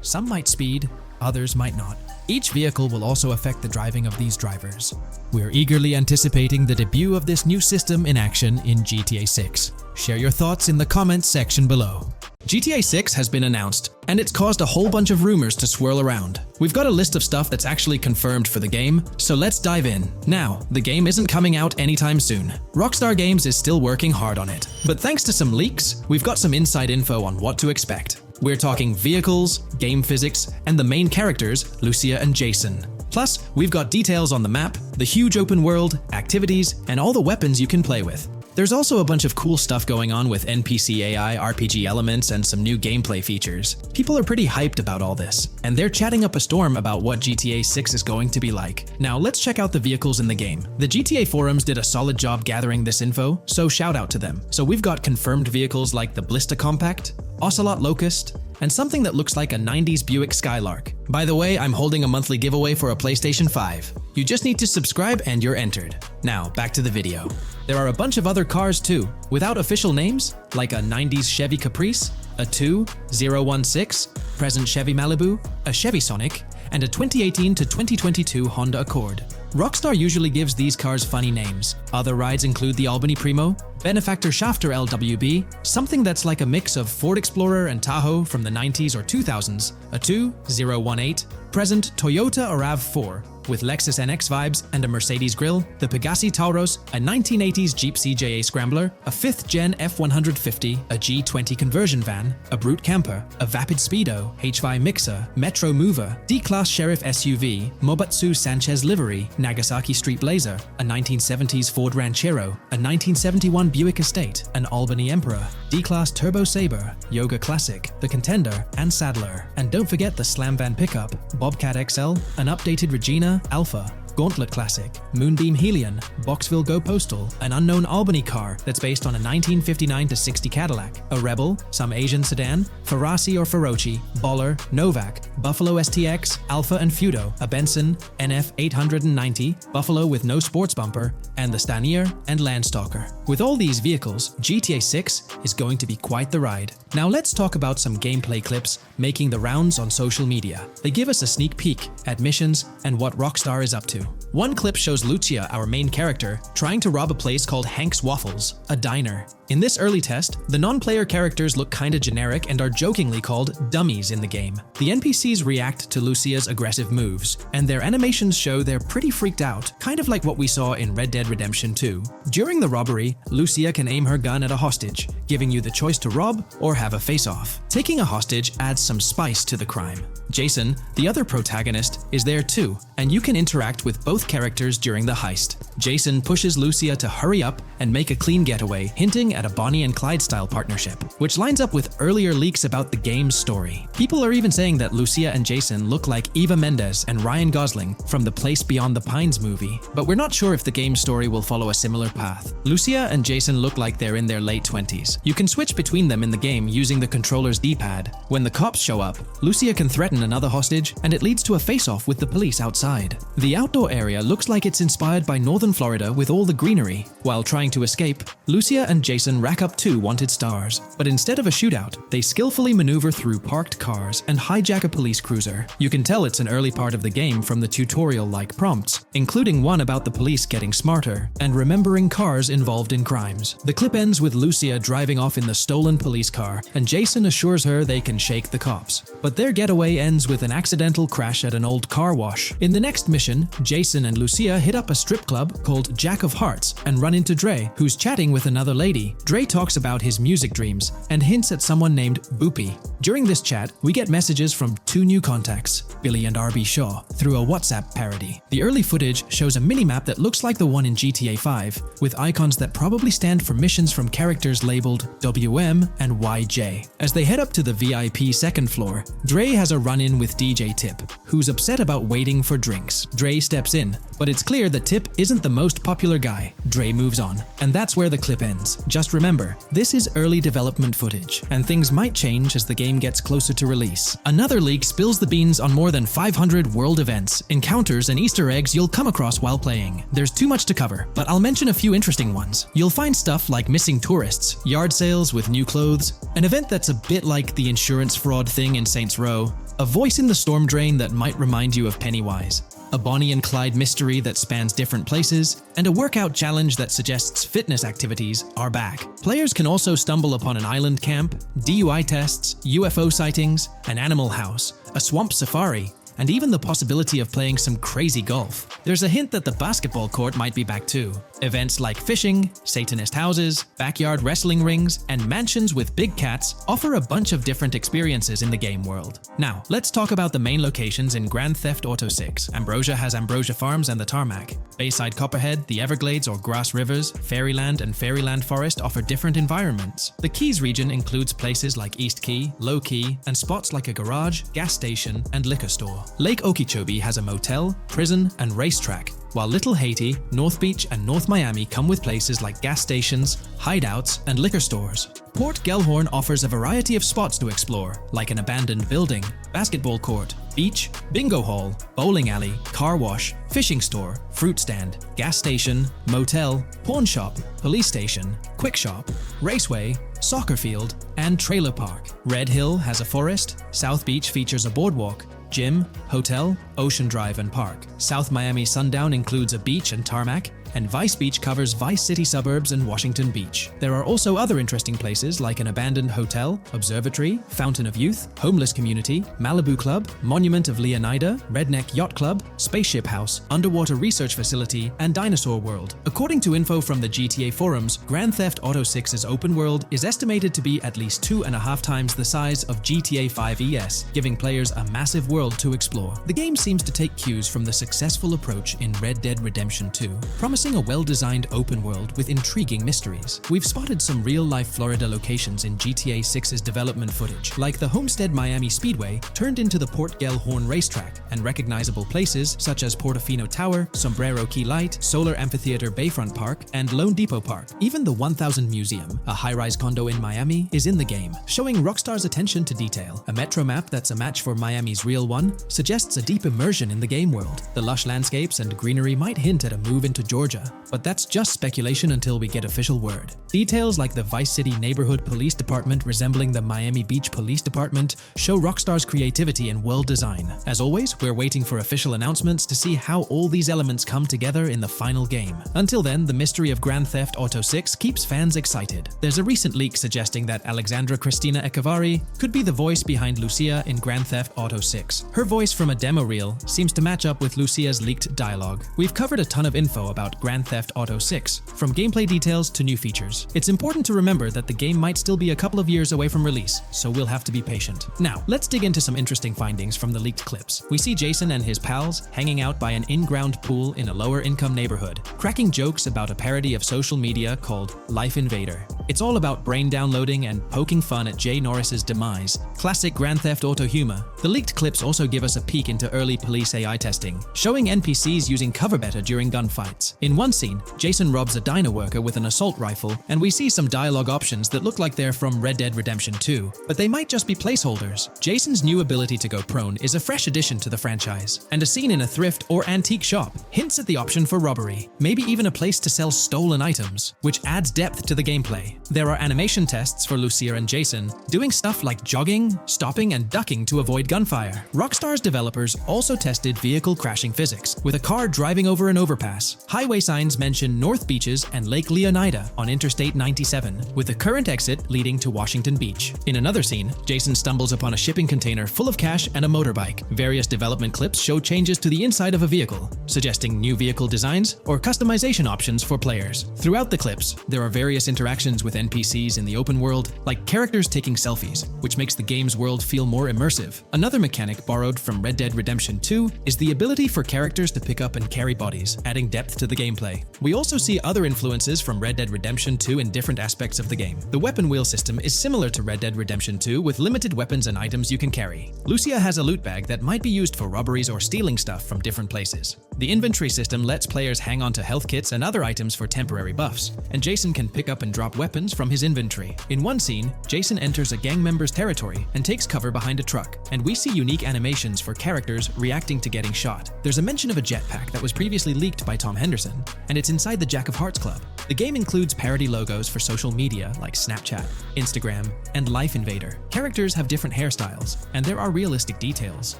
Some might speed, others might not. Each vehicle will also affect the driving of these drivers. We're eagerly anticipating the debut of this new system in action in GTA 6. Share your thoughts in the comments section below. GTA 6 has been announced, and it's caused a whole bunch of rumors to swirl around. We've got a list of stuff that's actually confirmed for the game, so let's dive in. Now, the game isn't coming out anytime soon. Rockstar Games is still working hard on it, but thanks to some leaks, we've got some inside info on what to expect. We're talking vehicles, game physics, and the main characters, Lucia and Jason. Plus, we've got details on the map, the huge open world, activities, and all the weapons you can play with. There's also a bunch of cool stuff going on with NPC AI, RPG elements, and some new gameplay features. People are pretty hyped about all this, and they're chatting up a storm about what GTA 6 is going to be like. Now let's check out the vehicles in the game. The GTA forums did a solid job gathering this info, so shout out to them. So we've got confirmed vehicles like the Blista Compact, Ocelot Locust, and something that looks like a 90s Buick Skylark. By the way, I'm holding a monthly giveaway for a PlayStation 5. You just need to subscribe and you're entered. Now, back to the video. There are a bunch of other cars too, without official names, like a 90s Chevy Caprice, a 2016 present Chevy Malibu, a Chevy Sonic, and a 2018 to 2022 Honda Accord. Rockstar usually gives these cars funny names. Other rides include the Albany Primo, Benefactor Shafter LWB, something that's like a mix of Ford Explorer and Tahoe from the 90s or 2000s, a 2018 present Toyota RAV4, with Lexus NX vibes and a Mercedes grille, the Pegassi Tauros, a 1980s Jeep CJA Scrambler, a 5th Gen F150, a G20 conversion van, a Brute Camper, a Vapid Speedo, HY Mixer, Metro Mover, D-Class Sheriff SUV, Mobatsu Sanchez Livery, Nagasaki Street Blazer, a 1970s Ford Ranchero, a 1971 Buick Estate, an Albany Emperor, D-Class Turbo Sabre, Yoga Classic, the Contender, and Sadler. And don't forget the Slam Van Pickup, Bobcat XL, an updated Regina, Alpha, Gauntlet Classic, Moonbeam Helion, Boxville Go Postal, an unknown Albany car that's based on a 1959-60 Cadillac, a Rebel, some Asian sedan, Ferrari or Feroci, Baller, Novak, Buffalo STX, Alpha and Feudo, a Benson, NF 890, Buffalo with no sports bumper, and the Stanier and Landstalker. With all these vehicles, GTA 6 is going to be quite the ride. Now let's talk about some gameplay clips making the rounds on social media. They give us a sneak peek at missions and what Rockstar is up to. One clip shows Lucia, our main character, trying to rob a place called Hank's Waffles, a diner. In this early test, the non-player characters look kinda generic and are jokingly called dummies in the game. The NPCs react to Lucia's aggressive moves, and their animations show they're pretty freaked out, kind of like what we saw in Red Dead Redemption 2. During the robbery, Lucia can aim her gun at a hostage, giving you the choice to rob or have a face-off. Taking a hostage adds some spice to the crime. Jason, the other protagonist, is there too, and you can interact with both characters during the heist. Jason pushes Lucia to hurry up and make a clean getaway, hinting at a Bonnie and Clyde style partnership, which lines up with earlier leaks about the game's story. People are even saying that Lucia and Jason look like Eva Mendes and Ryan Gosling from the Place Beyond the Pines movie, but we're not sure if the game's story will follow a similar path. Lucia and Jason look like they're in their late 20s. You can switch between them in the game using the controller's D-pad. When the cops show up, Lucia can threaten another hostage, and it leads to a face-off with the police outside. The outdoor area looks like it's inspired by northern Florida with all the greenery. While trying to escape, Lucia and Jason rack up 2 wanted stars, but instead of a shootout, they skillfully maneuver through parked cars and hijack a police cruiser. You can tell it's an early part of the game from the tutorial-like prompts, including one about the police getting smarter and remembering cars involved in crimes. The clip ends with Lucia driving off in the stolen police car, and Jason assures her they can shake the cops. But their getaway ends with an accidental crash at an old car wash. In the next mission, Jason and Lucia hit up a strip club called Jack of Hearts and run into Dre, who's chatting with another lady. Dre talks about his music dreams and hints at someone named Boopy. During this chat, we get messages from two new contacts, Billy and RB Shaw, through a WhatsApp parody. The early footage shows a minimap that looks like the one in GTA 5, with icons that probably stand for missions from characters labeled WM and YJ. As they head up to the VIP second floor, Dre has a run-in with DJ Tip, who's upset about waiting for drinks. Dre steps in, but it's clear that Tip isn't the most popular guy. Dre moves on, and that's where the clip ends. Just remember, this is early development footage, and things might change as the game gets closer to release. Another leak spills the beans on more than 500 world events, encounters, and Easter eggs you'll come across while playing. There's too much to cover, but I'll mention a few interesting ones. You'll find stuff like missing tourists, yard sales with new clothes, an event that's a bit like the insurance fraud thing in Saints Row, a voice in the storm drain that might remind you of Pennywise, a Bonnie and Clyde mystery that spans different places, and a workout challenge that suggests fitness activities are back. Players can also stumble upon an island camp, DUI tests, UFO sightings, an animal house, a swamp safari, and even the possibility of playing some crazy golf. There's a hint that the basketball court might be back too. Events like fishing, Satanist houses, backyard wrestling rings, and mansions with big cats offer a bunch of different experiences in the game world. Now, let's talk about the main locations in Grand Theft Auto 6. Ambrosia has Ambrosia Farms and the Tarmac. Bayside Copperhead, the Everglades or Grass Rivers, Fairyland and Fairyland Forest offer different environments. The Keys region includes places like East Key, Low Key, and spots like a garage, gas station, and liquor store. Lake Okeechobee has a motel, prison, and racetrack, while Little Haiti, North Beach, and North Miami come with places like gas stations, hideouts, and liquor stores. Port Gellhorn offers a variety of spots to explore, like an abandoned building, basketball court, beach, bingo hall, bowling alley, car wash, fishing store, fruit stand, gas station, motel, pawn shop, police station, quick shop, raceway, soccer field, and trailer park. Red Hill has a forest, South Beach features a boardwalk, gym, hotel, Ocean Drive, and park. South Miami Sundown includes a beach and tarmac, and Vice Beach covers Vice City suburbs and Washington Beach. There are also other interesting places like an abandoned hotel, observatory, Fountain of Youth, homeless community, Malibu Club, Monument of Leonida, Redneck Yacht Club, Spaceship House, underwater research facility, and Dinosaur World. According to info from the GTA forums, Grand Theft Auto 6's open world is estimated to be at least 2.5 times the size of GTA 5 ES, giving players a massive world to explore. The game seems to take cues from the successful approach in Red Dead Redemption 2, promising a well-designed open world with intriguing mysteries. We've spotted some real-life Florida locations in GTA 6's development footage, like the Homestead Miami Speedway turned into the Port Gellhorn racetrack, and recognizable places such as Portofino Tower, Sombrero Key Light, Solar Amphitheater Bayfront Park, and Lone Depot Park. Even the 1000 Museum, a high-rise condo in Miami, is in the game, showing Rockstar's attention to detail. A metro map that's a match for Miami's real one suggests a deep immersion in the game world. The lush landscapes and greenery might hint at a move into Georgia, but that's just speculation until we get official word. Details like the Vice City Neighborhood Police Department resembling the Miami Beach Police Department show Rockstar's creativity and world design. As always, we're waiting for official announcements to see how all these elements come together in the final game. Until then, the mystery of Grand Theft Auto 6 keeps fans excited. There's a recent leak suggesting that Alexandra Christina Echevarri could be the voice behind Lucia in Grand Theft Auto 6. Her voice from a demo reel seems to match up with Lucia's leaked dialogue. We've covered a ton of info about Grand Theft Auto 6, from gameplay details to new features. It's important to remember that the game might still be a couple of years away from release, so we'll have to be patient. Now, let's dig into some interesting findings from the leaked clips. We see Jason and his pals hanging out by an in-ground pool in a lower-income neighborhood, cracking jokes about a parody of social media called Life Invader. It's all about brain downloading and poking fun at Jay Norris's demise. Classic Grand Theft Auto humor. The leaked clips also give us a peek into early police AI testing, showing NPCs using cover better during gunfights. In one scene, Jason robs a diner worker with an assault rifle, and we see some dialogue options that look like they're from Red Dead Redemption 2, but they might just be placeholders. Jason's new ability to go prone is a fresh addition to the franchise, and a scene in a thrift or antique shop hints at the option for robbery, maybe even a place to sell stolen items, which adds depth to the gameplay. There are animation tests for Lucia and Jason, doing stuff like jogging, stopping, and ducking to avoid gunfire. Rockstar's developers also tested vehicle crashing physics, with a car driving over an overpass. Highway signs mention North Beaches and Lake Leonida on Interstate 97, with the current exit leading to Washington Beach. In another scene, Jason stumbles upon a shipping container full of cash and a motorbike. Various development clips show changes to the inside of a vehicle, suggesting new vehicle designs or customization options for players. Throughout the clips, there are various interactions with NPCs in the open world, like characters taking selfies, which makes the game's world feel more immersive. Another mechanic borrowed from Red Dead Redemption 2 is the ability for characters to pick up and carry bodies, adding depth to the gameplay. We also see other influences from Red Dead Redemption 2 in different aspects of the game. The weapon wheel system is similar to Red Dead Redemption 2 with limited weapons and items you can carry. Lucia has a loot bag that might be used for robberies or stealing stuff from different places. The inventory system lets players hang on to health kits and other items for temporary buffs, and Jason can pick up and drop weapons from his inventory. In one scene, Jason enters a gang member's territory and takes cover behind a truck, and we see unique animations for characters reacting to getting shot. There's a mention of a jetpack that was previously leaked by Tom Henderson, and it's inside the Jack of Hearts Club. The game includes parody logos for social media like Snapchat, Instagram, and Life Invader. Characters have different hairstyles, and there are realistic details,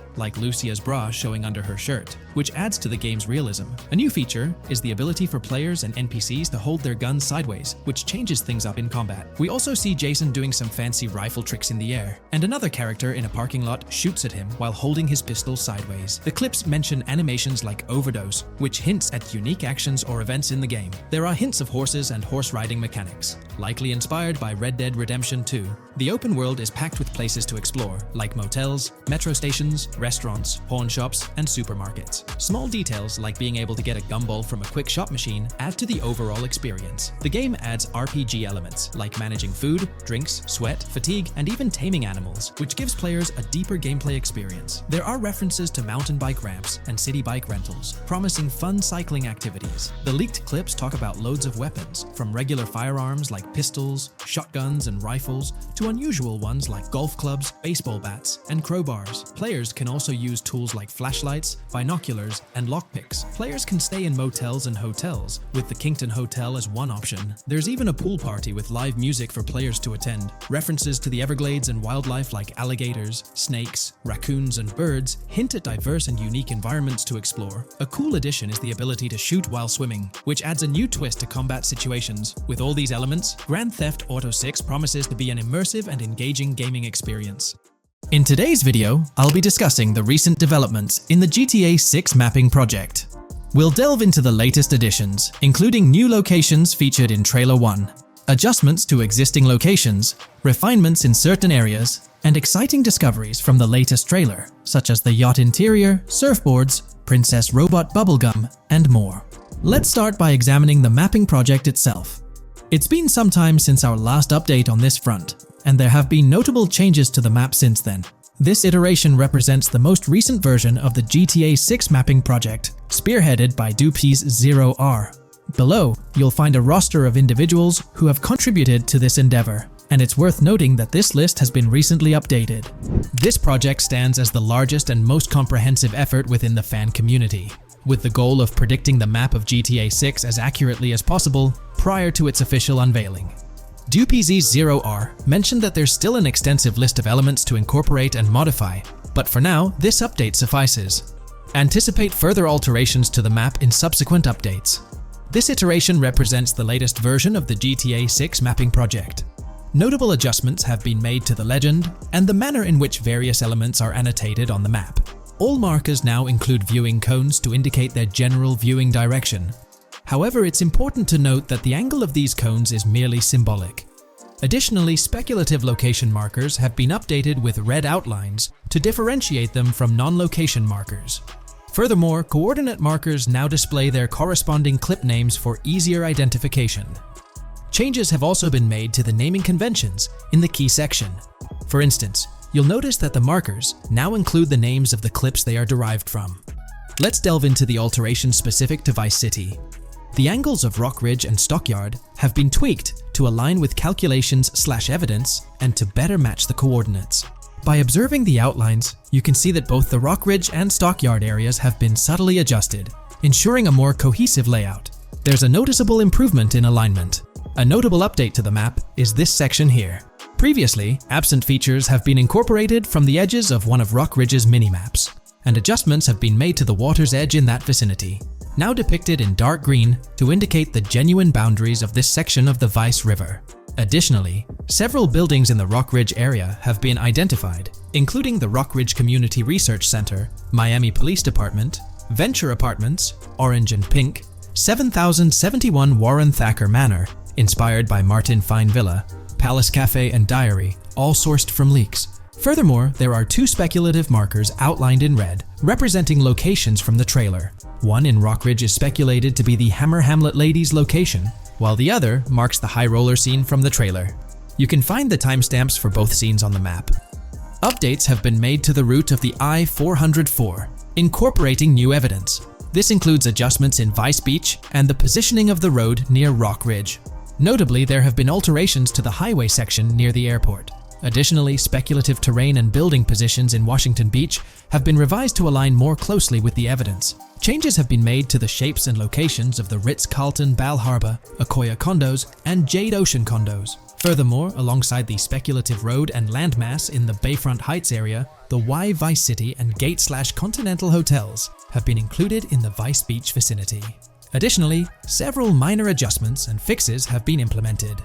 like Lucia's bra showing under her shirt, which adds to the game's realism. A new feature is the ability for players and NPCs to hold their guns sideways, which changes things up in combat. We also see Jason doing some fancy rifle tricks in the air, and another character in a parking lot shoots at him while holding his pistol sideways. The clips mention animations like Overdose, which hints at unique actions or events in the game. There are hints of horses and horse riding mechanics, likely inspired by Red Dead Redemption 2. The open world is packed with places to explore, like motels, metro stations, restaurants, pawn shops, and supermarkets. Small details like being able to get a gumball from a quick shop machine add to the overall experience. The game adds RPG elements, like managing food, drinks, sweat, fatigue, and even taming animals, which gives players a deeper gameplay experience. There are references to mountain bike ramps and city bike rentals, promising fun cycling activities. The leaked clips talk about loads of weapons, from regular firearms like pistols, shotguns, and rifles, to unusual ones like golf clubs, baseball bats, and crowbars. Players can also use tools like flashlights, binoculars, and lockpicks. Players can stay in motels and hotels, with the Kington Hotel as one option. There's even a pool party with live music for players to attend. References to the Everglades and wildlife like alligators, snakes, raccoons, and birds hint at diverse and unique environments to explore. A cool addition is the ability to shoot while swimming, which adds a new twist to combat situations. With all these elements, Grand Theft Auto 6 promises to be an immersive and engaging gaming experience. In today's video, I'll be discussing the recent developments in the GTA 6 mapping project. We'll delve into the latest additions, including new locations featured in Trailer 1, adjustments to existing locations, refinements in certain areas, and exciting discoveries from the latest trailer, such as the yacht interior, surfboards, Princess Robot bubblegum, and more. Let's start by examining the mapping project itself. It's been some time since our last update on this front, and there have been notable changes to the map since then. This iteration represents the most recent version of the GTA 6 mapping project, spearheaded by Dupees 0R. Below, you'll find a roster of individuals who have contributed to this endeavor, and it's worth noting that this list has been recently updated. This project stands as the largest and most comprehensive effort within the fan community, with the goal of predicting the map of GTA 6 as accurately as possible prior to its official unveiling. DuPZ0R mentioned that there's still an extensive list of elements to incorporate and modify, but for now, this update suffices. Anticipate further alterations to the map in subsequent updates. This iteration represents the latest version of the GTA 6 mapping project. Notable adjustments have been made to the legend and the manner in which various elements are annotated on the map. All markers now include viewing cones to indicate their general viewing direction. However, it's important to note that the angle of these cones is merely symbolic. Additionally, speculative location markers have been updated with red outlines to differentiate them from non-location markers. Furthermore, coordinate markers now display their corresponding clip names for easier identification. Changes have also been made to the naming conventions in the key section. For instance, you'll notice that the markers now include the names of the clips they are derived from. Let's delve into the alterations specific to Vice City. The angles of Rock Ridge and Stockyard have been tweaked to align with calculations/evidence and to better match the coordinates. By observing the outlines, you can see that both the Rock Ridge and Stockyard areas have been subtly adjusted, ensuring a more cohesive layout. There's a noticeable improvement in alignment. A notable update to the map is this section here. Previously, absent features have been incorporated from the edges of one of Rockridge's mini-maps, and adjustments have been made to the water's edge in that vicinity, now depicted in dark green to indicate the genuine boundaries of this section of the Vice River. Additionally, several buildings in the Rockridge area have been identified, including the Rockridge Community Research Center, Miami Police Department, Venture Apartments, Orange and Pink, 7071 Warren Thacker Manor, inspired by Martin Fine Villa, Palace Cafe and Diary, all sourced from leaks. Furthermore, there are 2 speculative markers outlined in red, representing locations from the trailer. One in Rockridge is speculated to be the Hammer Hamlet Ladies location, while the other marks the high roller scene from the trailer. You can find the timestamps for both scenes on the map. Updates have been made to the route of the I-404, incorporating new evidence. This includes adjustments in Vice Beach and the positioning of the road near Rockridge. Notably, there have been alterations to the highway section near the airport. Additionally, speculative terrain and building positions in Washington Beach have been revised to align more closely with the evidence. Changes have been made to the shapes and locations of the Ritz-Carlton Bal Harbour, Akoya condos, and Jade Ocean condos. Furthermore, alongside the speculative road and landmass in the Bayfront Heights area, the Y Vice City and Gate/Continental hotels have been included in the Vice Beach vicinity. Additionally, several minor adjustments and fixes have been implemented.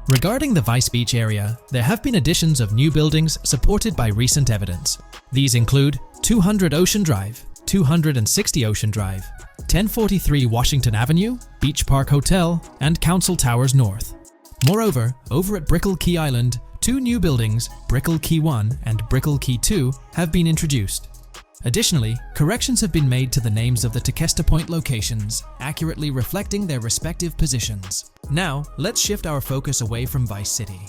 Regarding the Vice Beach area, there have been additions of new buildings supported by recent evidence. These include 200 Ocean Drive, 260 Ocean Drive, 1043 Washington Avenue, Beach Park Hotel, and Council Towers North. Moreover, over at Brickell Key Island, 2 new buildings, Brickell Key 1 and Brickell Key 2, have been introduced. Additionally, corrections have been made to the names of the Tequesta Point locations, accurately reflecting their respective positions. Now, let's shift our focus away from Vice City.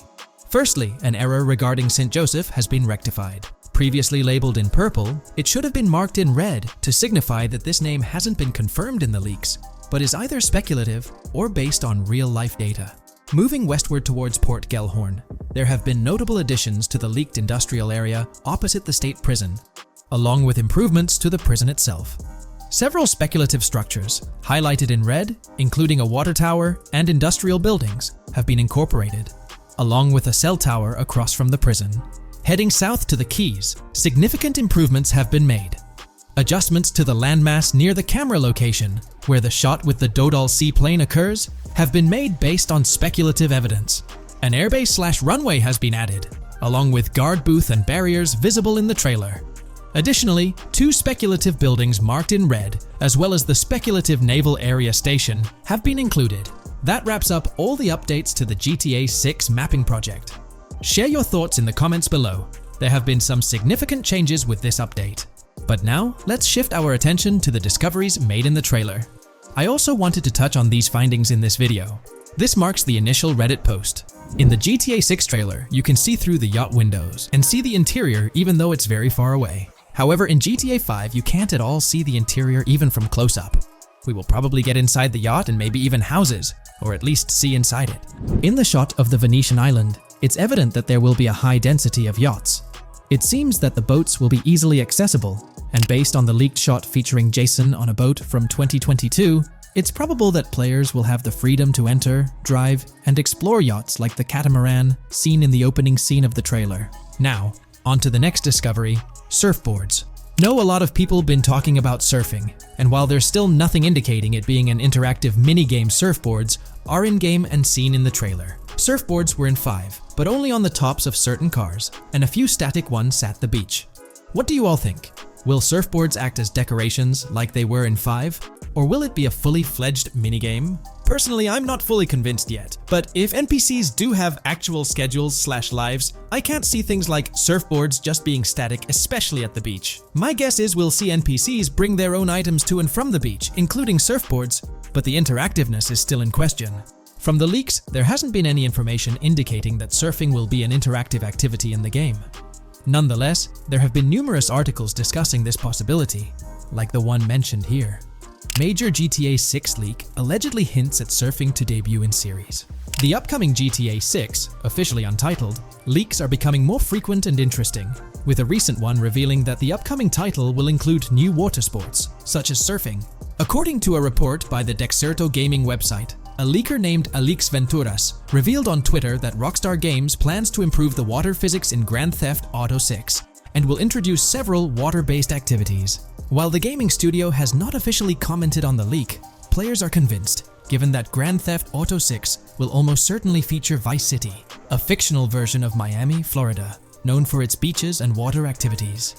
Firstly, an error regarding St. Joseph has been rectified. Previously labeled in purple, it should have been marked in red to signify that this name hasn't been confirmed in the leaks, but is either speculative or based on real-life data. Moving westward towards Port Gellhorn, there have been notable additions to the leaked industrial area opposite the state prison, along with improvements to the prison itself. Several speculative structures, highlighted in red, including a water tower and industrial buildings, have been incorporated, along with a cell tower across from the prison. Heading south to the Keys, significant improvements have been made. Adjustments to the landmass near the camera location, where the shot with the Dodal seaplane occurs, have been made based on speculative evidence. An airbase/runway has been added, along with guard booth and barriers visible in the trailer. Additionally, 2 speculative buildings marked in red, as well as the speculative Naval Area Station, have been included. That wraps up all the updates to the GTA 6 mapping project. Share your thoughts in the comments below. There have been some significant changes with this update. But now, let's shift our attention to the discoveries made in the trailer. I also wanted to touch on these findings in this video. This marks the initial Reddit post. In the GTA 6 trailer, you can see through the yacht windows and see the interior even though it's very far away. However, in GTA 5, you can't at all see the interior even from close-up. We will probably get inside the yacht and maybe even houses, or at least see inside it. In the shot of the Venetian island, it's evident that there will be a high density of yachts. It seems that the boats will be easily accessible, and based on the leaked shot featuring Jason on a boat from 2022, it's probable that players will have the freedom to enter, drive, and explore yachts like the Catamaran seen in the opening scene of the trailer. Now, on to the next discovery, surfboards. Know a lot of people been talking about surfing, and while there's still nothing indicating it being an interactive minigame, surfboards are in-game and seen in the trailer. Surfboards were in 5, but only on the tops of certain cars, and a few static ones sat the beach. What do you all think? Will surfboards act as decorations like they were in 5? Or will it be a fully fledged minigame? Personally, I'm not fully convinced yet, but if NPCs do have actual schedules/lives, I can't see things like surfboards just being static, especially at the beach. My guess is we'll see NPCs bring their own items to and from the beach, including surfboards, but the interactiveness is still in question. From the leaks, there hasn't been any information indicating that surfing will be an interactive activity in the game. Nonetheless, there have been numerous articles discussing this possibility, like the one mentioned here. Major GTA 6 leak allegedly hints at surfing to debut in series. The upcoming GTA 6, officially untitled, leaks are becoming more frequent and interesting, with a recent one revealing that the upcoming title will include new water sports, such as surfing. According to a report by the Dexerto gaming website, A leaker named Alix Venturas revealed on Twitter that Rockstar Games plans to improve the water physics in Grand Theft Auto 6 and will introduce several water-based activities. While the gaming studio has not officially commented on the leak, players are convinced, given that Grand Theft Auto 6 will almost certainly feature Vice City, a fictional version of Miami, Florida, known for its beaches and water activities.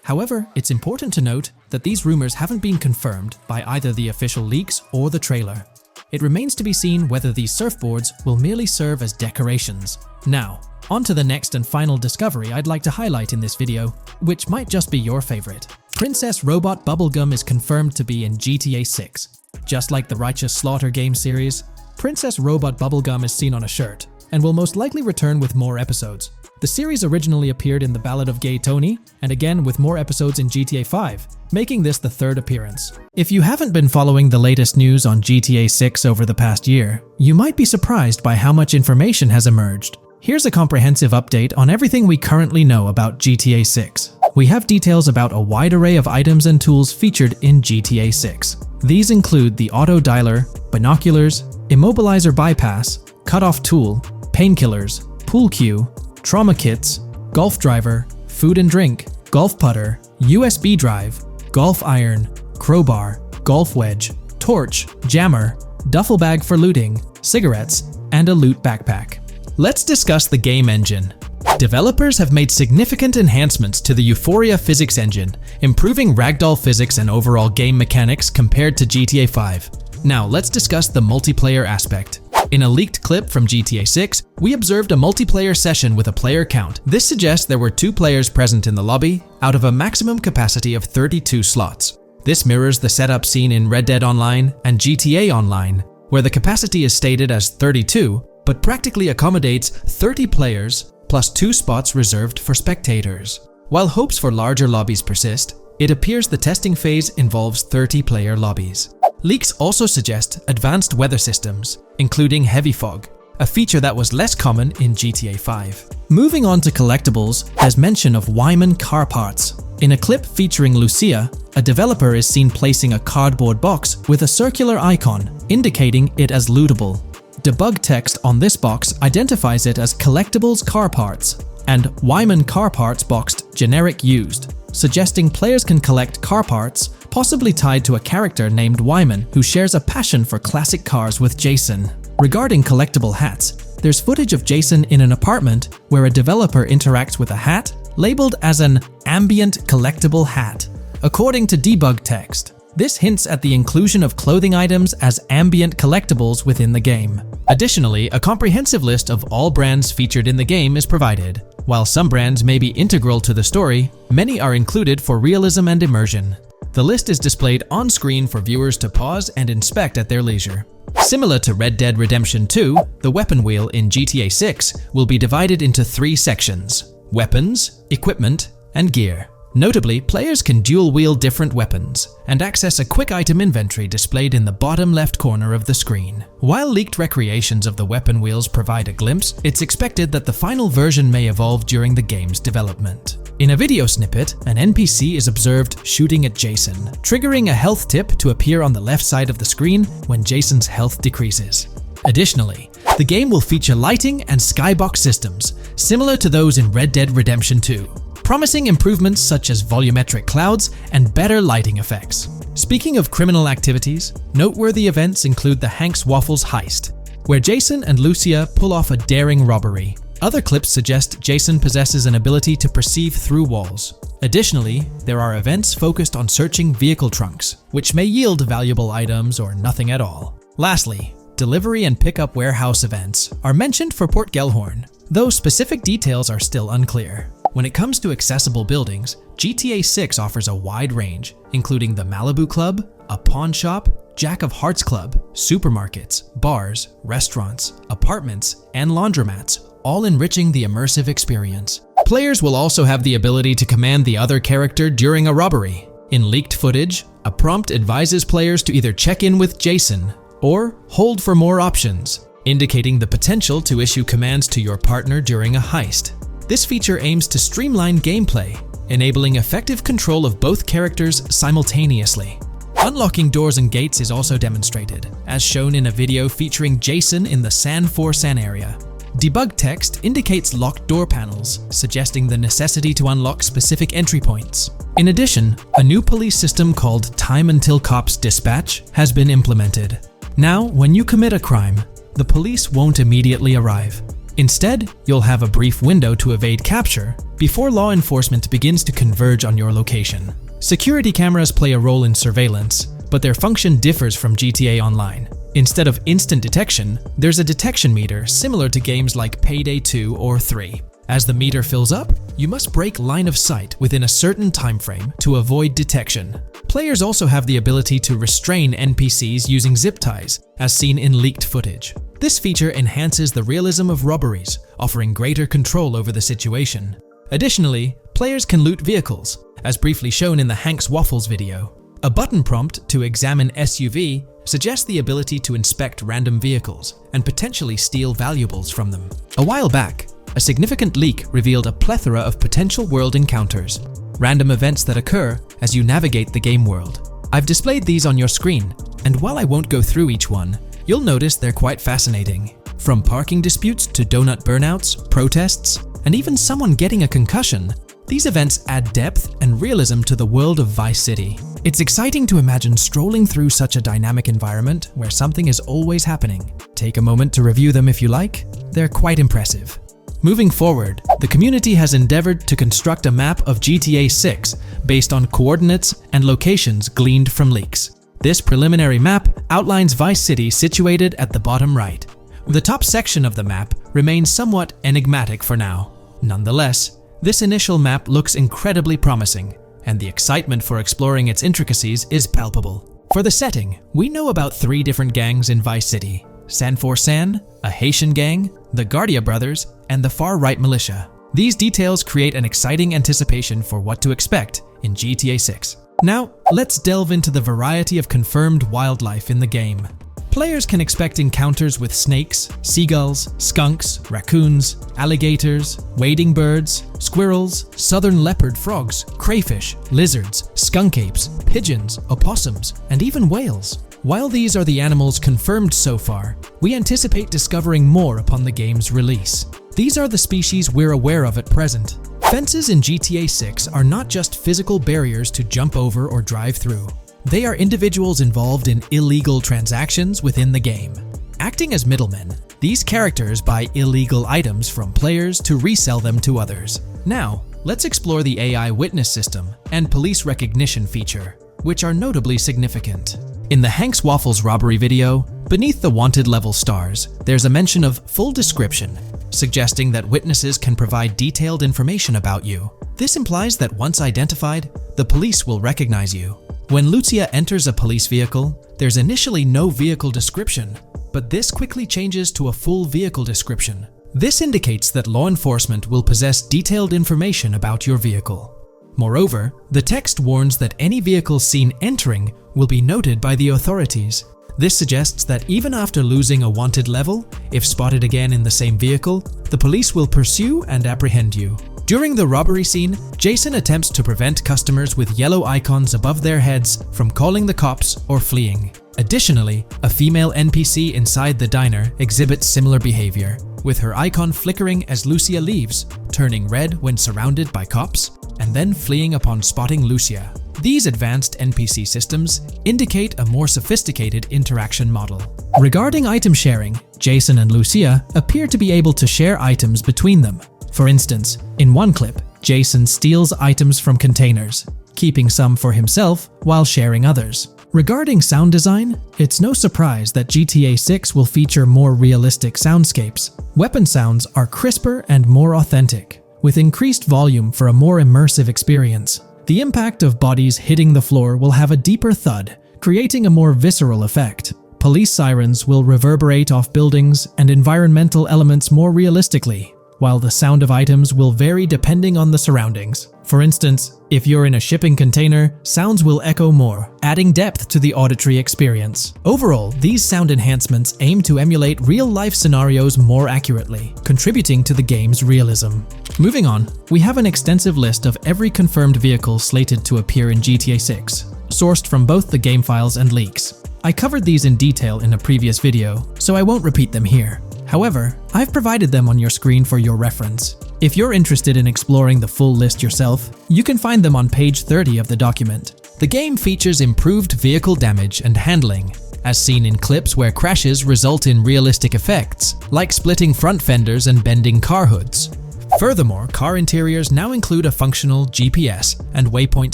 However, it's important to note that these rumors haven't been confirmed by either the official leaks or the trailer. It remains to be seen whether these surfboards will merely serve as decorations. Now, on to the next and final discovery I'd like to highlight in this video, which might just be your favorite. Princess Robot Bubblegum is confirmed to be in GTA 6. Just like the Righteous Slaughter game series, Princess Robot Bubblegum is seen on a shirt, and will most likely return with more episodes. The series originally appeared in The Ballad of Gay Tony, and again with more episodes in GTA 5, making this the third appearance. If you haven't been following the latest news on GTA 6 over the past year, you might be surprised by how much information has emerged. Here's a comprehensive update on everything we currently know about GTA 6. We have details about a wide array of items and tools featured in GTA 6. These include the auto dialer, binoculars, immobilizer bypass, cutoff tool, painkillers, pool cue, trauma kits, golf driver, food and drink, golf putter, USB drive, golf iron, crowbar, golf wedge, torch, jammer, duffel bag for looting, cigarettes, and a loot backpack. Let's discuss the game engine. Developers have made significant enhancements to the Euphoria physics engine, improving ragdoll physics and overall game mechanics compared to GTA 5. Now let's discuss the multiplayer aspect. In a leaked clip from GTA 6, we observed a multiplayer session with a player count. This suggests there were 2 players present in the lobby, out of a maximum capacity of 32 slots. This mirrors the setup seen in Red Dead Online and GTA Online, where the capacity is stated as 32, but practically accommodates 30 players plus 2 spots reserved for spectators. While hopes for larger lobbies persist, it appears the testing phase involves 30-player lobbies. Leaks also suggest advanced weather systems, including heavy fog, a feature that was less common in GTA 5. Moving on to collectibles, there's mention of Wyman car parts. In a clip featuring Lucia, a developer is seen placing a cardboard box with a circular icon, indicating it as lootable. Debug text on this box identifies it as Collectibles Car Parts and Wyman Car Parts boxed Generic Used, suggesting players can collect car parts, possibly tied to a character named Wyman who shares a passion for classic cars with Jason. Regarding collectible hats, there's footage of Jason in an apartment where a developer interacts with a hat labeled as an ambient collectible hat. According to debug text, this hints at the inclusion of clothing items as ambient collectibles within the game. Additionally, a comprehensive list of all brands featured in the game is provided. While some brands may be integral to the story, many are included for realism and immersion. The list is displayed on screen for viewers to pause and inspect at their leisure. Similar to Red Dead Redemption 2, the weapon wheel in GTA 6 will be divided into 3 sections: weapons, equipment, and gear. Notably, players can dual-wield different weapons and access a quick item inventory displayed in the bottom left corner of the screen. While leaked recreations of the weapon wheels provide a glimpse, it's expected that the final version may evolve during the game's development. In a video snippet, an NPC is observed shooting at Jason, triggering a health tip to appear on the left side of the screen when Jason's health decreases. Additionally, the game will feature lighting and skybox systems, similar to those in Red Dead Redemption 2. Promising improvements such as volumetric clouds and better lighting effects. Speaking of criminal activities, noteworthy events include the Hank's Waffles heist, where Jason and Lucia pull off a daring robbery. Other clips suggest Jason possesses an ability to perceive through walls. Additionally, there are events focused on searching vehicle trunks, which may yield valuable items or nothing at all. Lastly, delivery and pickup warehouse events are mentioned for Port Gellhorn, though specific details are still unclear. When it comes to accessible buildings, GTA 6 offers a wide range, including the Malibu Club, a pawn shop, Jack of Hearts Club, supermarkets, bars, restaurants, apartments, and laundromats, all enriching the immersive experience. Players will also have the ability to command the other character during a robbery. In leaked footage, a prompt advises players to either check in with Jason or hold for more options, indicating the potential to issue commands to your partner during a heist. This feature aims to streamline gameplay, enabling effective control of both characters simultaneously. Unlocking doors and gates is also demonstrated, as shown in a video featuring Jason in the San For-San area. Debug text indicates locked door panels, suggesting the necessity to unlock specific entry points. In addition, a new police system called Time Until Cops Dispatch has been implemented. Now, when you commit a crime, the police won't immediately arrive. Instead, you'll have a brief window to evade capture before law enforcement begins to converge on your location. Security cameras play a role in surveillance, but their function differs from GTA Online. Instead of instant detection, there's a detection meter similar to games like Payday 2 or 3. As the meter fills up, you must break line of sight within a certain time frame to avoid detection. Players also have the ability to restrain NPCs using zip ties, as seen in leaked footage. This feature enhances the realism of robberies, offering greater control over the situation. Additionally, players can loot vehicles, as briefly shown in the Hank's Waffles video. A button prompt to examine SUV suggests the ability to inspect random vehicles and potentially steal valuables from them. A while back, a significant leak revealed a plethora of potential world encounters, random events that occur as you navigate the game world. I've displayed these on your screen, and while I won't go through each one, you'll notice they're quite fascinating. From parking disputes to donut burnouts, protests, and even someone getting a concussion, these events add depth and realism to the world of Vice City. It's exciting to imagine strolling through such a dynamic environment where something is always happening. Take a moment to review them if you like. They're quite impressive. Moving forward, the community has endeavored to construct a map of GTA 6 based on coordinates and locations gleaned from leaks. This preliminary map outlines Vice City situated at the bottom right. The top section of the map remains somewhat enigmatic for now. Nonetheless, this initial map looks incredibly promising, and the excitement for exploring its intricacies is palpable. For the setting, we know about 3 different gangs in Vice City: San For-San, a Haitian gang, the Guardia Brothers, and the far-right militia. These details create an exciting anticipation for what to expect in GTA 6. Now, let's delve into the variety of confirmed wildlife in the game. Players can expect encounters with snakes, seagulls, skunks, raccoons, alligators, wading birds, squirrels, southern leopard frogs, crayfish, lizards, skunk apes, pigeons, opossums, and even whales. While these are the animals confirmed so far, we anticipate discovering more upon the game's release. These are the species we're aware of at present. Fences in GTA 6 are not just physical barriers to jump over or drive through. They are individuals involved in illegal transactions within the game. Acting as middlemen, these characters buy illegal items from players to resell them to others. Now, let's explore the AI witness system and police recognition feature, which are notably significant. In the Hank's Waffles robbery video, beneath the wanted level stars, there's a mention of full description, suggesting that witnesses can provide detailed information about you. This implies that once identified, the police will recognize you. When Lucia enters a police vehicle, there's initially no vehicle description, but this quickly changes to a full vehicle description. This indicates that law enforcement will possess detailed information about your vehicle. Moreover, the text warns that any vehicle seen entering will be noted by the authorities. This suggests that even after losing a wanted level, if spotted again in the same vehicle, the police will pursue and apprehend you. During the robbery scene, Jason attempts to prevent customers with yellow icons above their heads from calling the cops or fleeing. Additionally, a female NPC inside the diner exhibits similar behavior, with her icon flickering as Lucia leaves, turning red when surrounded by cops, and then fleeing upon spotting Lucia. These advanced NPC systems indicate a more sophisticated interaction model. Regarding item sharing, Jason and Lucia appear to be able to share items between them. For instance, in one clip, Jason steals items from containers, keeping some for himself while sharing others. Regarding sound design, it's no surprise that GTA 6 will feature more realistic soundscapes. Weapon sounds are crisper and more authentic, with increased volume for a more immersive experience. The impact of bodies hitting the floor will have a deeper thud, creating a more visceral effect. Police sirens will reverberate off buildings and environmental elements more realistically, while the sound of items will vary depending on the surroundings. For instance, if you're in a shipping container, sounds will echo more, adding depth to the auditory experience. Overall, these sound enhancements aim to emulate real-life scenarios more accurately, contributing to the game's realism. Moving on, we have an extensive list of every confirmed vehicle slated to appear in GTA 6. sourced from both the game files and leaks. I covered these in detail in a previous video, so I won't repeat them here. However, I've provided them on your screen for your reference. If you're interested in exploring the full list yourself, you can find them on page 30 of the document. The game features improved vehicle damage and handling, as seen in clips where crashes result in realistic effects, like splitting front fenders and bending car hoods. Furthermore, car interiors now include a functional GPS and waypoint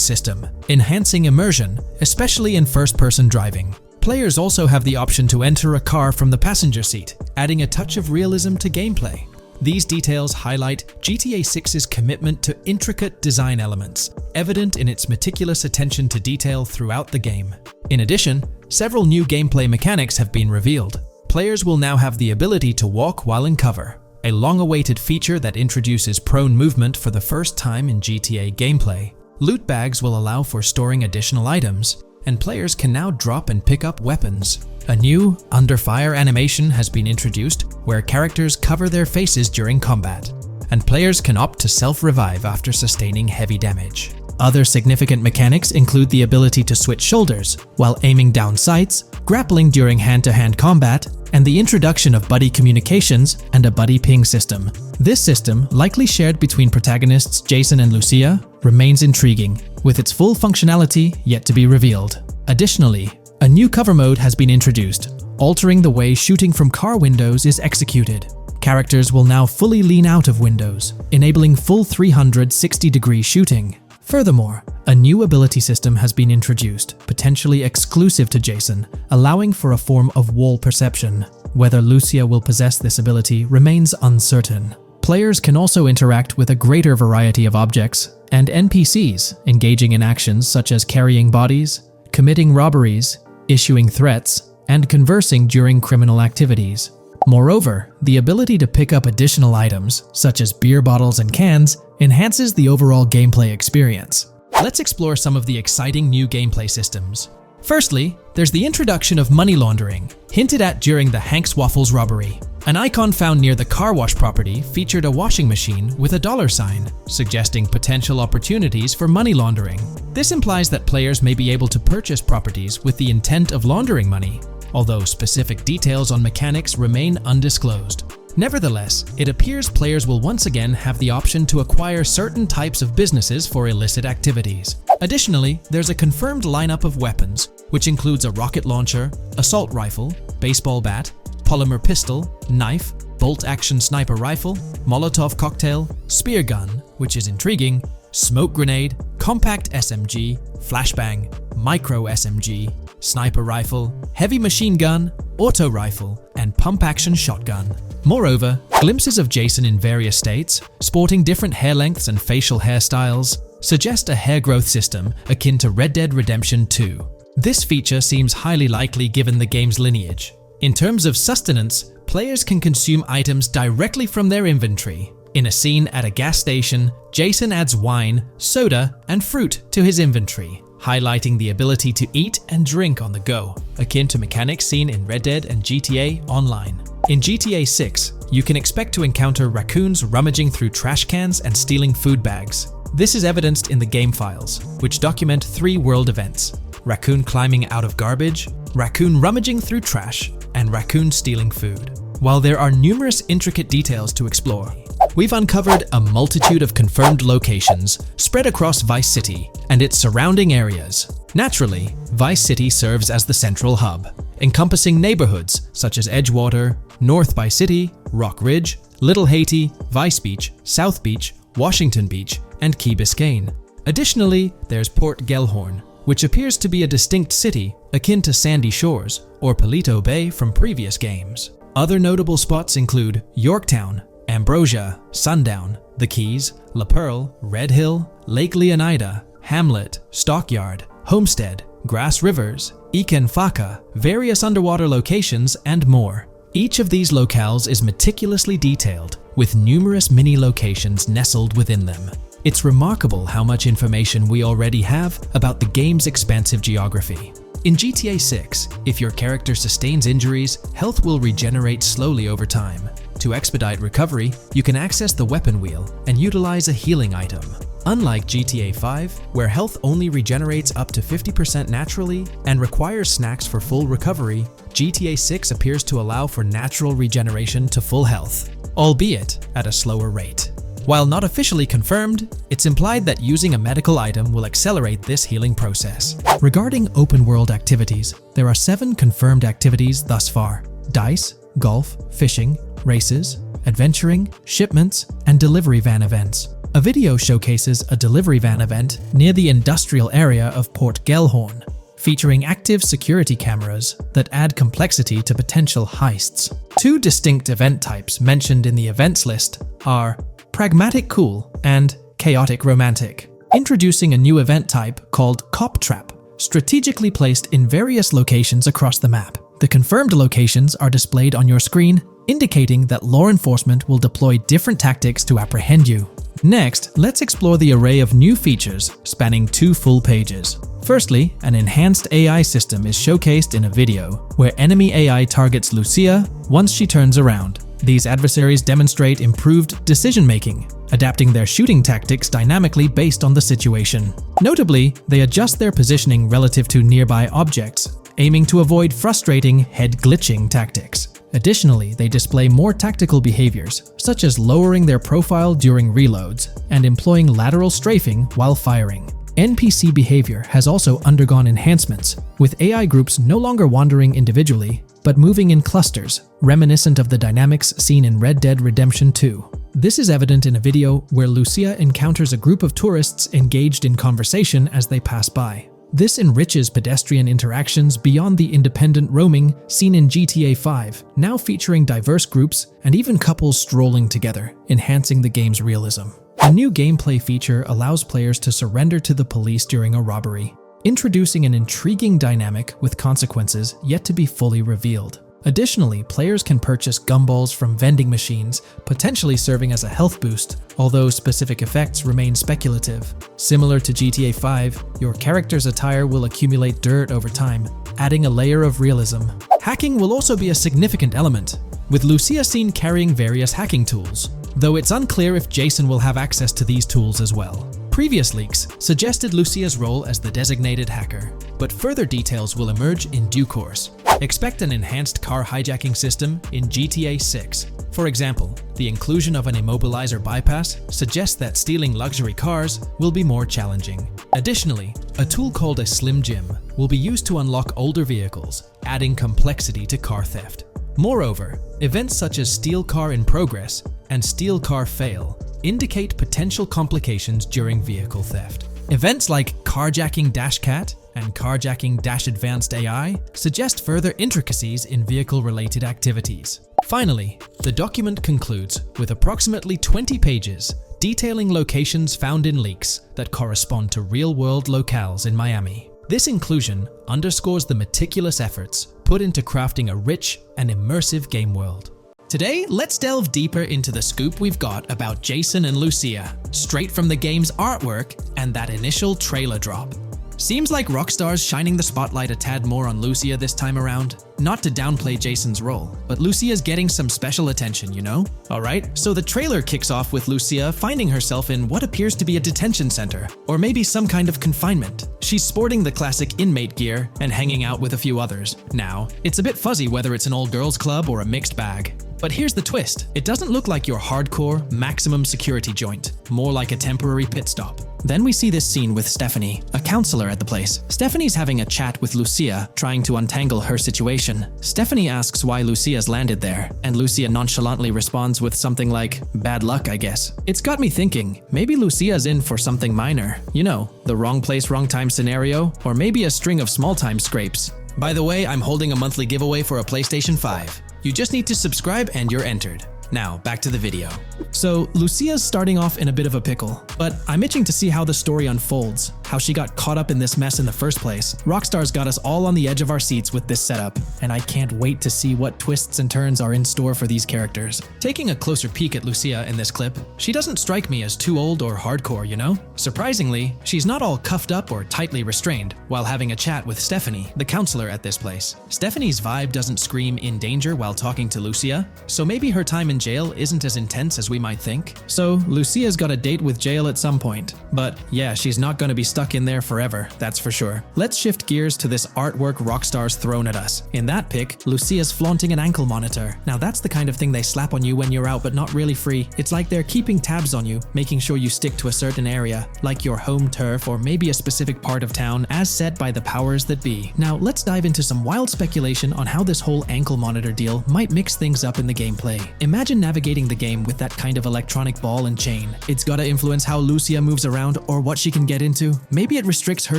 system, enhancing immersion, especially in first-person driving. Players also have the option to enter a car from the passenger seat, adding a touch of realism to gameplay. These details highlight GTA 6's commitment to intricate design elements, evident in its meticulous attention to detail throughout the game. In addition, several new gameplay mechanics have been revealed. Players will now have the ability to walk while in cover, a long-awaited feature that introduces prone movement for the first time in GTA gameplay. Loot bags will allow for storing additional items, and players can now drop and pick up weapons. A new under fire animation has been introduced where characters cover their faces during combat, and players can opt to self-revive after sustaining heavy damage. Other significant mechanics include the ability to switch shoulders while aiming down sights, grappling during hand-to-hand combat, and the introduction of buddy communications and a buddy ping system. This system, likely shared between protagonists Jason and Lucia, remains intriguing, with its full functionality yet to be revealed. Additionally, a new cover mode has been introduced, altering the way shooting from car windows is executed. Characters will now fully lean out of windows, enabling full 360-degree shooting. Furthermore, a new ability system has been introduced, potentially exclusive to Jason, allowing for a form of wall perception. Whether Lucia will possess this ability remains uncertain. Players can also interact with a greater variety of objects and NPCs, engaging in actions such as carrying bodies, committing robberies, issuing threats, and conversing during criminal activities. Moreover, the ability to pick up additional items, such as beer bottles and cans, enhances the overall gameplay experience. Let's explore some of the exciting new gameplay systems. Firstly, there's the introduction of money laundering, hinted at during the Hank's Waffles robbery. An icon found near the car wash property featured a washing machine with a dollar sign, suggesting potential opportunities for money laundering. This implies that players may be able to purchase properties with the intent of laundering money, although specific details on mechanics remain undisclosed. Nevertheless, it appears players will once again have the option to acquire certain types of businesses for illicit activities. Additionally, there's a confirmed lineup of weapons, which includes a rocket launcher, assault rifle, baseball bat, polymer pistol, knife, bolt-action sniper rifle, Molotov cocktail, spear gun, which is intriguing, smoke grenade, compact SMG, flashbang, micro SMG, sniper rifle, heavy machine gun, auto rifle, and pump-action shotgun. Moreover, glimpses of Jason in various states, sporting different hair lengths and facial hairstyles, suggest a hair growth system akin to Red Dead Redemption 2. This feature seems highly likely given the game's lineage. In terms of sustenance, players can consume items directly from their inventory. In a scene at a gas station, Jason adds wine, soda, and fruit to his inventory, highlighting the ability to eat and drink on the go, akin to mechanics seen in Red Dead and GTA Online. In GTA 6, you can expect to encounter raccoons rummaging through trash cans and stealing food bags. This is evidenced in the game files, which document 3 world events: raccoon climbing out of garbage, raccoon rummaging through trash, and raccoon stealing food. While there are numerous intricate details to explore, we've uncovered a multitude of confirmed locations spread across Vice City and its surrounding areas. Naturally, Vice City serves as the central hub, encompassing neighborhoods such as Edgewater, North Vice City, Rock Ridge, Little Haiti, Vice Beach, South Beach, Washington Beach, and Key Biscayne. Additionally, there's Port Gellhorn, which appears to be a distinct city akin to Sandy Shores or Paleto Bay from previous games. Other notable spots include Yorktown, Ambrosia, Sundown, The Keys, La Pearl, Red Hill, Lake Leonida, Hamlet, Stockyard, Homestead, Grass Rivers, Ikenfaka, various underwater locations, and more. Each of these locales is meticulously detailed, with numerous mini locations nestled within them. It's remarkable how much information we already have about the game's expansive geography. In GTA 6, if your character sustains injuries, health will regenerate slowly over time. To expedite recovery, you can access the weapon wheel and utilize a healing item. Unlike GTA 5, where health only regenerates up to 50% naturally and requires snacks for full recovery, GTA 6 appears to allow for natural regeneration to full health, albeit at a slower rate. While not officially confirmed, it's implied that using a medical item will accelerate this healing process. Regarding open-world activities, there are 7 confirmed activities thus far: dice, golf, fishing, races, adventuring, shipments, and delivery van events. A video showcases a delivery van event near the industrial area of Port Gellhorn, featuring active security cameras that add complexity to potential heists. 2 distinct event types mentioned in the events list are Pragmatic Cool and Chaotic Romantic, introducing a new event type called Cop Trap, strategically placed in various locations across the map. The confirmed locations are displayed on your screen, indicating that law enforcement will deploy different tactics to apprehend you. Next, let's explore the array of new features spanning 2 full pages. Firstly, an enhanced AI system is showcased in a video, where enemy AI targets Lucia once she turns around. These adversaries demonstrate improved decision-making, adapting their shooting tactics dynamically based on the situation. Notably, they adjust their positioning relative to nearby objects, aiming to avoid frustrating head-glitching tactics. Additionally, they display more tactical behaviors, such as lowering their profile during reloads and employing lateral strafing while firing. NPC behavior has also undergone enhancements, with AI groups no longer wandering individually, but moving in clusters, reminiscent of the dynamics seen in Red Dead Redemption 2. This is evident in a video where Lucia encounters a group of tourists engaged in conversation as they pass by. This enriches pedestrian interactions beyond the independent roaming seen in GTA 5, now featuring diverse groups and even couples strolling together, enhancing the game's realism. A new gameplay feature allows players to surrender to the police during a robbery, introducing an intriguing dynamic with consequences yet to be fully revealed. Additionally, players can purchase gumballs from vending machines, potentially serving as a health boost, although specific effects remain speculative. Similar to GTA 5, your character's attire will accumulate dirt over time, adding a layer of realism. Hacking will also be a significant element, with Lucia seen carrying various hacking tools, though it's unclear if Jason will have access to these tools as well. Previous leaks suggested Lucia's role as the designated hacker, but further details will emerge in due course. Expect an enhanced car hijacking system in GTA 6. For example, the inclusion of an immobilizer bypass suggests that stealing luxury cars will be more challenging. Additionally, a tool called a Slim Jim will be used to unlock older vehicles, adding complexity to car theft. Moreover, events such as Steal Car in Progress and Steal Car Fail indicate potential complications during vehicle theft. Events like Carjacking Cat and Carjacking Advanced AI suggest further intricacies in vehicle-related activities. Finally, the document concludes with approximately 20 pages detailing locations found in leaks that correspond to real-world locales in Miami. This inclusion underscores the meticulous efforts put into crafting a rich and immersive game world. Today, let's delve deeper into the scoop we've got about Jason and Lucia, straight from the game's artwork and that initial trailer drop. Seems like Rockstar's shining the spotlight a tad more on Lucia this time around. Not to downplay Jason's role, but Lucia's getting some special attention, you know? Alright, so the trailer kicks off with Lucia finding herself in what appears to be a detention center, or maybe some kind of confinement. She's sporting the classic inmate gear and hanging out with a few others. Now, it's a bit fuzzy whether it's an all girls club or a mixed bag. But here's the twist. It doesn't look like your hardcore, maximum security joint, more like a temporary pit stop. Then we see this scene with Stephanie, a counselor at the place. Stephanie's having a chat with Lucia, trying to untangle her situation. Stephanie asks why Lucia's landed there, and Lucia nonchalantly responds with something like, "Bad luck, I guess." It's got me thinking, maybe Lucia's in for something minor. You know, the wrong place, wrong time scenario, or maybe a string of small-time scrapes. By the way, I'm holding a monthly giveaway for a PlayStation 5. You just need to subscribe and you're entered. Now, back to the video. So, Lucia's starting off in a bit of a pickle, but I'm itching to see how the story unfolds, how she got caught up in this mess in the first place. Rockstar's got us all on the edge of our seats with this setup, and I can't wait to see what twists and turns are in store for these characters. Taking a closer peek at Lucia in this clip, she doesn't strike me as too old or hardcore, you know? Surprisingly, she's not all cuffed up or tightly restrained while having a chat with Stephanie, the counselor at this place. Stephanie's vibe doesn't scream in danger while talking to Lucia, so maybe her time in in jail isn't as intense as we might think. So, Lucia's got a date with jail at some point. But yeah, she's not going to be stuck in there forever, that's for sure. Let's shift gears to this artwork Rockstar's thrown at us. In that pic, Lucia's flaunting an ankle monitor. Now that's the kind of thing they slap on you when you're out but not really free. It's like they're keeping tabs on you, making sure you stick to a certain area, like your home turf or maybe a specific part of town as set by the powers that be. Now let's dive into some wild speculation on how this whole ankle monitor deal might mix things up in the gameplay. Imagine navigating the game with that kind of electronic ball and chain. It's gotta influence how Lucia moves around or what she can get into. Maybe it restricts her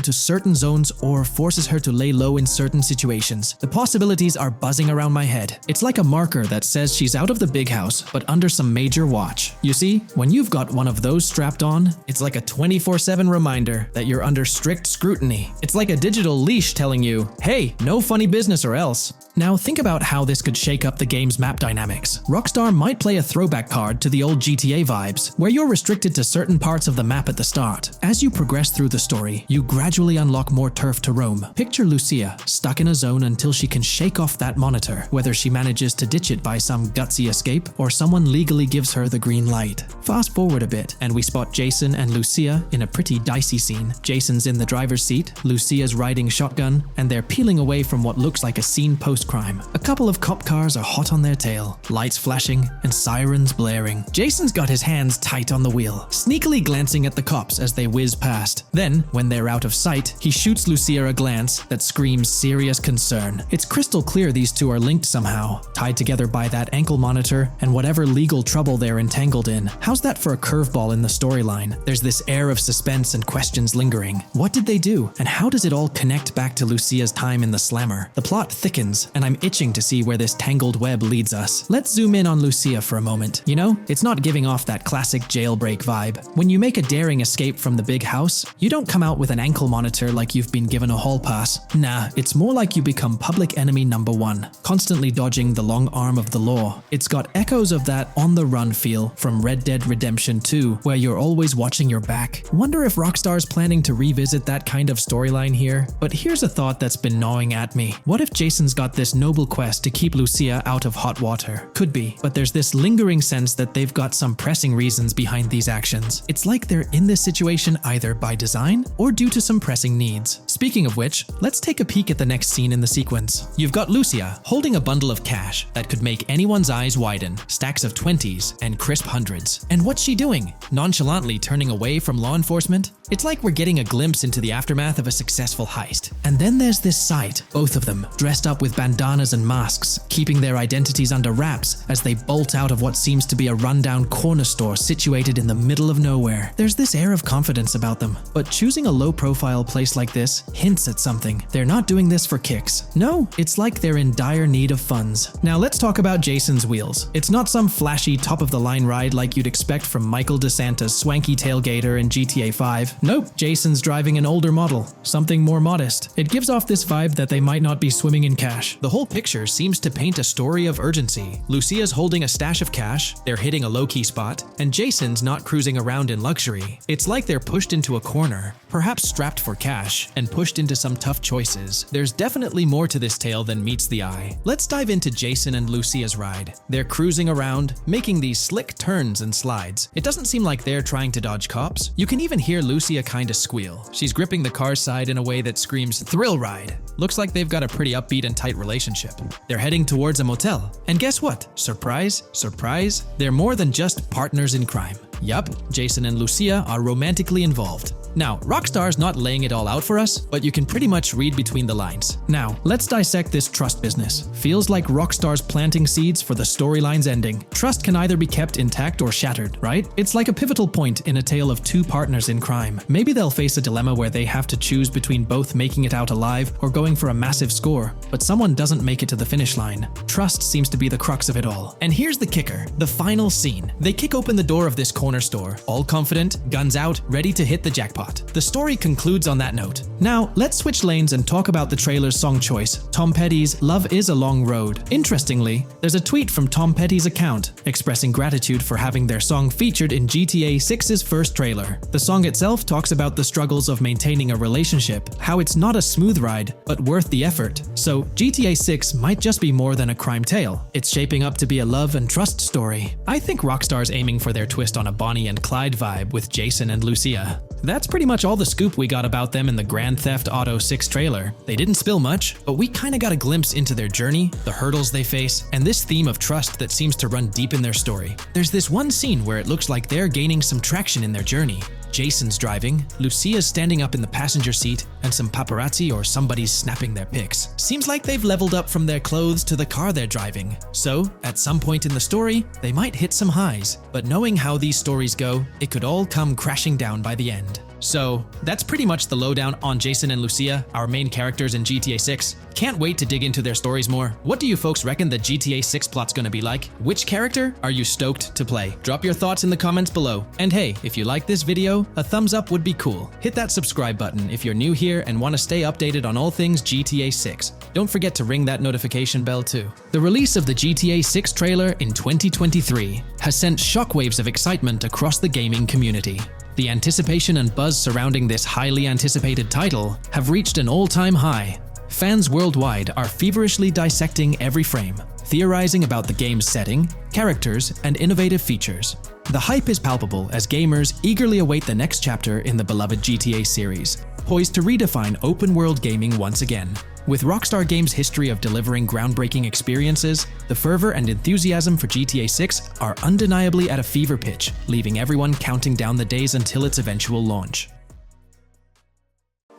to certain zones or forces her to lay low in certain situations. The possibilities are buzzing around my head. It's like a marker that says she's out of the big house, but under some major watch. You see, when you've got one of those strapped on, it's like a 24/7 reminder that you're under strict scrutiny. It's like a digital leash telling you, hey, no funny business or else. Now think about how this could shake up the game's map dynamics. Rockstar might play a throwback card to the old GTA vibes, where you're restricted to certain parts of the map at the start. As you progress through the story, you gradually unlock more turf to roam. Picture Lucia stuck in a zone until she can shake off that monitor, whether she manages to ditch it by some gutsy escape or someone legally gives her the green light. Fast forward a bit, and we spot Jason and Lucia in a pretty dicey scene. Jason's in the driver's seat, Lucia's riding shotgun, and they're peeling away from what looks like a scene post-crime. A couple of cop cars are hot on their tail, lights flashing and sirens blaring. Jason's got his hands tight on the wheel, sneakily glancing at the cops as they whiz past. Then, when they're out of sight, he shoots Lucia a glance that screams serious concern. It's crystal clear these two are linked somehow, tied together by that ankle monitor and whatever legal trouble they're entangled in. How's that for a curveball in the storyline? There's this air of suspense and questions lingering. What did they do? And how does it all connect back to Lucia's time in the slammer? The plot thickens, and I'm itching to see where this tangled web leads us. Let's zoom in on Lucia for a moment. You know, it's not giving off that classic jailbreak vibe. When you make a daring escape from the big house, you don't come out with an ankle monitor like you've been given a hall pass. Nah, it's more like you become public enemy number one, constantly dodging the long arm of the law. It's got echoes of that on-the-run feel from Red Dead Redemption 2, where you're always watching your back. Wonder if Rockstar's planning to revisit that kind of storyline here? But here's a thought that's been gnawing at me. What if Jason's got this noble quest to keep Lucia out of hot water? Could be, but there's this lingering sense that they've got some pressing reasons behind these actions. It's like they're in this situation either by design or due to some pressing needs. Speaking of which, let's take a peek at the next scene in the sequence. You've got Lucia holding a bundle of cash that could make anyone's eyes widen, stacks of 20s and crisp hundreds. And what's she doing? Nonchalantly turning away from law enforcement? It's like we're getting a glimpse into the aftermath of a successful heist. And then there's this sight, both of them, dressed up with bandanas and masks, keeping their identities under wraps as they bolt out of what seems to be a rundown corner store situated in the middle of nowhere. There's this air of confidence about them, but choosing a low-profile place like this hints at something. They're not doing this for kicks. No, it's like they're in dire need of funds. Now let's talk about Jason's wheels. It's not some flashy top-of-the-line ride like you'd expect from Michael DeSanta's swanky tailgater in GTA 5. Nope, Jason's driving an older model, something more modest. It gives off this vibe that they might not be swimming in cash. The whole picture seems to paint a story of urgency. Lucia's holding a stash of cash, they're hitting a low-key spot, and Jason's not cruising around in luxury. It's like they're pushed into a corner, perhaps strapped for cash, and pushed into some tough choices. There's definitely more to this tale than meets the eye. Let's dive into Jason and Lucia's ride. They're cruising around, making these slick turns and slides. It doesn't seem like they're trying to dodge cops. You can even hear Lucia kinda squeal. She's gripping the car's side in a way that screams thrill ride. Looks like they've got a pretty upbeat and tight relationship. They're heading towards a motel. And guess what? Surprise, surprise, they're more than just partners in crime. Yup, Jason and Lucia are romantically involved. Now, Rockstar's not laying it all out for us, but you can pretty much read between the lines. Now, let's dissect this trust business. Feels like Rockstar's planting seeds for the storyline's ending. Trust can either be kept intact or shattered, right? It's like a pivotal point in a tale of two partners in crime. Maybe they'll face a dilemma where they have to choose between both making it out alive or going for a massive score, but someone doesn't make it to the finish line. Trust seems to be the crux of it all. And here's the kicker, the final scene. They kick open the door of this corner store, all confident, guns out, ready to hit the jackpot. jackpot. The story concludes on that note. Now, let's switch lanes and talk about the trailer's song choice, Tom Petty's Love Is a Long Road. Interestingly, there's a tweet from Tom Petty's account expressing gratitude for having their song featured in GTA 6's first trailer. The song itself talks about the struggles of maintaining a relationship, how it's not a smooth ride, but worth the effort. So, GTA 6 might just be more than a crime tale. It's shaping up to be a love and trust story. I think Rockstar's aiming for their twist on a Bonnie and Clyde vibe with Jason and Lucia. That's pretty much all the scoop we got about them in the Grand Theft Auto 6 trailer. They didn't spill much, but we kinda got a glimpse into their journey, the hurdles they face, and this theme of trust that seems to run deep in their story. There's this one scene where it looks like they're gaining some traction in their journey. Jason's driving, Lucia's standing up in the passenger seat, and some paparazzi or somebody's snapping their pics. Seems like they've leveled up from their clothes to the car they're driving. So, at some point in the story, they might hit some highs. But knowing how these stories go, it could all come crashing down by the end. So, that's pretty much the lowdown on Jason and Lucia, our main characters in GTA 6. Can't wait to dig into their stories more. What do you folks reckon the GTA 6 plot's gonna be like? Which character are you stoked to play? Drop your thoughts in the comments below. And hey, if you like this video, a thumbs up would be cool. Hit that subscribe button if you're new here and want to stay updated on all things GTA 6. Don't forget to ring that notification bell too. The release of the GTA 6 trailer in 2023 has sent shockwaves of excitement across the gaming community. The anticipation and buzz surrounding this highly anticipated title have reached an all-time high. Fans worldwide are feverishly dissecting every frame, theorizing about the game's setting, characters, and innovative features. The hype is palpable as gamers eagerly await the next chapter in the beloved GTA series, poised to redefine open-world gaming once again. With Rockstar Games' history of delivering groundbreaking experiences, the fervor and enthusiasm for GTA 6 are undeniably at a fever pitch, leaving everyone counting down the days until its eventual launch.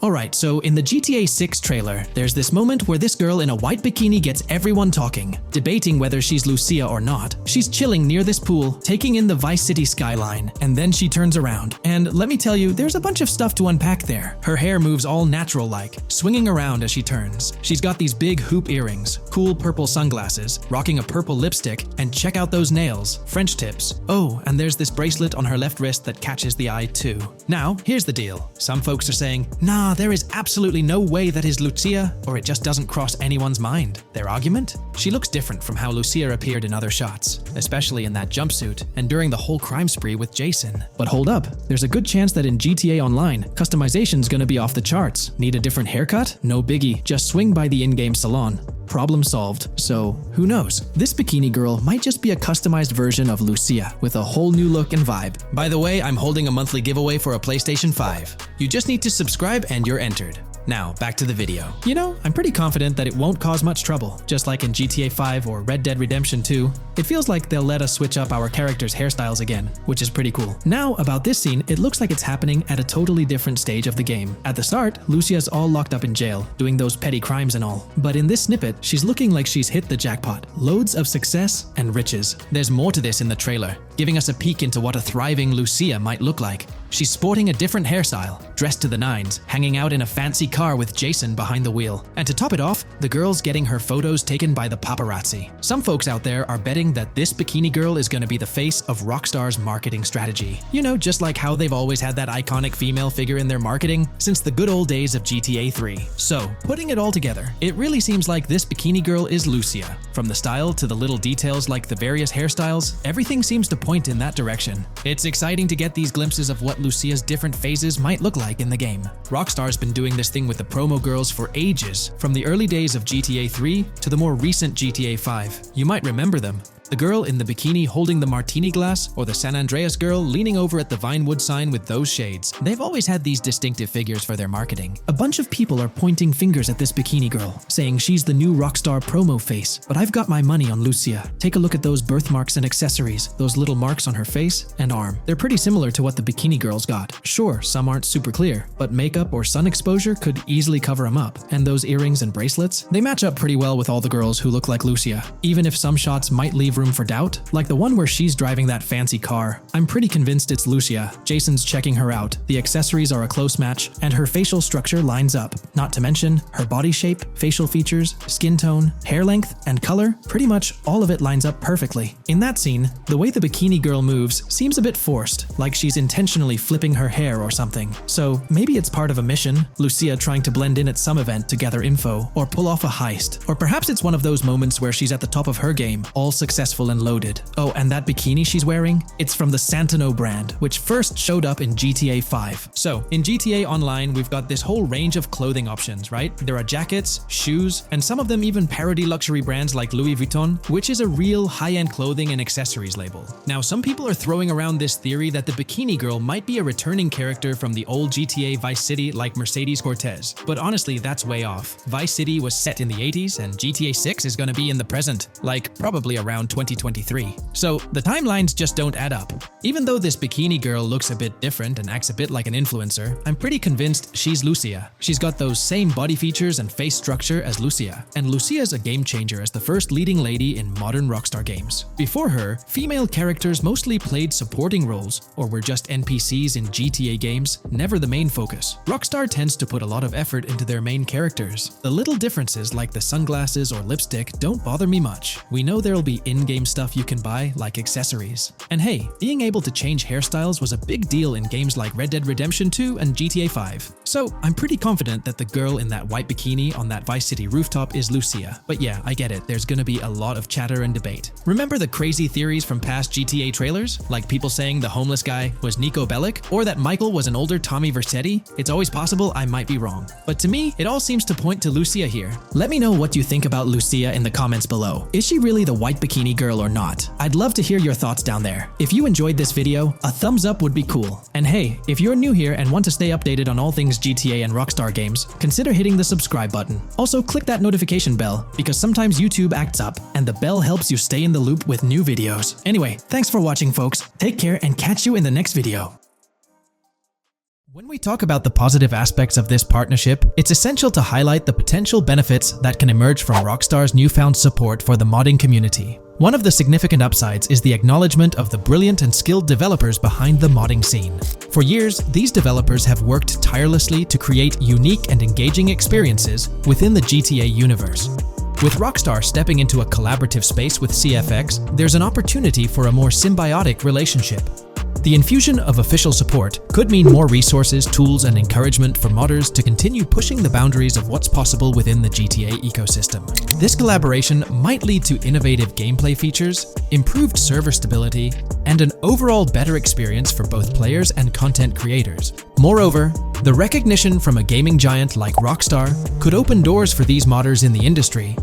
Alright, so in the GTA 6 trailer, there's this moment where this girl in a white bikini gets everyone talking, debating whether she's Lucia or not. She's chilling near this pool, taking in the Vice City skyline, and then she turns around. And let me tell you, there's a bunch of stuff to unpack there. Her hair moves all natural-like, swinging around as she turns. She's got these big hoop earrings, cool purple sunglasses, rocking a purple lipstick, and check out those nails, French tips. Oh, and there's this bracelet on her left wrist that catches the eye too. Now, here's the deal. Some folks are saying, nah, there is absolutely no way that is Lucia, or it just doesn't cross anyone's mind. Their argument? She looks different from how Lucia appeared in other shots, especially in that jumpsuit and during the whole crime spree with Jason. But hold up, there's a good chance that in GTA Online, customization's gonna be off the charts. Need a different haircut? No biggie, just swing by the in-game salon. Problem solved. So, who knows? This bikini girl might just be a customized version of Lucia with a whole new look and vibe. By the way, I'm holding a monthly giveaway for a PlayStation 5. You just need to subscribe and you're entered. Now, back to the video. You know, I'm pretty confident that it won't cause much trouble. Just like in GTA 5 or Red Dead Redemption 2, it feels like they'll let us switch up our characters' hairstyles again, which is pretty cool. Now, about this scene, it looks like it's happening at a totally different stage of the game. At the start, Lucia's all locked up in jail, doing those petty crimes and all. But in this snippet, she's looking like she's hit the jackpot. Loads of success and riches. There's more to this in the trailer, giving us a peek into what a thriving Lucia might look like. She's sporting a different hairstyle, dressed to the nines, hanging out in a fancy car with Jason behind the wheel. And to top it off, the girl's getting her photos taken by the paparazzi. Some folks out there are betting that this bikini girl is gonna be the face of Rockstar's marketing strategy. You know, just like how they've always had that iconic female figure in their marketing since the good old days of GTA 3. So, putting it all together, it really seems like this bikini girl is Lucia. From the style to the little details like the various hairstyles, everything seems to point in that direction. It's exciting to get these glimpses of what Lucia's different phases might look like in the game. Rockstar's been doing this thing with the promo girls for ages, from the early days of GTA 3 to the more recent GTA 5. You might remember them. The girl in the bikini holding the martini glass, or the San Andreas girl leaning over at the Vinewood sign with those shades. They've always had these distinctive figures for their marketing. A bunch of people are pointing fingers at this bikini girl, saying she's the new Rockstar promo face. But I've got my money on Lucia. Take a look at those birthmarks and accessories, those little marks on her face and arm. They're pretty similar to what the bikini girl's got. Sure, some aren't super clear, but makeup or sun exposure could easily cover them up. And those earrings and bracelets, they match up pretty well with all the girls who look like Lucia, even if some shots might leave room for doubt, like the one where she's driving that fancy car. I'm pretty convinced it's Lucia. Jason's checking her out, the accessories are a close match, and her facial structure lines up. Not to mention, her body shape, facial features, skin tone, hair length, and color, pretty much all of it lines up perfectly. In that scene, the way the bikini girl moves seems a bit forced, like she's intentionally flipping her hair or something. So maybe it's part of a mission, Lucia trying to blend in at some event to gather info, or pull off a heist. Or perhaps it's one of those moments where she's at the top of her game, all successful and loaded. Oh, and that bikini she's wearing? It's from the Santino brand, which first showed up in GTA 5. So, in GTA Online, we've got this whole range of clothing options, right? There are jackets, shoes, and some of them even parody luxury brands like Louis Vuitton, which is a real high-end clothing and accessories label. Now, some people are throwing around this theory that the bikini girl might be a returning character from the old GTA Vice City like Mercedes Cortez, but honestly, that's way off. Vice City was set in the 80s, and GTA 6 is gonna be in the present, like probably around 2023. So, the timelines just don't add up. Even though this bikini girl looks a bit different and acts a bit like an influencer, I'm pretty convinced she's Lucia. She's got those same body features and face structure as Lucia, and Lucia's a game changer as the first leading lady in modern Rockstar games. Before her, female characters mostly played supporting roles or were just NPCs in GTA games, never the main focus. Rockstar tends to put a lot of effort into their main characters. The little differences like the sunglasses or lipstick don't bother me much. We know there'll be in-game stuff you can buy, like accessories. And hey, being able to change hairstyles was a big deal in games like Red Dead Redemption 2 and GTA 5. So I'm pretty confident that the girl in that white bikini on that Vice City rooftop is Lucia. But yeah, I get it, there's gonna be a lot of chatter and debate. Remember the crazy theories from past GTA trailers? Like people saying the homeless guy was Nico Bellic, or that Michael was an older Tommy Vercetti? It's always possible I might be wrong. But to me, it all seems to point to Lucia here. Let me know what you think about Lucia in the comments below. Is she really the white bikini girl or not? I'd love to hear your thoughts down there. If you enjoyed this video, a thumbs up would be cool. And hey, if you're new here and want to stay updated on all things GTA and Rockstar games, consider hitting the subscribe button. Also click that notification bell, because sometimes YouTube acts up, and the bell helps you stay in the loop with new videos. Anyway, thanks for watching folks. Take care and catch you in the next video. When we talk about the positive aspects of this partnership, it's essential to highlight the potential benefits that can emerge from Rockstar's newfound support for the modding community. One of the significant upsides is the acknowledgement of the brilliant and skilled developers behind the modding scene. For years, these developers have worked tirelessly to create unique and engaging experiences within the GTA universe. With Rockstar stepping into a collaborative space with CFX, there's an opportunity for a more symbiotic relationship. The infusion of official support could mean more resources, tools, and encouragement for modders to continue pushing the boundaries of what's possible within the GTA ecosystem. This collaboration might lead to innovative gameplay features, improved server stability, and an overall better experience for both players and content creators. Moreover, the recognition from a gaming giant like Rockstar could open doors for these modders in the industry.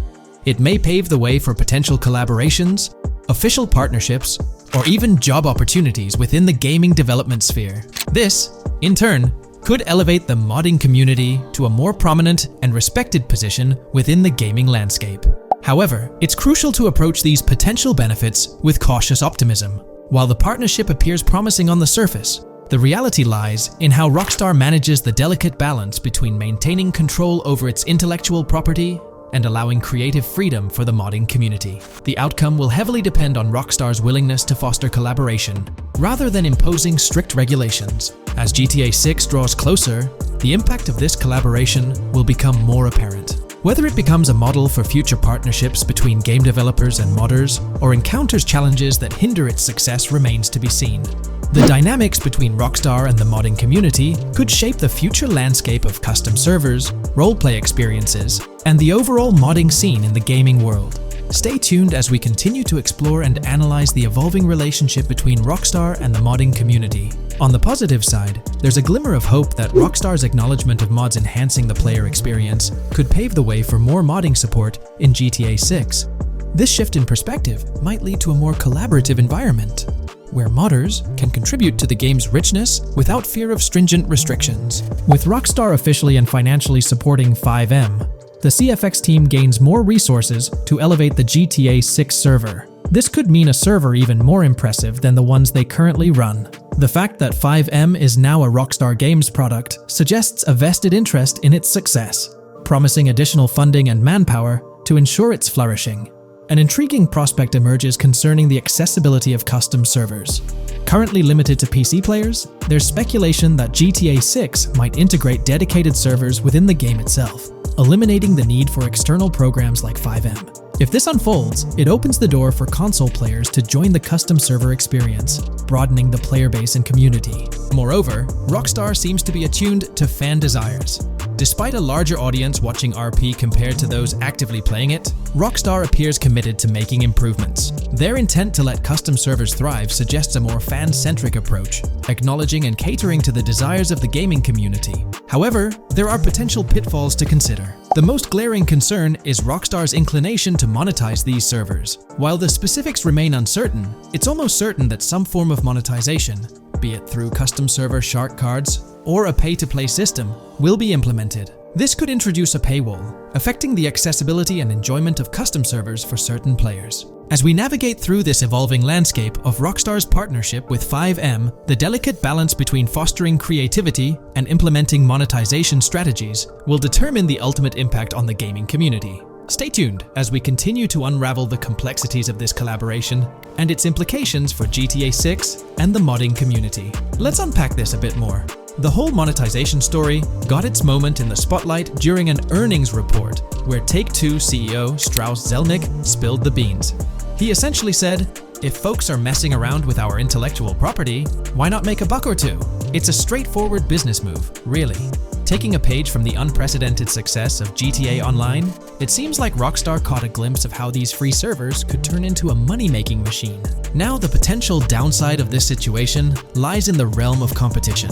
It may pave the way for potential collaborations, official partnerships, or even job opportunities within the gaming development sphere. This, in turn, could elevate the modding community to a more prominent and respected position within the gaming landscape. However, it's crucial to approach these potential benefits with cautious optimism. While the partnership appears promising on the surface, the reality lies in how Rockstar manages the delicate balance between maintaining control over its intellectual property and allowing creative freedom for the modding community. The outcome will heavily depend on Rockstar's willingness to foster collaboration, rather than imposing strict regulations. As GTA 6 draws closer, the impact of this collaboration will become more apparent. Whether it becomes a model for future partnerships between game developers and modders, or encounters challenges that hinder its success remains to be seen. The dynamics between Rockstar and the modding community could shape the future landscape of custom servers, roleplay experiences, and the overall modding scene in the gaming world. Stay tuned as we continue to explore and analyze the evolving relationship between Rockstar and the modding community. On the positive side, there's a glimmer of hope that Rockstar's acknowledgement of mods enhancing the player experience could pave the way for more modding support in GTA 6. This shift in perspective might lead to a more collaborative environment, where modders can contribute to the game's richness without fear of stringent restrictions. With Rockstar officially and financially supporting FiveM, the CFX team gains more resources to elevate the GTA 6 server. This could mean a server even more impressive than the ones they currently run. The fact that FiveM is now a Rockstar Games product suggests a vested interest in its success, promising additional funding and manpower to ensure its flourishing. An intriguing prospect emerges concerning the accessibility of custom servers. Currently limited to PC players, there's speculation that GTA 6 might integrate dedicated servers within the game itself, eliminating the need for external programs like FiveM. If this unfolds, it opens the door for console players to join the custom server experience, broadening the player base and community. Moreover, Rockstar seems to be attuned to fan desires. Despite a larger audience watching RP compared to those actively playing it, Rockstar appears committed to making improvements. Their intent to let custom servers thrive suggests a more fan-centric approach, acknowledging and catering to the desires of the gaming community. However, there are potential pitfalls to consider. The most glaring concern is Rockstar's inclination to monetize these servers. While the specifics remain uncertain, it's almost certain that some form of monetization, be it through custom server shark cards or a pay-to-play system, will be implemented. This could introduce a paywall, affecting the accessibility and enjoyment of custom servers for certain players. As we navigate through this evolving landscape of Rockstar's partnership with FiveM, the delicate balance between fostering creativity and implementing monetization strategies will determine the ultimate impact on the gaming community. Stay tuned as we continue to unravel the complexities of this collaboration and its implications for GTA 6 and the modding community. Let's unpack this a bit more. The whole monetization story got its moment in the spotlight during an earnings report where Take-Two CEO Strauss Zelnick spilled the beans. He essentially said, "If folks are messing around with our intellectual property, why not make a buck or two?" It's a straightforward business move, really. Taking a page from the unprecedented success of GTA Online, it seems like Rockstar caught a glimpse of how these free servers could turn into a money-making machine. Now, the potential downside of this situation lies in the realm of competition.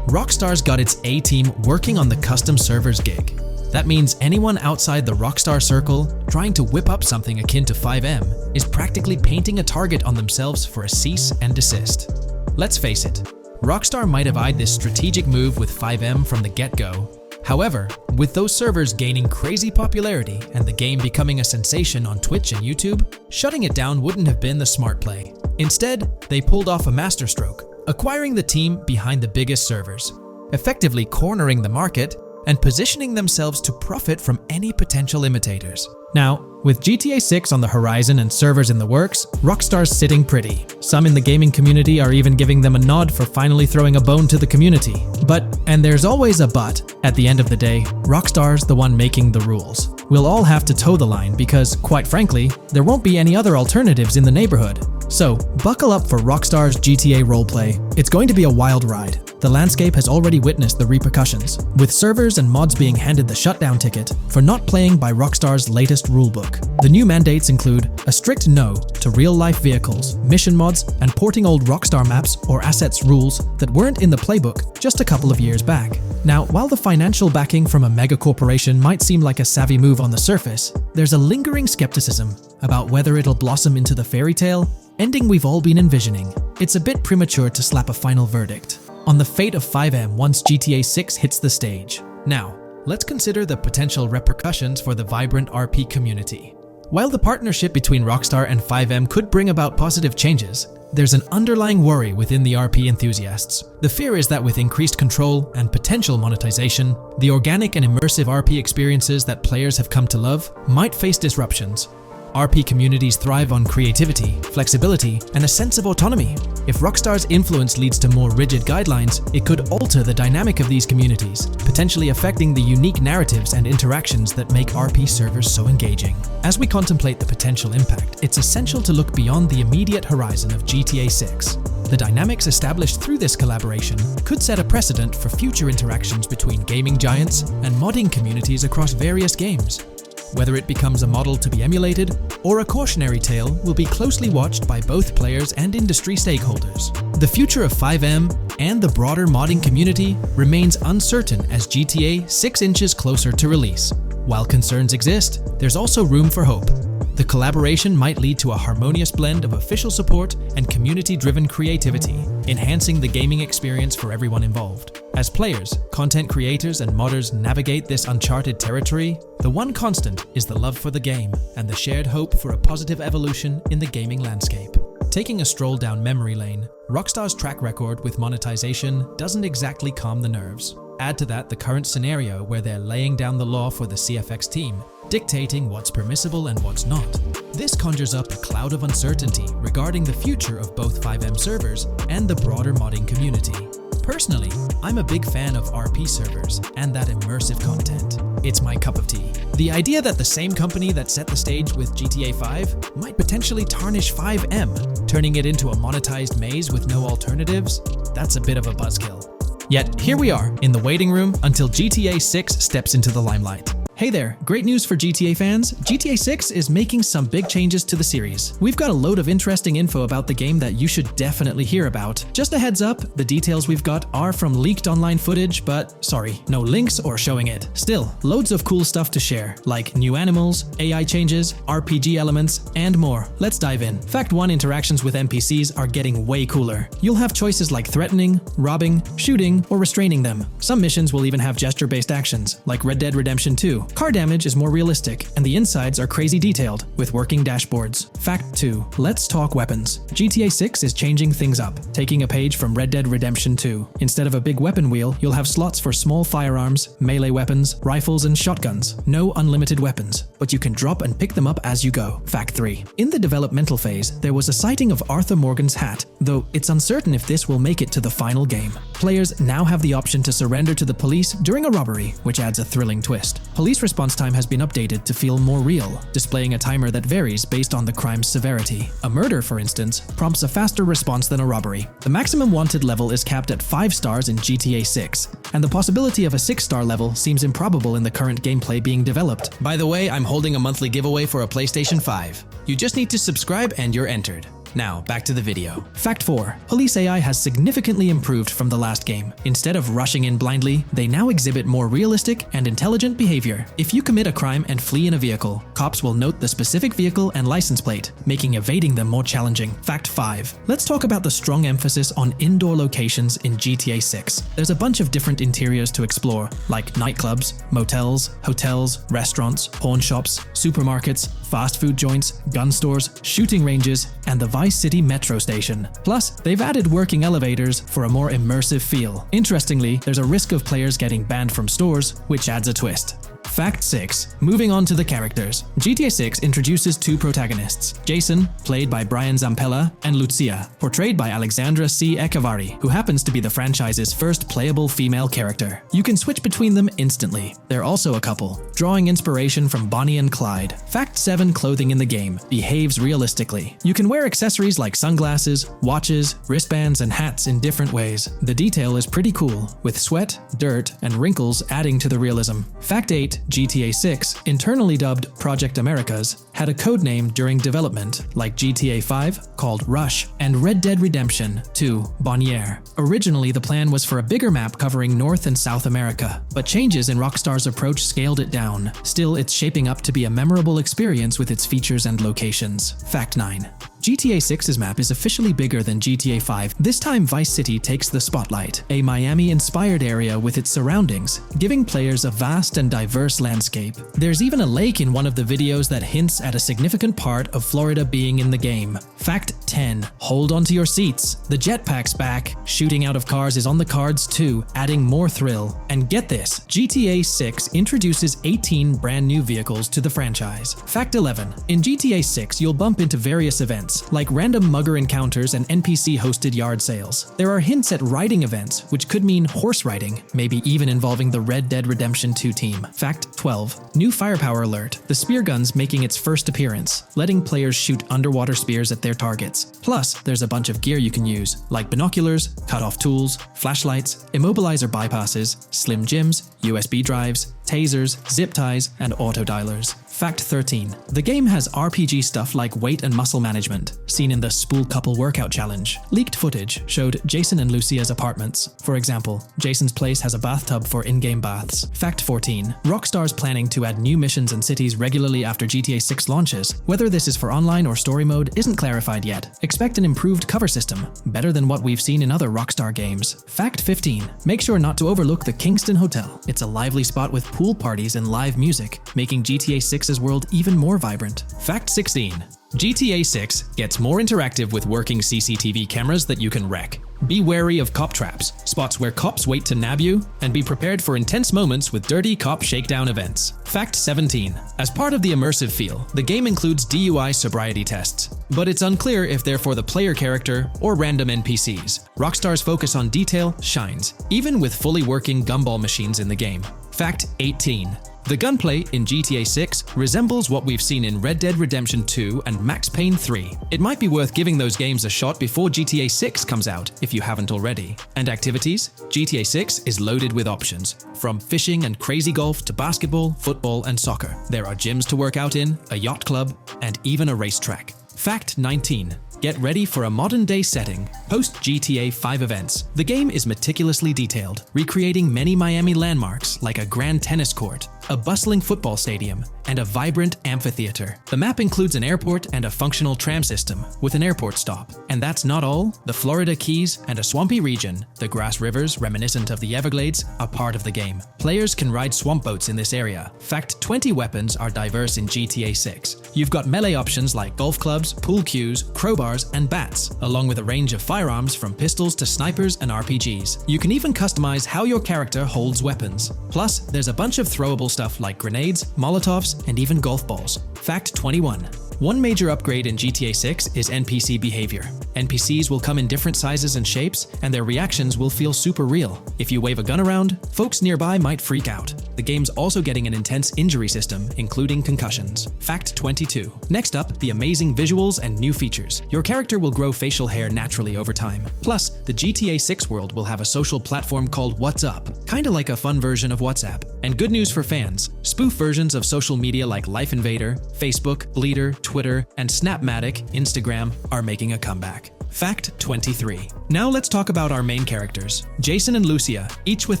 Rockstar's got its A-team working on the custom servers gig. That means anyone outside the Rockstar circle trying to whip up something akin to FiveM is practically painting a target on themselves for a cease and desist. Let's face it, Rockstar might have eyed this strategic move with FiveM from the get-go. However, with those servers gaining crazy popularity and the game becoming a sensation on Twitch and YouTube, shutting it down wouldn't have been the smart play. Instead, they pulled off a masterstroke, acquiring the team behind the biggest servers, effectively cornering the market and positioning themselves to profit from any potential imitators. Now, with GTA 6 on the horizon and servers in the works, Rockstar's sitting pretty. Some in the gaming community are even giving them a nod for finally throwing a bone to the community. But, and there's always a but, at the end of the day, Rockstar's the one making the rules. We'll all have to toe the line because, quite frankly, there won't be any other alternatives in the neighborhood. So, buckle up for Rockstar's GTA roleplay. It's going to be a wild ride. The landscape has already witnessed the repercussions, with servers and mods being handed the shutdown ticket for not playing by Rockstar's latest rulebook. The new mandates include a strict no to real-life vehicles, mission mods, and porting old Rockstar maps or assets rules that weren't in the playbook just a couple of years back. Now, while the financial backing from a mega corporation might seem like a savvy move on the surface, there's a lingering skepticism about whether it'll blossom into the fairy tale ending we've all been envisioning. It's a bit premature to slap a final verdict on the fate of FiveM once GTA 6 hits the stage. Now, let's consider the potential repercussions for the vibrant RP community. While the partnership between Rockstar and FiveM could bring about positive changes, there's an underlying worry within the RP enthusiasts. The fear is that with increased control and potential monetization, the organic and immersive RP experiences that players have come to love might face disruptions. RP communities thrive on creativity, flexibility, and a sense of autonomy. If Rockstar's influence leads to more rigid guidelines, it could alter the dynamic of these communities, potentially affecting the unique narratives and interactions that make RP servers so engaging. As we contemplate the potential impact, it's essential to look beyond the immediate horizon of GTA 6. The dynamics established through this collaboration could set a precedent for future interactions between gaming giants and modding communities across various games. Whether it becomes a model to be emulated or a cautionary tale will be closely watched by both players and industry stakeholders. The future of FiveM and the broader modding community remains uncertain as GTA 6 inches closer to release. While concerns exist, there's also room for hope. The collaboration might lead to a harmonious blend of official support and community-driven creativity, enhancing the gaming experience for everyone involved. As players, content creators, and modders navigate this uncharted territory, the one constant is the love for the game and the shared hope for a positive evolution in the gaming landscape. Taking a stroll down memory lane, Rockstar's track record with monetization doesn't exactly calm the nerves. Add to that the current scenario where they're laying down the law for the CFX team, dictating what's permissible and what's not. This conjures up a cloud of uncertainty regarding the future of both FiveM servers and the broader modding community. Personally, I'm a big fan of RP servers and that immersive content. It's my cup of tea. The idea that the same company that set the stage with GTA 5 might potentially tarnish FiveM, turning it into a monetized maze with no alternatives, that's a bit of a buzzkill. Yet, here we are, in the waiting room until GTA 6 steps into the limelight. Hey there, great news for GTA fans. GTA 6 is making some big changes to the series. We've got a load of interesting info about the game that you should definitely hear about. Just a heads up, the details we've got are from leaked online footage, but sorry, no links or showing it. Still, loads of cool stuff to share, like new animals, AI changes, RPG elements, and more. Let's dive in. Fact 1: interactions with NPCs are getting way cooler. You'll have choices like threatening, robbing, shooting, or restraining them. Some missions will even have gesture-based actions, like Red Dead Redemption 2. Car damage is more realistic, and the insides are crazy detailed, with working dashboards. Fact 2: let's talk weapons. GTA 6 is changing things up, taking a page from Red Dead Redemption 2. Instead of a big weapon wheel, you'll have slots for small firearms, melee weapons, rifles, and shotguns. No unlimited weapons, but you can drop and pick them up as you go. Fact 3: in the developmental phase, there was a sighting of Arthur Morgan's hat, though it's uncertain if this will make it to the final game. Players now have the option to surrender to the police during a robbery, which adds a thrilling twist. Police response time has been updated to feel more real, displaying a timer that varies based on the crime's severity. A murder, for instance, prompts a faster response than a robbery. The maximum wanted level is capped at 5 stars in GTA 6, and the possibility of a 6-star level seems improbable in the current gameplay being developed. By the way, I'm holding a monthly giveaway for a PlayStation 5. You just need to subscribe and you're entered. Now, back to the video. Fact 4: police AI has significantly improved from the last game. Instead of rushing in blindly, they now exhibit more realistic and intelligent behavior. If you commit a crime and flee in a vehicle, cops will note the specific vehicle and license plate, making evading them more challenging. Fact 5: let's talk about the strong emphasis on indoor locations in GTA 6. There's a bunch of different interiors to explore, like nightclubs, motels, hotels, restaurants, pawn shops, supermarkets, fast food joints, gun stores, shooting ranges, and the Vice City metro station. Plus, they've added working elevators for a more immersive feel. Interestingly, there's a risk of players getting banned from stores, which adds a twist. Fact 6: moving on to the characters. GTA 6 introduces 2 protagonists, Jason, played by Brian Zampella, and Lucia, portrayed by Alexandra C. Echevarri, who happens to be the franchise's first playable female character. You can switch between them instantly. They're also a couple, drawing inspiration from Bonnie and Clyde. Fact 7: clothing in the game behaves realistically. You can wear accessories like sunglasses, watches, wristbands, and hats in different ways. The detail is pretty cool, with sweat, dirt, and wrinkles adding to the realism. Fact 8: GTA 6, internally dubbed Project Americas, had a codename during development, like GTA 5, called Rush, and Red Dead Redemption 2, Bonniere. Originally, the plan was for a bigger map covering North and South America, but changes in Rockstar's approach scaled it down. Still, it's shaping up to be a memorable experience with its features and locations. Fact 9: GTA 6's map is officially bigger than GTA 5. This time, Vice City takes the spotlight, a Miami-inspired area with its surroundings, giving players a vast and diverse landscape. There's even a lake in one of the videos that hints at a significant part of Florida being in the game. Fact 10: hold on to your seats. The jetpack's back. Shooting out of cars is on the cards too, adding more thrill. And get this, GTA 6 introduces 18 brand new vehicles to the franchise. Fact 11: in GTA 6, you'll bump into various events, like random mugger encounters and NPC-hosted yard sales. There are hints at riding events, which could mean horse riding, maybe even involving the Red Dead Redemption 2 team. Fact 12: new firepower alert. The spear gun's making its first appearance, letting players shoot underwater spears at their targets. Plus, there's a bunch of gear you can use, like binoculars, cut-off tools, flashlights, immobilizer bypasses, slim jims, USB drives, tasers, zip ties, and auto dialers. Fact 13: the game has RPG stuff like weight and muscle management, seen in the Spool Couple Workout Challenge. Leaked footage showed Jason and Lucia's apartments. For example, Jason's place has a bathtub for in-game baths. Fact 14: Rockstar's planning to add new missions and cities regularly after GTA 6 launches. Whether this is for online or story mode isn't clarified yet. Expect an improved cover system, better than what we've seen in other Rockstar games. Fact 15: make sure not to overlook the Kingston Hotel. It's a lively spot with pool parties and live music, making GTA 6's world even more vibrant. Fact 16: GTA 6 gets more interactive with working CCTV cameras that you can wreck. Be wary of cop traps, spots where cops wait to nab you, and be prepared for intense moments with dirty cop shakedown events. Fact 17. As part of the immersive feel, the game includes DUI sobriety tests, but it's unclear if they're for the player character or random NPCs. Rockstar's focus on detail shines, even with fully working gumball machines in the game. Fact 18. The gunplay in GTA 6 resembles what we've seen in Red Dead Redemption 2 and Max Payne 3. It might be worth giving those games a shot before GTA 6 comes out, if you haven't already. And activities? GTA 6 is loaded with options, from fishing and crazy golf to basketball, football, and soccer. There are gyms to work out in, a yacht club, and even a racetrack. Fact 19. Get ready for a modern-day setting. Post-GTA 5 events, the game is meticulously detailed, recreating many Miami landmarks like a grand tennis court, a bustling football stadium, and a vibrant amphitheater. The map includes an airport and a functional tram system with an airport stop. And that's not all. The Florida Keys and a swampy region, the grass rivers reminiscent of the Everglades, are part of the game. Players can ride swamp boats in this area. Fact 20 weapons are diverse in GTA 6. You've got melee options like golf clubs, pool cues, crowbars, and bats, along with a range of firearms from pistols to snipers and RPGs. You can even customize how your character holds weapons. Plus, there's a bunch of throwable stuff like grenades, molotovs, and even golf balls. Fact 21. One major upgrade in GTA 6 is NPC behavior. NPCs will come in different sizes and shapes, and their reactions will feel super real. If you wave a gun around, folks nearby might freak out. The game's also getting an intense injury system, including concussions. Fact 22. Next up, the amazing visuals and new features. Your character will grow facial hair naturally over time. Plus, the GTA 6 world will have a social platform called What's Up, kinda like a fun version of WhatsApp. And good news for fans, spoof versions of social media like Life Invader, Facebook, Bleeder, Twitter, and Snapmatic, Instagram, are making a comeback. Fact 23. Now let's talk about our main characters, Jason and Lucia, each with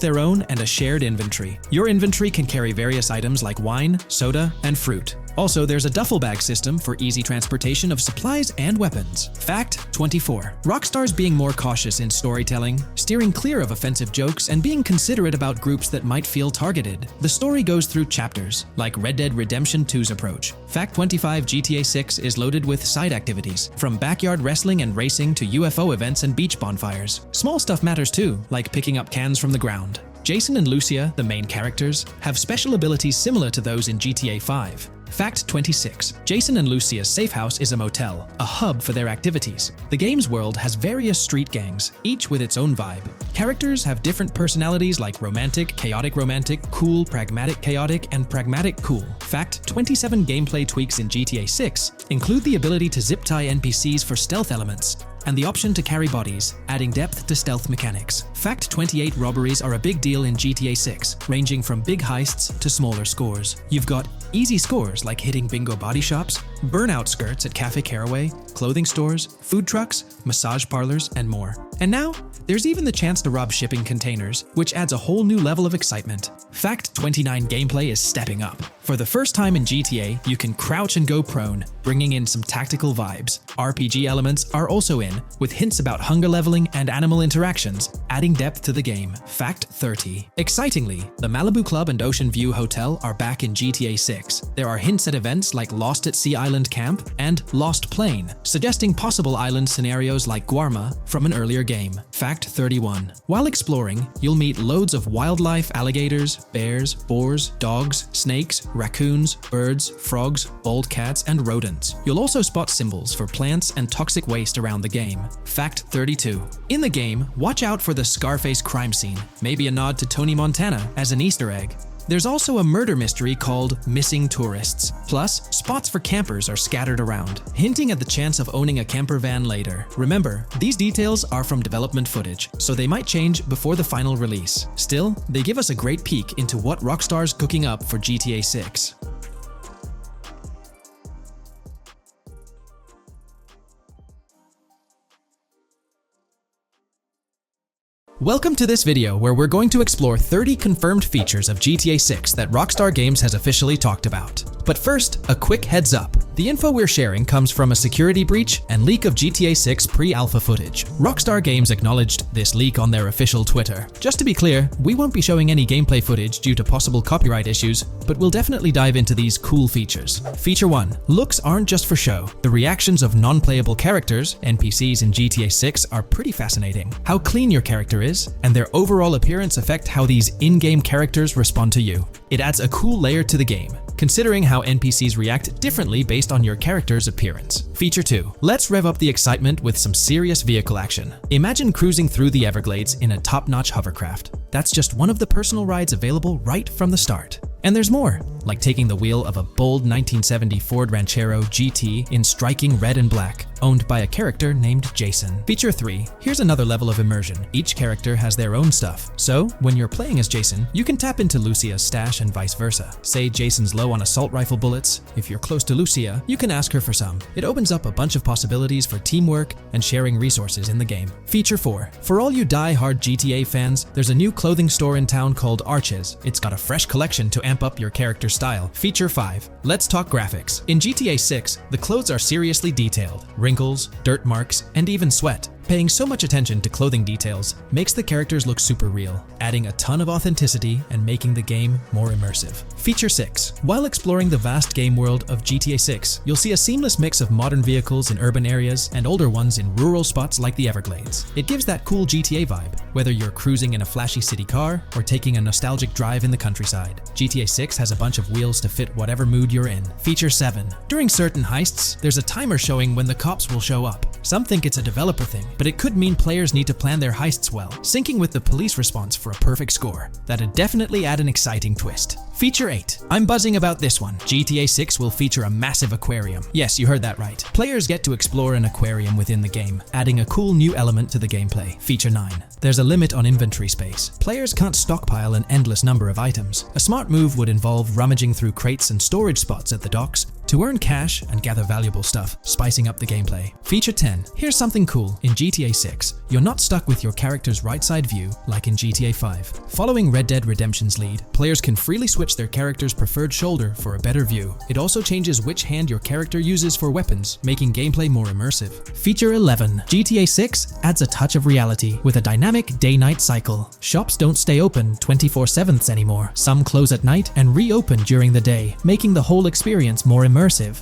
their own and a shared inventory. Your inventory can carry various items like wine, soda, and fruit. Also, there's a duffel bag system for easy transportation of supplies and weapons. Fact 24. Rockstar's being more cautious in storytelling, steering clear of offensive jokes, and being considerate about groups that might feel targeted. The story goes through chapters, like Red Dead Redemption 2's approach. Fact 25. GTA 6 is loaded with side activities, from backyard wrestling and racing to UFO events and beach bonfires. Small stuff matters too, like picking up cans from the ground. Jason and Lucia, the main characters, have special abilities similar to those in GTA 5. Fact 26. Jason and Lucia's safe house is a motel, a hub for their activities. The game's world has various street gangs, each with its own vibe. Characters have different personalities like romantic, chaotic, cool, pragmatic, chaotic, and pragmatic, cool. Fact 27. Gameplay tweaks in GTA 6 include the ability to zip tie NPCs for stealth elements, and the option to carry bodies, adding depth to stealth mechanics. Fact 28. Robberies are a big deal in GTA 6, ranging from big heists to smaller scores. You've got easy scores like hitting bingo body shops, burnout skirts at Cafe Caraway, clothing stores, food trucks, massage parlors, and more. And now, there's even the chance to rob shipping containers, which adds a whole new level of excitement. Fact 29. Gameplay is stepping up. For the first time in GTA, you can crouch and go prone, bringing in some tactical vibes. RPG elements are also in, with hints about hunger leveling and animal interactions, adding depth to the game. Fact 30. Excitingly, the Malibu Club and Ocean View Hotel are back in GTA 6. There are hints at events like Lost at Sea Island Camp and Lost Plane, suggesting possible island scenarios like Guarma from an earlier game. Fact 31. While exploring, you'll meet loads of wildlife, alligators, bears, boars, dogs, snakes, raccoons, birds, frogs, bald cats, and rodents. You'll also spot symbols for plants and toxic waste around the game. Fact 32. In the game, watch out for the Scarface crime scene, maybe a nod to Tony Montana as an Easter egg. There's also a murder mystery called Missing Tourists. Plus, spots for campers are scattered around, hinting at the chance of owning a camper van later. Remember, these details are from development footage, so they might change before the final release. Still, they give us a great peek into what Rockstar's cooking up for GTA 6. Welcome to this video where we're going to explore 30 confirmed features of GTA 6 that Rockstar Games has officially talked about. But first, a quick heads up. The info we're sharing comes from a security breach and leak of GTA 6 pre-alpha footage. Rockstar Games acknowledged this leak on their official Twitter. Just to be clear, we won't be showing any gameplay footage due to possible copyright issues, but we'll definitely dive into these cool features. Feature 1. Looks aren't just for show. The reactions of non-playable characters, NPCs in GTA 6, are pretty fascinating. How clean your character is, and their overall appearance affect how these in-game characters respond to you. It adds a cool layer to the game, considering how NPCs react differently based on your character's appearance. Feature 2. Let's rev up the excitement with some serious vehicle action. Imagine cruising through the Everglades in a top-notch hovercraft. That's just one of the personal rides available right from the start. And there's more, like taking the wheel of a bold 1970 Ford Ranchero GT in striking red and black, owned by a character named Jason. Feature 3. Here's another level of immersion. Each character has their own stuff, so when you're playing as Jason, you can tap into Lucia's stash and vice versa. Say Jason's low on assault rifle bullets. If you're close to Lucia, you can ask her for some. It opens up a bunch of possibilities for teamwork and sharing resources in the game. Feature 4. For all you die-hard GTA fans, there's a new clothing store in town called Arches. It's got a fresh collection to amp up your character's style. Feature 5. Let's talk graphics. In GTA 6, the clothes are seriously detailed. Wrinkles, dirt marks, and even sweat. Paying so much attention to clothing details makes the characters look super real, adding a ton of authenticity and making the game more immersive. Feature 6. While exploring the vast game world of GTA 6, you'll see a seamless mix of modern vehicles in urban areas and older ones in rural spots like the Everglades. It gives that cool GTA vibe, whether you're cruising in a flashy city car or taking a nostalgic drive in the countryside. GTA 6 has a bunch of wheels to fit whatever mood you're in. Feature 7. During certain heists, there's a timer showing when the cops will show up. Some think it's a developer thing, but it could mean players need to plan their heists well, syncing with the police response for a perfect score. That'd definitely add an exciting twist. Feature 8. I'm buzzing about this one. GTA 6 will feature a massive aquarium. Yes, you heard that right. Players get to explore an aquarium within the game, adding a cool new element to the gameplay. Feature 9. There's a limit on inventory space. Players can't stockpile an endless number of items. A smart move would involve rummaging through crates and storage spots at the docks to earn cash and gather valuable stuff, spicing up the gameplay. Feature 10. Here's something cool. In GTA 6, you're not stuck with your character's right side view like in GTA 5. Following Red Dead Redemption's lead, players can freely switch their character's preferred shoulder for a better view. It also changes which hand your character uses for weapons, making gameplay more immersive. Feature 11. GTA 6 adds a touch of reality with a dynamic day-night cycle. Shops don't stay open 24/7 anymore. Some close at night and reopen during the day, making the whole experience more immersive.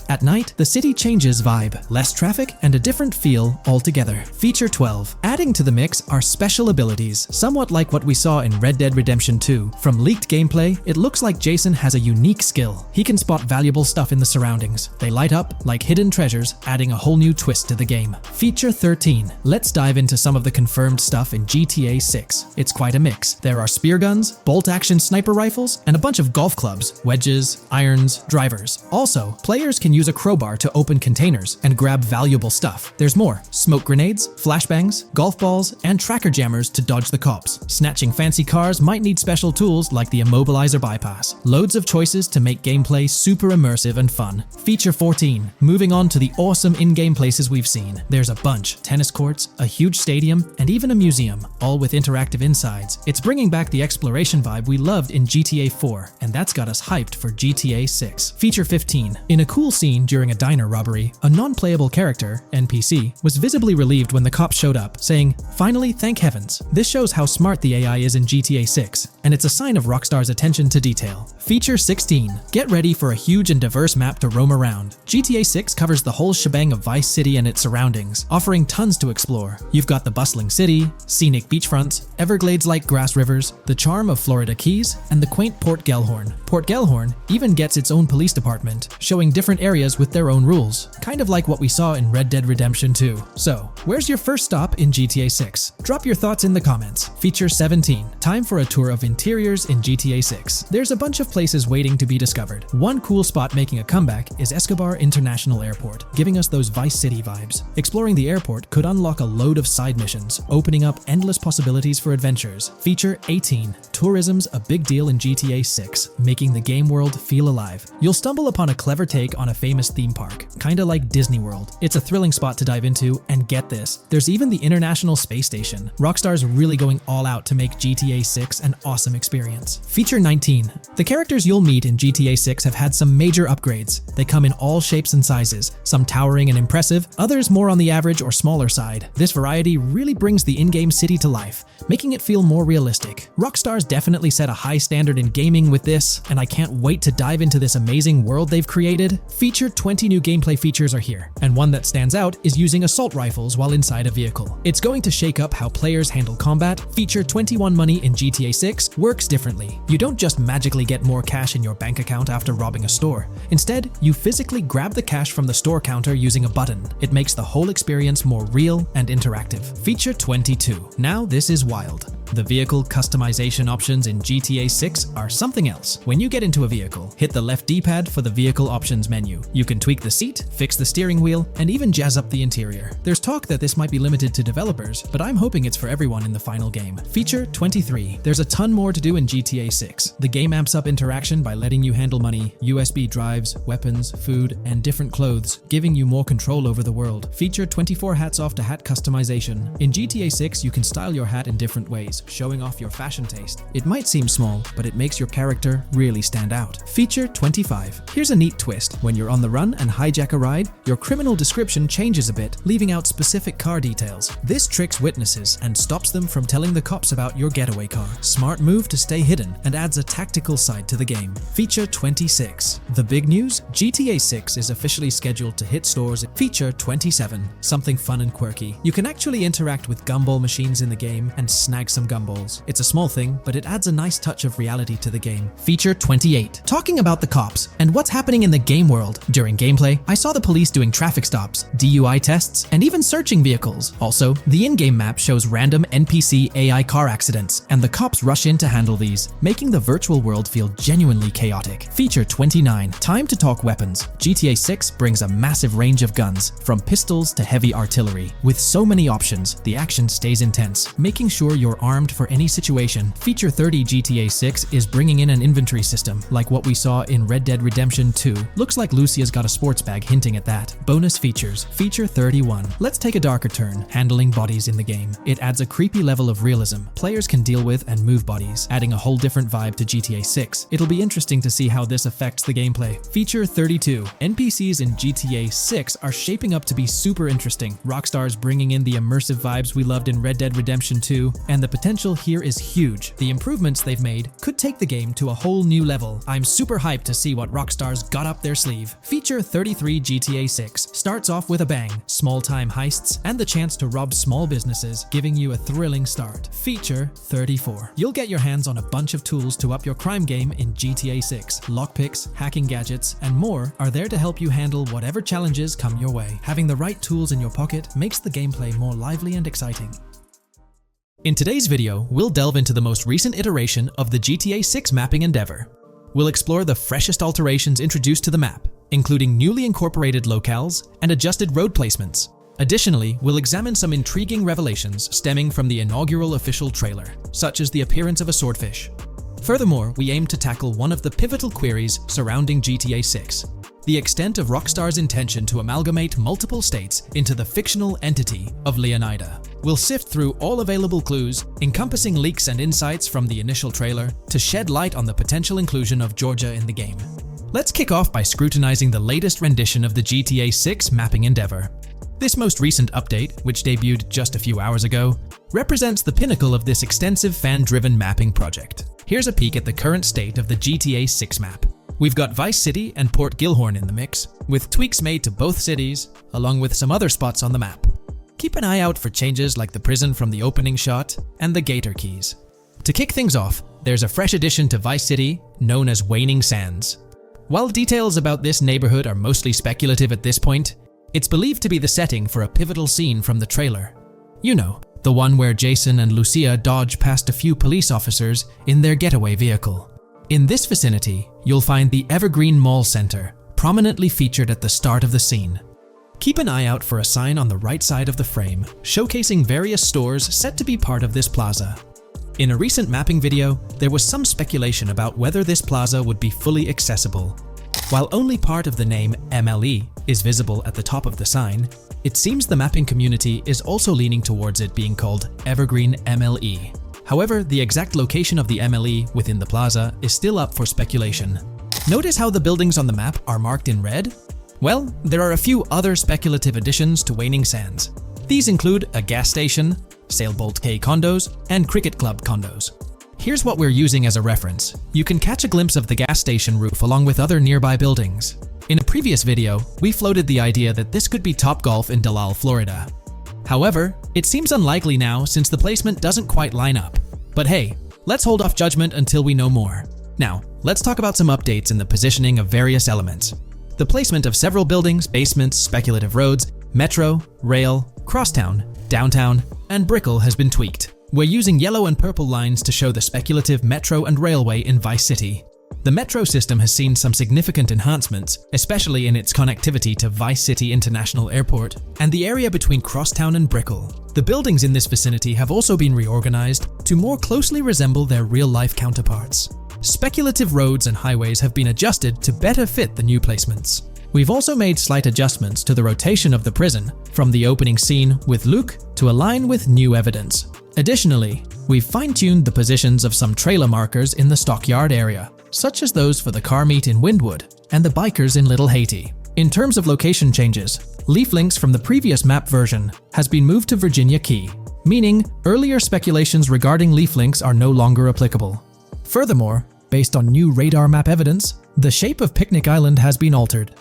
At night, the city changes vibe, less traffic, and a different feel altogether. Feature 12. Adding to the mix are special abilities, somewhat like what we saw in Red Dead Redemption 2. From leaked gameplay, it looks like Jason has a unique skill. He can spot valuable stuff in the surroundings. They light up like hidden treasures, adding a whole new twist to the game. Feature 13. Let's dive into some of the confirmed stuff in GTA 6. It's quite a mix. There are spear guns, bolt-action sniper rifles, and a bunch of golf clubs, wedges, irons, drivers. Also, players can use a crowbar to open containers and grab valuable stuff. There's more: smoke grenades, flashbangs, golf balls, and tracker jammers to dodge the cops. Snatching fancy cars might need special tools like the immobilizer bypass. Loads of choices to make gameplay super immersive and fun. Feature 14. Moving on to the awesome in-game places we've seen. There's a bunch: tennis courts, a huge stadium, and even a museum, all with interactive insides. It's bringing back the exploration vibe we loved in GTA 4, and that's got us hyped for GTA 6. Feature 15. In a cool scene during a diner robbery, a non-playable character, NPC, was visibly relieved when the cops showed up, saying, "Finally, thank heavens." This shows how smart the AI is in GTA 6, and it's a sign of Rockstar's attention to detail. Feature 16. Get ready for a huge and diverse map to roam around. GTA 6 covers the whole shebang of Vice City and its surroundings, offering tons to explore. You've got the bustling city, scenic beachfronts, Everglades-like grass rivers, the charm of Florida Keys, and the quaint Port Gellhorn. Port Gellhorn even gets its own police department, showing different areas with their own rules, kind of like what we saw in Red Dead Redemption 2. So, where's your first stop in GTA 6? Drop your thoughts in the comments. Feature 17. Time for a tour of interiors in GTA 6. There's a bunch of places waiting to be discovered. One cool spot making a comeback is Escobar International Airport, giving us those Vice City vibes. Exploring the airport could unlock a load of side missions, opening up endless possibilities for adventures. Feature 18. Tourism's a big deal in GTA 6, making the game world feel alive. You'll stumble upon a clever take on a famous theme park, kinda like Disney World. It's a thrilling spot to dive into, and get this, there's even the International Space Station. Rockstar's really going all out to make GTA 6 an awesome experience. Feature 19. The characters you'll meet in GTA 6 have had some major upgrades. They come in all shapes and sizes, some towering and impressive, others more on the average or smaller side. This variety really brings the in-game city to life, making it feel more realistic. Rockstar's definitely set a high standard in gaming with this, and I can't wait to dive into this amazing world they've created. Feature 20 new gameplay features are here, and one that stands out is using assault rifles while inside a vehicle. It's going to shake up how players handle combat. Feature 21 money in GTA 6 works differently. You don't just magically get more cash in your bank account after robbing a store. Instead, you physically grab the cash from the store counter using a button. It makes the whole experience more real and interactive. Feature 22. Now this is wild. The vehicle customization options in GTA 6 are something else. When you get into a vehicle, hit the left D-pad for the vehicle options menu. You can tweak the seat, fix the steering wheel, and even jazz up the interior. There's talk that this might be limited to developers, but I'm hoping it's for everyone in the final game. Feature 23. There's a ton more to do in GTA 6. The game amps up interaction by letting you handle money, USB drives, weapons, food, and different clothes, giving you more control over the world. Feature 24 hats off to hat customization. In GTA 6, you can style your hat in different ways, showing off your fashion taste. It might seem small, but it makes your character really stand out. Feature 25. Here's a neat twist. When you're on the run and hijack a ride, your criminal description changes a bit, leaving out specific car details. This tricks witnesses and stops them from telling the cops about your getaway car. Smart move to stay hidden and adds a tactical side to the game. Feature 26. The big news? GTA 6 is officially scheduled to hit stores. Feature 27. Something fun and quirky. You can actually interact with gumball machines in the game and snag some gumballs. It's a small thing, but it adds a nice touch of reality to the game. Feature 28. Talking about the cops and what's happening in the game world. During gameplay, I saw the police doing traffic stops, DUI tests, and even searching vehicles. Also, the in-game map shows random NPC AI car accidents, and the cops rush in to handle these, making the virtual world feel genuinely chaotic. Feature 29. Time to talk weapons. GTA 6 brings a massive range of guns, from pistols to heavy artillery. With so many options, the action stays intense, making sure you're armed for any situation. Feature 30. GTA 6 is bringing in an inventory system, like what we saw in Red Dead Redemption 2. Looks like Lucia's got a sports bag hinting at that. Bonus features. Feature 31. Let's take a darker turn, handling bodies in the game. It adds a creepy level of realism players can deal with and move bodies, adding a whole different vibe to GTA 6. It'll be interesting to see how this affects the gameplay. Feature 32. NPCs in GTA 6 are shaping up to be super interesting. Rockstar's bringing in the immersive vibes we loved in Red Dead Redemption 2, and the potential here is huge. The improvements they've made could take the game to a whole new level. I'm super hyped to see what Rockstar's got up their sleeve. Feature 33. GTA 6 starts off with a bang, small-time heists, and the chance to rob small businesses, giving you a thrilling start. Feature 34. You'll get your hands on a bunch of tools to up your crime game in GTA 6. Lockpicks, hacking gadgets, and more are there to help you handle whatever challenges come your way. Having the right tools in your pocket makes the gameplay more lively and exciting. In today's video, we'll delve into the most recent iteration of the GTA 6 mapping endeavor. We'll explore the freshest alterations introduced to the map, including newly incorporated locales and adjusted road placements. Additionally, we'll examine some intriguing revelations stemming from the inaugural official trailer, such as the appearance of a swordfish. Furthermore, we aim to tackle one of the pivotal queries surrounding GTA 6, the extent of Rockstar's intention to amalgamate multiple states into the fictional entity of Leonida. We'll sift through all available clues, encompassing leaks and insights from the initial trailer, to shed light on the potential inclusion of Georgia in the game. Let's kick off by scrutinizing the latest rendition of the GTA 6 mapping endeavor. This most recent update, which debuted just a few hours ago, represents the pinnacle of this extensive fan-driven mapping project. Here's a peek at the current state of the GTA 6 map. We've got Vice City and Port Gilhorn in the mix, with tweaks made to both cities, along with some other spots on the map. Keep an eye out for changes like the prison from the opening shot and the Gator Keys. To kick things off, there's a fresh addition to Vice City known as Waning Sands. While details about this neighborhood are mostly speculative at this point, it's believed to be the setting for a pivotal scene from the trailer. You know, the one where Jason and Lucia dodge past a few police officers in their getaway vehicle. In this vicinity, you'll find the Evergreen Mall Center, prominently featured at the start of the scene. Keep an eye out for a sign on the right side of the frame, showcasing various stores set to be part of this plaza. In a recent mapping video, there was some speculation about whether this plaza would be fully accessible. While only part of the name MLE is visible at the top of the sign, it seems the mapping community is also leaning towards it being called Evergreen MLE. However, the exact location of the MLE within the plaza is still up for speculation. Notice how the buildings on the map are marked in red? Well, there are a few other speculative additions to Waning Sands. These include a gas station, Sailbolt K condos, and Cricket Club condos. Here's what we're using as a reference. You can catch a glimpse of the gas station roof along with other nearby buildings. In a previous video, we floated the idea that this could be Topgolf in Dalal, Florida. However, it seems unlikely now since the placement doesn't quite line up. But hey, let's hold off judgment until we know more. Now, let's talk about some updates in the positioning of various elements. The placement of several buildings, basements, speculative roads, metro, rail, crosstown, downtown, and Brickell has been tweaked. We're using yellow and purple lines to show the speculative metro and railway in Vice City. The metro system has seen some significant enhancements, especially in its connectivity to Vice City International Airport and the area between Crosstown and Brickell. The buildings in this vicinity have also been reorganized to more closely resemble their real-life counterparts. Speculative roads and highways have been adjusted to better fit the new placements. We've also made slight adjustments to the rotation of the prison from the opening scene with Luke to align with new evidence. Additionally, we've fine-tuned the positions of some trailer markers in the stockyard area, such as those for the car meet in Windwood and the bikers in Little Haiti. In terms of location changes, Leaf Links from the previous map version has been moved to Virginia Key, meaning earlier speculations regarding Leaf Links are no longer applicable. Furthermore, based on new radar map evidence, the shape of Picnic Island has been altered.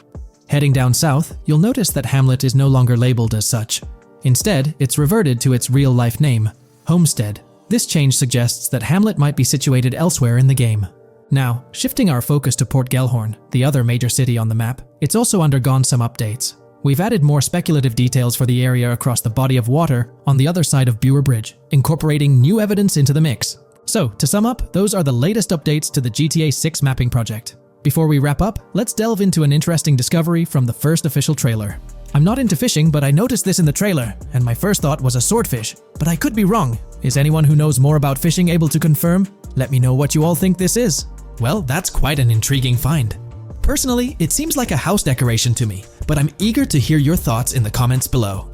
Heading down south, you'll notice that Hamlet is no longer labeled as such. Instead, it's reverted to its real-life name, Homestead. This change suggests that Hamlet might be situated elsewhere in the game. Now, shifting our focus to Port Gellhorn, the other major city on the map, it's also undergone some updates. We've added more speculative details for the area across the body of water on the other side of Buer Bridge, incorporating new evidence into the mix. So, to sum up, those are the latest updates to the GTA 6 mapping project. Before we wrap up, let's delve into an interesting discovery from the first official trailer. I'm not into fishing, but I noticed this in the trailer, and my first thought was a swordfish, but I could be wrong. Is anyone who knows more about fishing able to confirm? Let me know what you all think this is. Well, that's quite an intriguing find. Personally, it seems like a house decoration to me, but I'm eager to hear your thoughts in the comments below.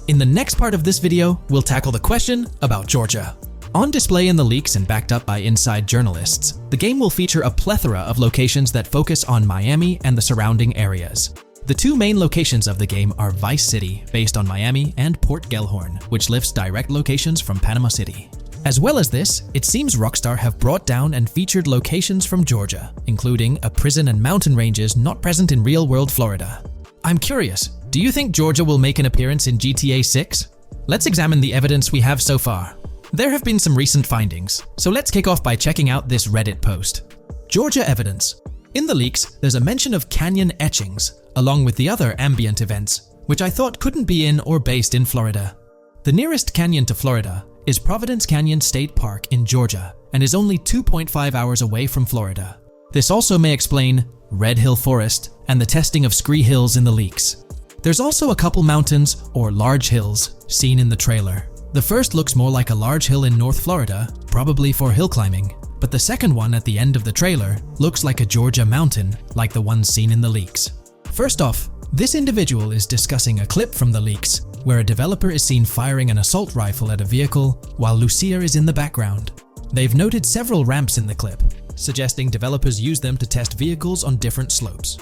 In the next part of this video, we'll tackle the question about Georgia. On display in the leaks and backed up by inside journalists, the game will feature a plethora of locations that focus on Miami and the surrounding areas. The two main locations of the game are Vice City, based on Miami, and Port Gellhorn, which lifts direct locations from Panama City. As well as this, it seems Rockstar have brought down and featured locations from Georgia, including a prison and mountain ranges not present in real-world Florida. I'm curious, do you think Georgia will make an appearance in GTA 6? Let's examine the evidence we have so far. There have been some recent findings, so let's kick off by checking out this Reddit post. Georgia evidence. In the leaks, there's a mention of canyon etchings, along with the other ambient events, which I thought couldn't be in or based in Florida. The nearest canyon to Florida is Providence Canyon State Park in Georgia and is only 2.5 hours away from Florida. This also may explain Red Hill Forest and the testing of Scree Hills in the leaks. There's also a couple mountains or large hills seen in the trailer. The first looks more like a large hill in North Florida, probably for hill climbing, but the second one at the end of the trailer looks like a Georgia mountain, like the one seen in the leaks. First off, this individual is discussing a clip from the leaks, where a developer is seen firing an assault rifle at a vehicle while Lucia is in the background. They've noted several ramps in the clip, suggesting developers use them to test vehicles on different slopes.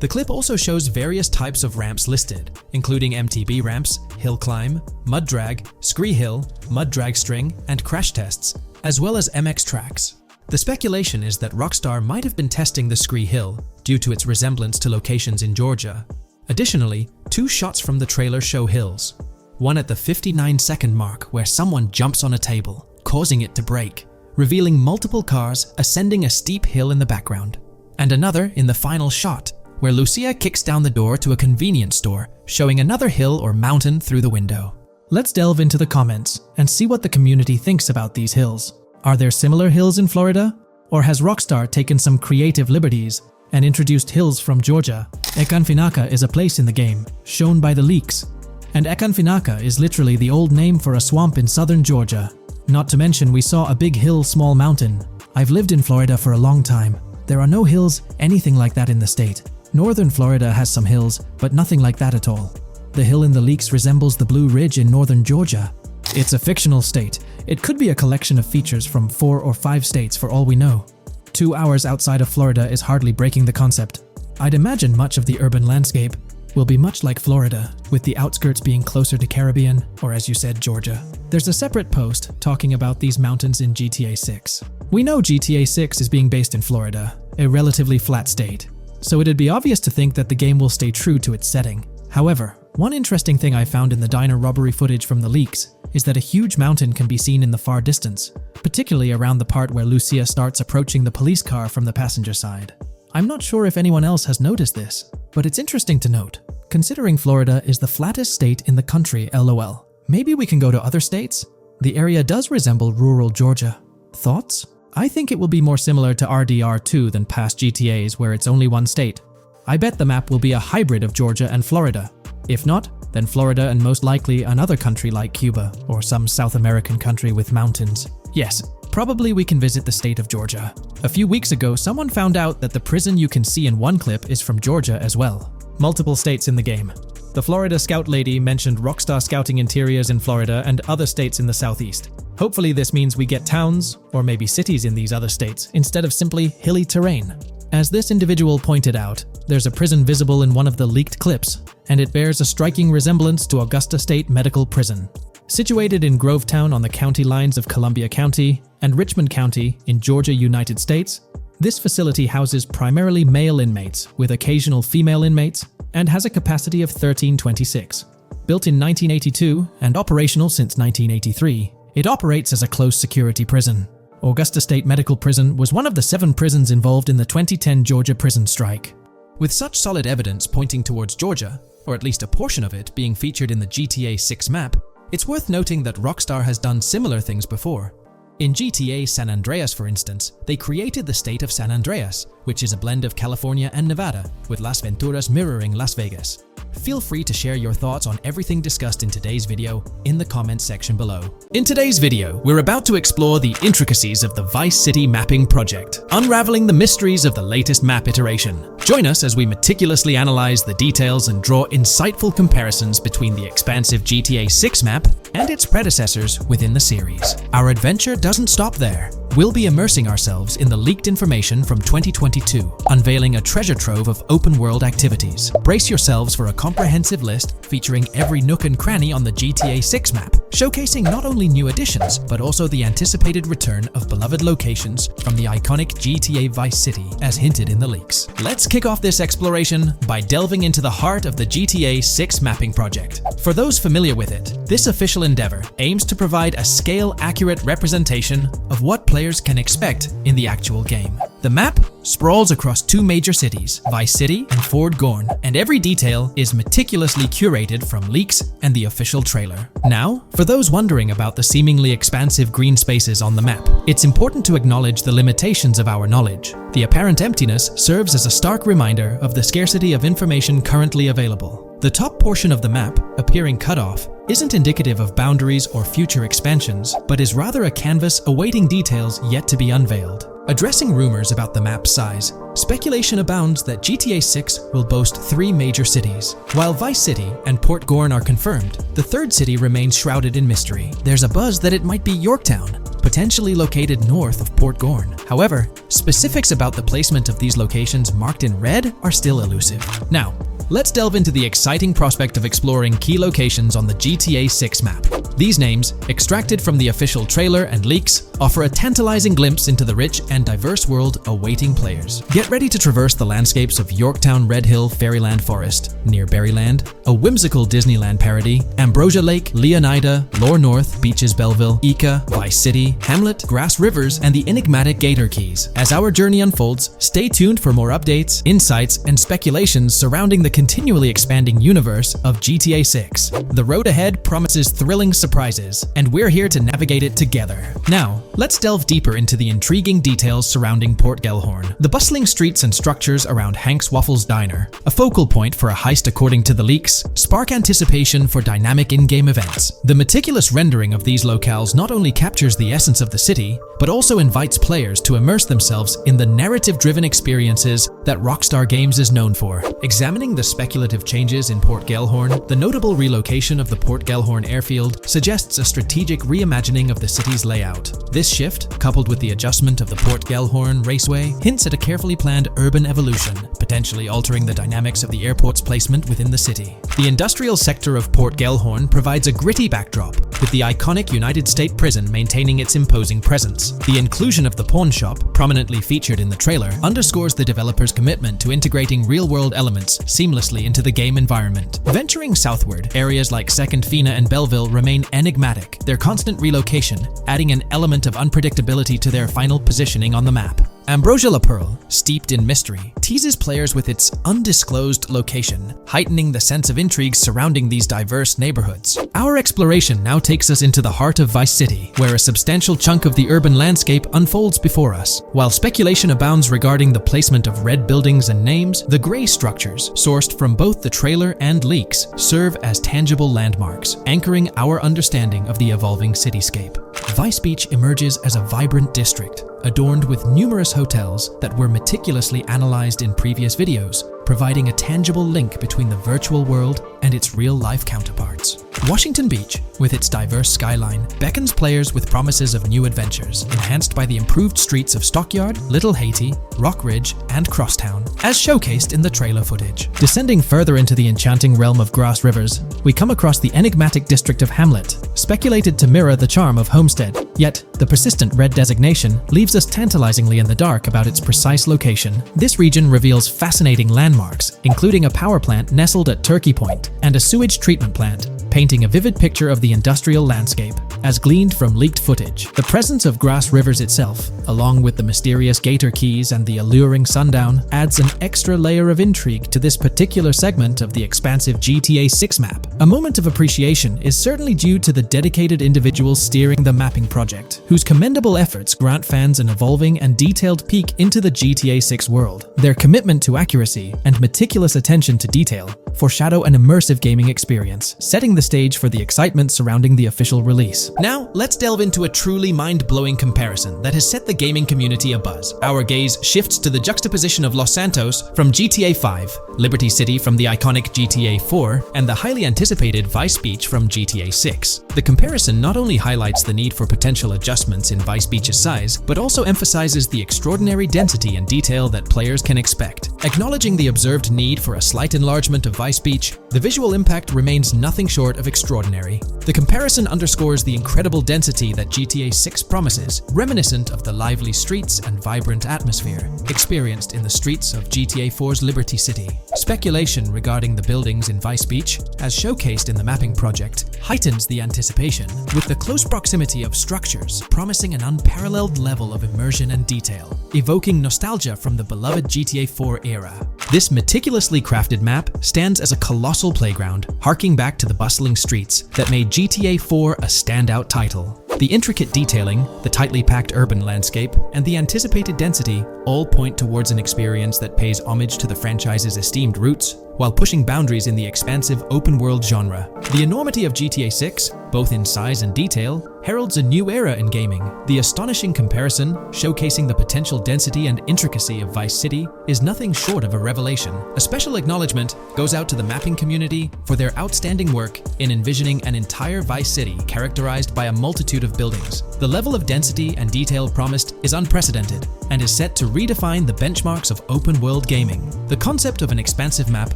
The clip also shows various types of ramps listed, including MTB ramps, hill climb, mud drag, Scree Hill, mud drag string, and crash tests, as well as MX tracks. The speculation is that Rockstar might have been testing the Scree Hill due to its resemblance to locations in Georgia. Additionally, two shots from the trailer show hills. One at the 59-second mark where someone jumps on a table, causing it to break, revealing multiple cars ascending a steep hill in the background. And another in the final shot, where Lucia kicks down the door to a convenience store, showing another hill or mountain through the window. Let's delve into the comments and see what the community thinks about these hills. Are there similar hills in Florida? Or has Rockstar taken some creative liberties and introduced hills from Georgia? Ekanfinaka is a place in the game, shown by the leaks. And Ekanfinaka is literally the old name for a swamp in southern Georgia. Not to mention we saw a big hill, small mountain. I've lived in Florida for a long time, There are no hills, anything like that in the state. Northern Florida has some hills, but nothing like that at all. The hill in the leaks resembles the Blue Ridge in northern Georgia. It's a fictional state. It could be a collection of features from 4 or 5 states for all we know. 2 hours outside of Florida is hardly breaking the concept. I'd imagine much of the urban landscape will be much like Florida, with the outskirts being closer to Caribbean, or as you said, Georgia. There's a separate post talking about these mountains in GTA 6. We know GTA 6 is being based in Florida, a relatively flat state, so it'd be obvious to think that the game will stay true to its setting. However, one interesting thing I found in the diner robbery footage from the leaks is that a huge mountain can be seen in the far distance, particularly around the part where Lucia starts approaching the police car from the passenger side. I'm not sure if anyone else has noticed this, but it's interesting to note, considering Florida is the flattest state in the country, LOL. Maybe we can go to other states? The area does resemble rural Georgia. Thoughts? I think it will be more similar to RDR2 than past GTAs where it's only one state. I bet the map will be a hybrid of Georgia and Florida. If not, then Florida and most likely another country like Cuba or some South American country with mountains. Yes, probably we can visit the state of Georgia. A few weeks ago, someone found out that the prison you can see in one clip is from Georgia as well. Multiple states in the game. The Florida Scout lady mentioned Rockstar Scouting Interiors in Florida and other states in the southeast. Hopefully this means we get towns, or maybe cities in these other states, instead of simply hilly terrain. As this individual pointed out, there's a prison visible in one of the leaked clips, and it bears a striking resemblance to Augusta State Medical Prison. Situated in Grovetown on the county lines of Columbia County and Richmond County in Georgia, United States, this facility houses primarily male inmates with occasional female inmates and has a capacity of 1326. Built in 1982 and operational since 1983, it operates as a close security prison. Augusta State Medical Prison was one of the 7 prisons involved in the 2010 Georgia prison strike. With such solid evidence pointing towards Georgia, or at least a portion of it being featured in the GTA 6 map, it's worth noting that Rockstar has done similar things before. In GTA San Andreas, for instance, they created the state of San Andreas, which is a blend of California and Nevada, with Las Venturas mirroring Las Vegas. Feel free to share your thoughts on everything discussed in today's video in the comments section below. In today's video, we're about to explore the intricacies of the Vice City mapping project, unraveling the mysteries of the latest map iteration. Join us as we meticulously analyze the details and draw insightful comparisons between the expansive GTA 6 map and its predecessors within the series. Our adventure doesn't stop there. We'll be immersing ourselves in the leaked information from 2022, unveiling a treasure trove of open-world activities. Brace yourselves for a comprehensive list featuring every nook and cranny on the GTA 6 map, showcasing not only new additions, but also the anticipated return of beloved locations from the iconic GTA Vice City, as hinted in the leaks. Let's kick off this exploration by delving into the heart of the GTA 6 mapping project. For those familiar with it, this official endeavor aims to provide a scale-accurate representation of what players can expect in the actual game. The map sprawls across 2 major cities, Vice City and Fort Gorn, and every detail is meticulously curated from leaks and the official trailer. Now, for those wondering about the seemingly expansive green spaces on the map, it's important to acknowledge the limitations of our knowledge. The apparent emptiness serves as a stark reminder of the scarcity of information currently available. The top portion of the map, appearing cut off, isn't indicative of boundaries or future expansions, but is rather a canvas awaiting details yet to be unveiled. Addressing rumors about the map's size, speculation abounds that GTA 6 will boast 3 major cities. While Vice City and Port Gorn are confirmed, the third city remains shrouded in mystery. There's a buzz that it might be Yorktown, potentially located north of Port Gorn. However, specifics about the placement of these locations marked in red are still elusive. Now, let's delve into the exciting prospect of exploring key locations on the GTA 6 map. These names, extracted from the official trailer and leaks, offer a tantalizing glimpse into the rich and diverse world awaiting players. Get ready to traverse the landscapes of Yorktown Red Hill Fairyland Forest, near Berryland, a whimsical Disneyland parody, Ambrosia Lake, Leonida, Lore North, Beaches Belleville, Ica, Vice City, Hamlet, Grass Rivers, and the enigmatic Gator Keys. As our journey unfolds, stay tuned for more updates, insights, and speculations surrounding the continually expanding universe of GTA 6. The road ahead promises thrilling surprises, and we're here to navigate it together. Now, let's delve deeper into the intriguing details surrounding Port Gellhorn. The bustling streets and structures around Hank's Waffles Diner, a focal point for a heist according to the leaks, spark anticipation for dynamic in-game events. The meticulous rendering of these locales not only captures the essence of the city, but also invites players to immerse themselves in the narrative-driven experiences that Rockstar Games is known for. Examining the speculative changes in Port Gellhorn, the notable relocation of the Port Gellhorn airfield suggests a strategic reimagining of the city's layout. This shift, coupled with the adjustment of the Port Gellhorn Raceway, hints at a carefully planned urban evolution, potentially altering the dynamics of the airport's placement within the city. The industrial sector of Port Gellhorn provides a gritty backdrop, with the iconic United States Prison maintaining its imposing presence. The inclusion of the pawn shop, prominently featured in the trailer, underscores the developer's commitment to integrating real-world elements seamlessly into the game environment. Venturing southward, areas like Second Fina and Belleville remain enigmatic, their constant relocation adding an element of unpredictability to their final positioning on the map. Ambrosia La Pearl, steeped in mystery, teases players with its undisclosed location, heightening the sense of intrigue surrounding these diverse neighborhoods. Our exploration now takes us into the heart of Vice City, where a substantial chunk of the urban landscape unfolds before us. While speculation abounds regarding the placement of red buildings and names, the gray structures, sourced from both the trailer and leaks, serve as tangible landmarks, anchoring our understanding of the evolving cityscape. Vice Beach emerges as a vibrant district, adorned with numerous hotels that were meticulously analyzed in previous videos, providing a tangible link between the virtual world and its real-life counterparts. Washington Beach, with its diverse skyline, beckons players with promises of new adventures, enhanced by the improved streets of Stockyard, Little Haiti, Rock Ridge, and Crosstown, as showcased in the trailer footage. Descending further into the enchanting realm of Grass Rivers, we come across the enigmatic district of Hamlet, speculated to mirror the charm of Homestead. Yet, the persistent red designation leaves us tantalizingly in the dark about its precise location. This region reveals fascinating landmarks, including a power plant nestled at Turkey Point and a sewage treatment plant, painting a vivid picture of the industrial landscape, as gleaned from leaked footage. The presence of Grass Rivers itself, along with the mysterious Gator Keys and the alluring sundown, adds an extra layer of intrigue to this particular segment of the expansive GTA 6 map. A moment of appreciation is certainly due to the dedicated individuals steering the mapping project, whose commendable efforts grant fans an evolving and detailed peek into the GTA 6 world. Their commitment to accuracy and meticulous attention to detail foreshadow an immersive gaming experience, setting the stage for the excitement surrounding the official release. Now, let's delve into a truly mind-blowing comparison that has set the gaming community abuzz. Our gaze shifts to the juxtaposition of Los Santos from GTA 5, Liberty City from the iconic GTA 4, and the highly anticipated Vice Beach from GTA 6. The comparison not only highlights the need for potential adjustments in Vice Beach's size, but also emphasizes the extraordinary density and detail that players can expect. Acknowledging the observed need for a slight enlargement of Vice Beach, the visual impact remains nothing short of extraordinary. The comparison underscores the incredible density that GTA 6 promises, reminiscent of the lively streets and vibrant atmosphere experienced in the streets of GTA 4's Liberty City. Speculation regarding the buildings in Vice Beach, as showcased in the mapping project, heightens the anticipation, with the close proximity of structures promising an unparalleled level of immersion and detail, evoking nostalgia from the beloved GTA 4 era. This meticulously crafted map stands as a colossal playground, harking back to the bustling streets that made GTA 4 a standout title. The intricate detailing, the tightly packed urban landscape, and the anticipated density all point towards an experience that pays homage to the franchise's esteemed roots, while pushing boundaries in the expansive open-world genre. The enormity of GTA 6, both in size and detail, heralds a new era in gaming. The astonishing comparison, showcasing the potential density and intricacy of Vice City, is nothing short of a revelation. A special acknowledgement goes out to the mapping community for their outstanding work in envisioning an entire Vice City characterized by a multitude of buildings. The level of density and detail promised is unprecedented and is set to redefine the benchmarks of open-world gaming. The concept of an expansive map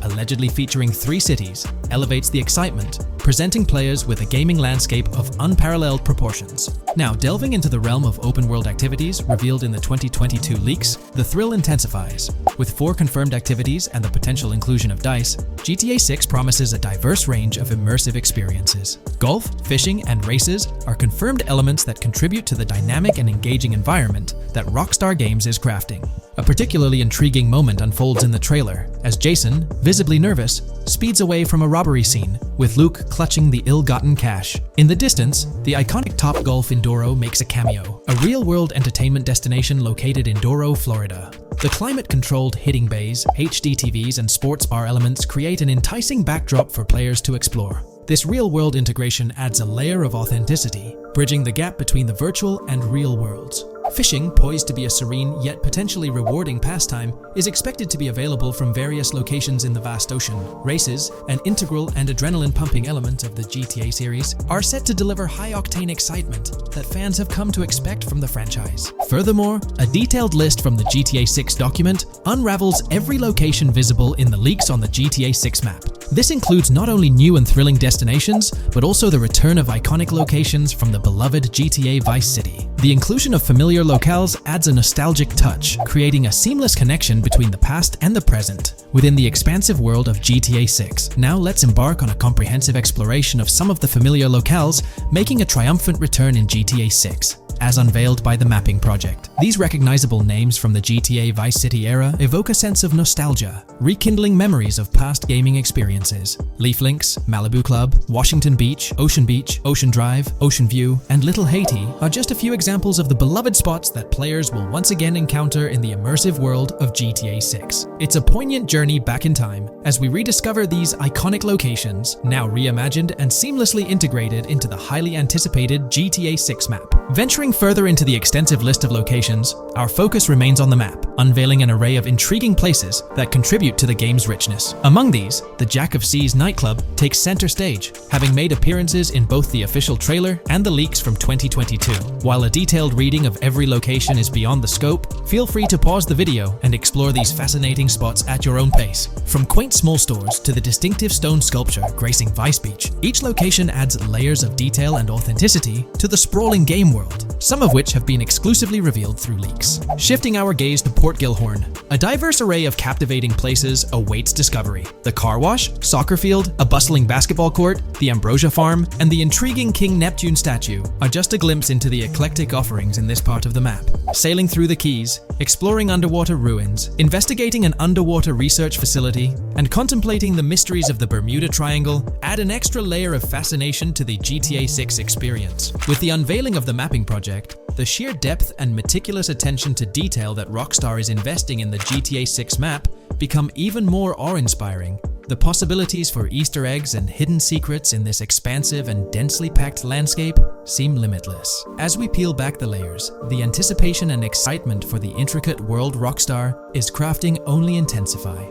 allegedly featuring 3 cities elevates the excitement, presenting players with a gaming landscape of unparalleled proportions. Now, delving into the realm of open-world activities revealed in the 2022 leaks, the thrill intensifies. With 4 confirmed activities and the potential inclusion of DICE, GTA 6 promises a diverse range of immersive experiences. Golf, fishing, and races are confirmed elements that contribute to the dynamic and engaging environment that Rockstar Games is crafting. A particularly intriguing moment unfolds in the trailer, as Jason, visibly nervous, speeds away from a robbery scene, with Luke clutching the ill-gotten cash. In the distance, the iconic Topgolf in Douro makes a cameo, a real-world entertainment destination located in Douro, Florida. The climate-controlled hitting bays, HD TVs, and sports bar elements create an enticing backdrop for players to explore. This real-world integration adds a layer of authenticity, bridging the gap between the virtual and real worlds. Fishing, poised to be a serene yet potentially rewarding pastime, is expected to be available from various locations in the vast ocean. Races, an integral and adrenaline-pumping element of the GTA series, are set to deliver high-octane excitement that fans have come to expect from the franchise. Furthermore, a detailed list from the GTA 6 document unravels every location visible in the leaks on the GTA 6 map. This includes not only new and thrilling destinations, but also the return of iconic locations from the beloved GTA Vice City. The inclusion of familiar locales adds a nostalgic touch, creating a seamless connection between the past and the present within the expansive world of GTA 6. Now let's embark on a comprehensive exploration of some of the familiar locales, making a triumphant return in GTA 6. As unveiled by the Mapping Project. These recognizable names from the GTA Vice City era evoke a sense of nostalgia, rekindling memories of past gaming experiences. Leaf Links, Malibu Club, Washington Beach, Ocean Drive, Ocean View, and Little Haiti are just a few examples of the beloved spots that players will once again encounter in the immersive world of GTA 6. It's a poignant journey back in time as we rediscover these iconic locations, now reimagined and seamlessly integrated into the highly anticipated GTA 6 map. Venturing further into the extensive list of locations, our focus remains on the map, unveiling an array of intriguing places that contribute to the game's richness. Among these, the Jack of Seas nightclub takes center stage, having made appearances in both the official trailer and the leaks from 2022. While a detailed reading of every location is beyond the scope, feel free to pause the video and explore these fascinating spots at your own pace. From quaint small stores to the distinctive stone sculpture gracing Vice Beach, each location adds layers of detail and authenticity to the sprawling game world, some of which have been exclusively revealed through leaks. Shifting our gaze to Port Gilhorn, a diverse array of captivating places awaits discovery. The car wash, soccer field, a bustling basketball court, the Ambrosia Farm, and the intriguing King Neptune statue are just a glimpse into the eclectic offerings in this part of the map. Sailing through the Keys, exploring underwater ruins, investigating an underwater research facility, and contemplating the mysteries of the Bermuda Triangle add an extra layer of fascination to the GTA 6 experience. With the unveiling of the Mapping Project, the sheer depth and meticulous attention to detail that Rockstar is investing in the GTA 6 map become even more awe-inspiring. The possibilities for Easter eggs and hidden secrets in this expansive and densely packed landscape seem limitless. As we peel back the layers, the anticipation and excitement for the intricate world Rockstar is crafting only intensify.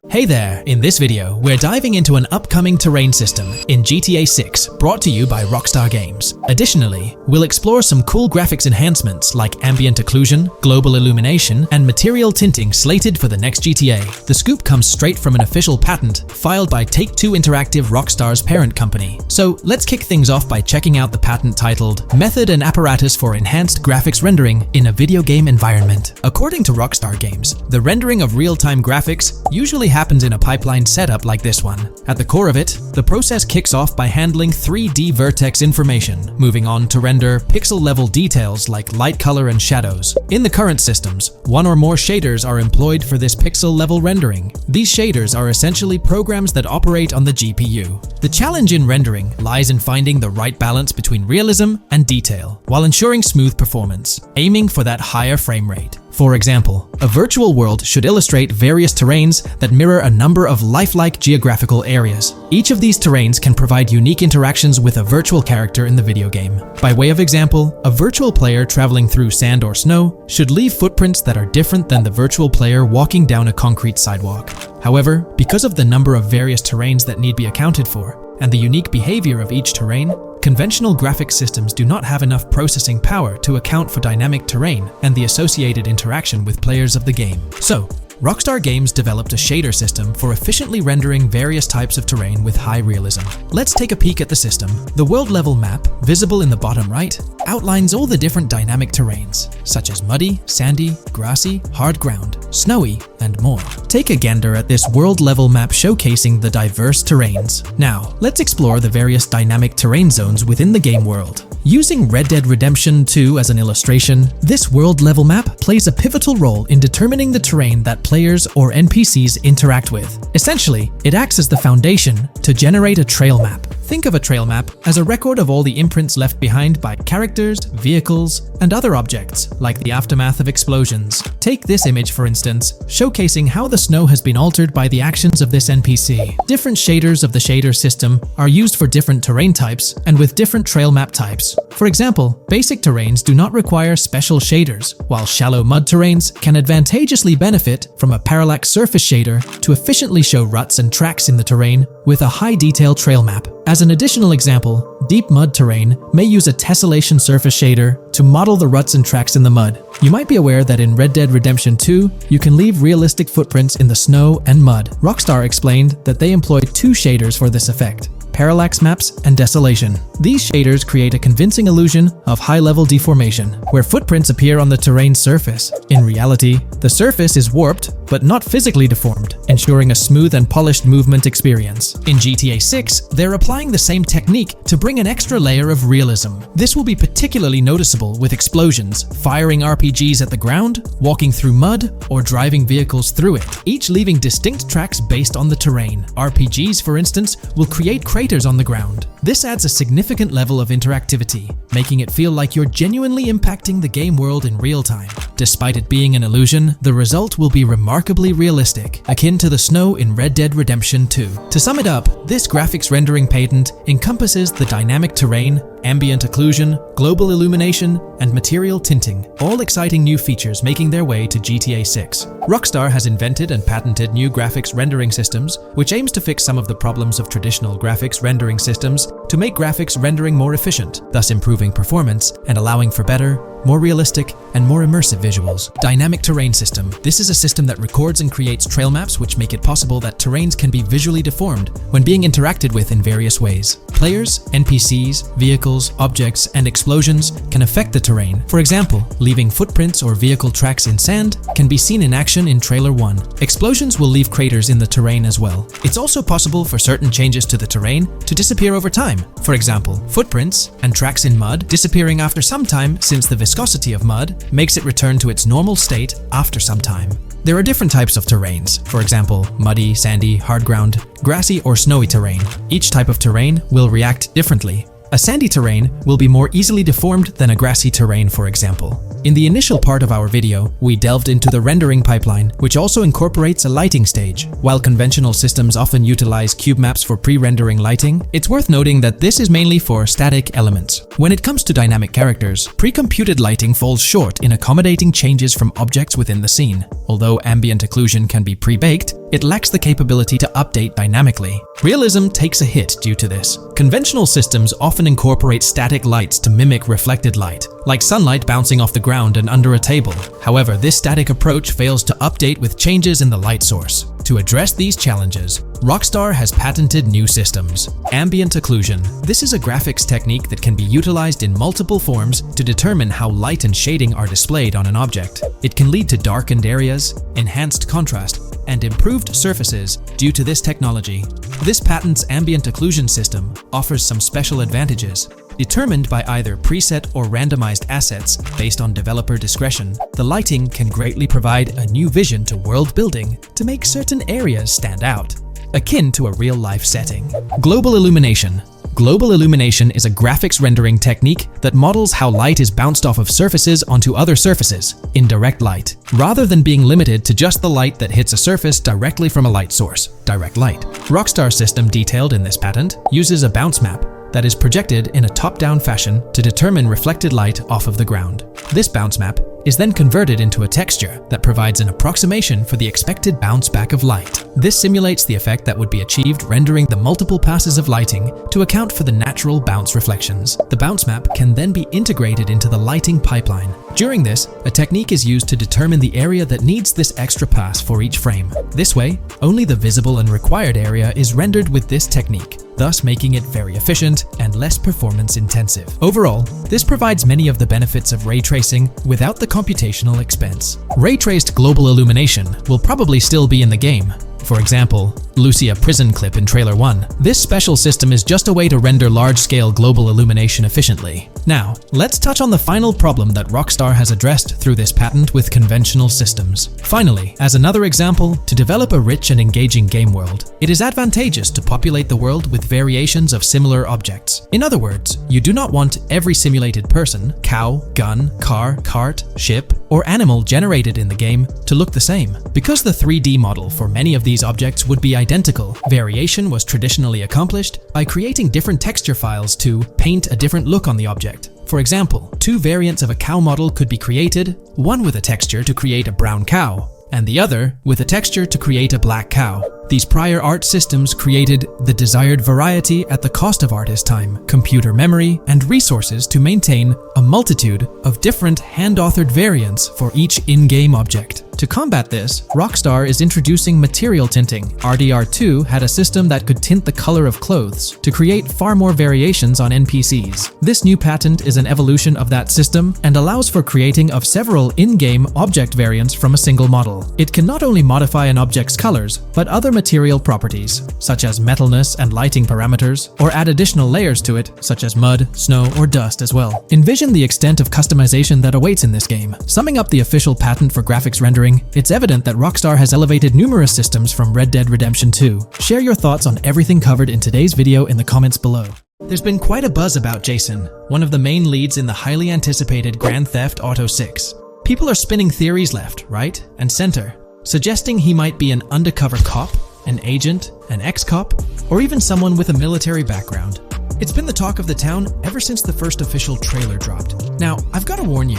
Hey there! In this video, we're diving into an upcoming terrain system in GTA 6 brought to you by Rockstar Games. Additionally, we'll explore some cool graphics enhancements like ambient occlusion, global illumination, and material tinting slated for the next GTA. The scoop comes straight from an official patent filed by Take-Two Interactive, Rockstar's parent company. So let's kick things off by checking out the patent titled Method and Apparatus for Enhanced Graphics Rendering in a Video Game Environment. According to Rockstar Games, the rendering of real-time graphics usually happens in a pipeline setup like this one. At the core of it, the process kicks off by handling 3D vertex information, moving on to render pixel-level details like light color and shadows. In the current systems, one or more shaders are employed for this pixel-level rendering. These shaders are essentially programs that operate on the GPU. The challenge in rendering lies in finding the right balance between realism and detail, while ensuring smooth performance, aiming for that higher frame rate. For example, a virtual world should illustrate various terrains that mirror a number of lifelike geographical areas. Each of these terrains can provide unique interactions with a virtual character in the video game. By way of example, a virtual player traveling through sand or snow should leave footprints that are different than the virtual player walking down a concrete sidewalk. However, because of the number of various terrains that need be accounted for, and the unique behavior of each terrain, conventional graphics systems do not have enough processing power to account for dynamic terrain and the associated interaction with players of the game. So, Rockstar Games developed a shader system for efficiently rendering various types of terrain with high realism. Let's take a peek at the system. The world level map, visible in the bottom right, outlines all the different dynamic terrains, such as muddy, sandy, grassy, hard ground, snowy, and more. Take a gander at this world-level map showcasing the diverse terrains. Now, let's explore the various dynamic terrain zones within the game world. Using Red Dead Redemption 2 as an illustration, this world-level map plays a pivotal role in determining the terrain that players or NPCs interact with. Essentially, it acts as the foundation to generate a trail map. Think of a trail map as a record of all the imprints left behind by characters, vehicles, and other objects, like the aftermath of explosions. Take this image for instance, showcasing how the snow has been altered by the actions of this NPC. Different shaders of the shader system are used for different terrain types and with different trail map types. For example, basic terrains do not require special shaders, while shallow mud terrains can advantageously benefit from a parallax surface shader to efficiently show ruts and tracks in the terrain with a high-detail trail map. As an additional example, deep mud terrain may use a tessellation surface shader to model the ruts and tracks in the mud. You might be aware that in Red Dead Redemption 2, you can leave realistic footprints in the snow and mud. Rockstar explained that they employed two shaders for this effect: parallax maps and desolation. These shaders create a convincing illusion of high-level deformation, where footprints appear on the terrain's surface. In reality, the surface is warped but not physically deformed, ensuring a smooth and polished movement experience. In GTA 6, they're applying the same technique to bring an extra layer of realism. This will be particularly noticeable with explosions, firing RPGs at the ground, walking through mud, or driving vehicles through it, each leaving distinct tracks based on the terrain. RPGs, for instance, will create craters on the ground. This adds a significant level of interactivity, making it feel like you're genuinely impacting the game world in real time. Despite it being an illusion, the result will be remarkably realistic, akin to the snow in Red Dead Redemption 2. To sum it up, this graphics rendering patent encompasses the dynamic terrain, ambient occlusion, global illumination, and material tinting, all exciting new features making their way to GTA 6. Rockstar has invented and patented new graphics rendering systems, which aims to fix some of the problems of traditional graphics rendering systems to make graphics rendering more efficient, thus improving performance and allowing for better, more realistic, and more immersive visuals. Dynamic Terrain System. This is a system that records and creates trail maps which make it possible that terrains can be visually deformed when being interacted with in various ways. Players, NPCs, vehicles, objects, and explosions can affect the terrain. For example, leaving footprints or vehicle tracks in sand can be seen in action in Trailer 1. Explosions will leave craters in the terrain as well. It's also possible for certain changes to the terrain to disappear over time. For example, footprints and tracks in mud disappearing after some time, since the viscosity of mud makes it return to its normal state after some time. There are different types of terrains, for example, muddy, sandy, hard ground, grassy, or snowy terrain. Each type of terrain will react differently. A sandy terrain will be more easily deformed than a grassy terrain, for example. In the initial part of our video, we delved into the rendering pipeline, which also incorporates a lighting stage. While conventional systems often utilize cube maps for pre-rendering lighting, it's worth noting that this is mainly for static elements. When it comes to dynamic characters, pre-computed lighting falls short in accommodating changes from objects within the scene. Although ambient occlusion can be pre-baked, it lacks the capability to update dynamically. Realism takes a hit due to this. Conventional systems often incorporate static lights to mimic reflected light, like sunlight bouncing off the ground and under a table. However, this static approach fails to update with changes in the light source. To address these challenges, Rockstar has patented new systems. Ambient occlusion. This is a graphics technique that can be utilized in multiple forms to determine how light and shading are displayed on an object. It can lead to darkened areas, enhanced contrast, and improved surfaces due to this technology. This patent's ambient occlusion system offers some special advantages. Determined by either preset or randomized assets based on developer discretion, the lighting can greatly provide a new vision to world building to make certain areas stand out, akin to a real-life setting. Global illumination. Global illumination is a graphics rendering technique that models how light is bounced off of surfaces onto other surfaces in direct light, rather than being limited to just the light that hits a surface directly from a light source, direct light. Rockstar's system detailed in this patent uses a bounce map that is projected in a top-down fashion to determine reflected light off of the ground. This bounce map is then converted into a texture that provides an approximation for the expected bounce back of light. This simulates the effect that would be achieved rendering the multiple passes of lighting to account for the natural bounce reflections. The bounce map can then be integrated into the lighting pipeline. During this, a technique is used to determine the area that needs this extra pass for each frame. This way, only the visible and required area is rendered with this technique. thus making it very efficient and less performance intensive. Overall, this provides many of the benefits of ray tracing without the computational expense. Ray-traced global illumination will probably still be in the game. For example, Lucia prison clip in Trailer 1. This special system is just a way to render large-scale global illumination efficiently. Now, let's touch on the final problem that Rockstar has addressed through this patent with conventional systems. Finally, as another example, to develop a rich and engaging game world, it is advantageous to populate the world with variations of similar objects. In other words, you do not want every simulated person, cow, gun, car, cart, ship, or animal generated in the game to look the same. Because the 3D model for many of these objects would be identical, variation was traditionally accomplished by creating different texture files to paint a different look on the object. For example, two variants of a cow model could be created, one with a texture to create a brown cow, and the other with a texture to create a black cow. These prior art systems created the desired variety at the cost of artist time, computer memory, and resources to maintain a multitude of different hand-authored variants for each in-game object. To combat this, Rockstar is introducing material tinting. RDR2 had a system that could tint the color of clothes to create far more variations on NPCs. This new patent is an evolution of that system and allows for creating of several in-game object variants from a single model. It can not only modify an object's colors, but other material properties, such as metalness and lighting parameters, or add additional layers to it, such as mud, snow, or dust as well. Envision the extent of customization that awaits in this game. Summing up the official patent for graphics rendering, it's evident that Rockstar has elevated numerous systems from Red Dead Redemption 2. Share your thoughts on everything covered in today's video in the comments below. There's been quite a buzz about Jason, one of the main leads in the highly anticipated Grand Theft Auto 6. People are spinning theories left, right, and center, suggesting he might be an undercover cop, an agent, an ex-cop, or even someone with a military background. It's been the talk of the town ever since the first official trailer dropped. Now, I've got to warn you,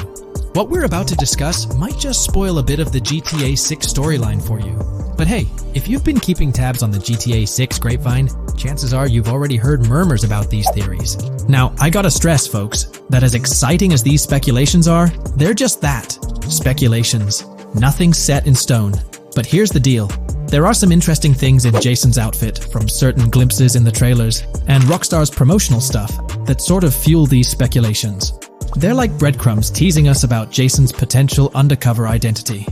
what we're about to discuss might just spoil a bit of the GTA 6 storyline for you. But hey, if you've been keeping tabs on the GTA 6 grapevine, chances are you've already heard murmurs about these theories. Now, I gotta stress, folks, that as exciting as these speculations are, they're just that, speculations. Nothing set in stone. But here's the deal. There are some interesting things in Jason's outfit from certain glimpses in the trailers and Rockstar's promotional stuff that sort of fuel these speculations. They're like breadcrumbs teasing us about Jason's potential undercover identity.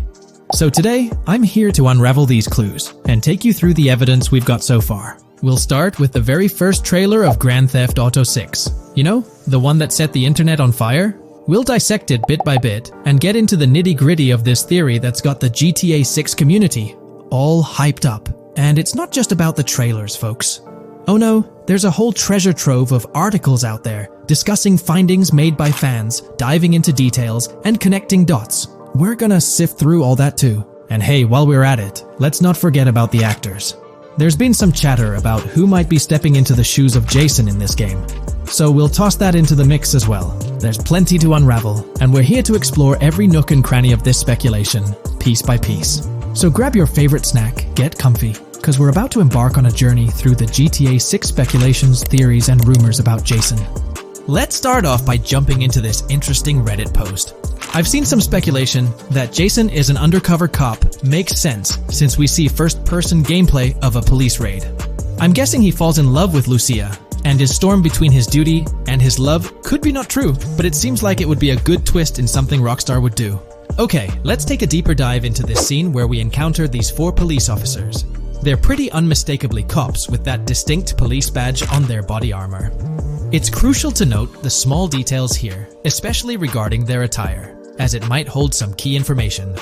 So today, I'm here to unravel these clues and take you through the evidence we've got so far. We'll start with the very first trailer of Grand Theft Auto 6. You know, the one that set the internet on fire? We'll dissect it bit by bit and get into the nitty-gritty of this theory that's got the GTA 6 community all hyped up. And it's not just about the trailers, folks. Oh no, there's a whole treasure trove of articles out there discussing findings made by fans, diving into details, and connecting dots. We're gonna sift through all that too. And hey, while we're at it, let's not forget about the actors. There's been some chatter about who might be stepping into the shoes of Jason in this game. So we'll toss that into the mix as well. There's plenty to unravel, and we're here to explore every nook and cranny of this speculation, piece by piece. So grab your favorite snack, get comfy, because we're about to embark on a journey through the GTA 6 speculations, theories, and rumors about Jason. Let's start off by jumping into this interesting Reddit post. I've seen some speculation that Jason is an undercover cop makes sense since we see first-person gameplay of a police raid. I'm guessing he falls in love with Lucia, and his storm between his duty and his love could be not true, but it seems like it would be a good twist in something Rockstar would do. Okay, let's take a deeper dive into this scene where we encounter these 4 police officers. They're pretty unmistakably cops with that distinct police badge on their body armor. It's crucial to note the small details here, especially regarding their attire, as it might hold some key information.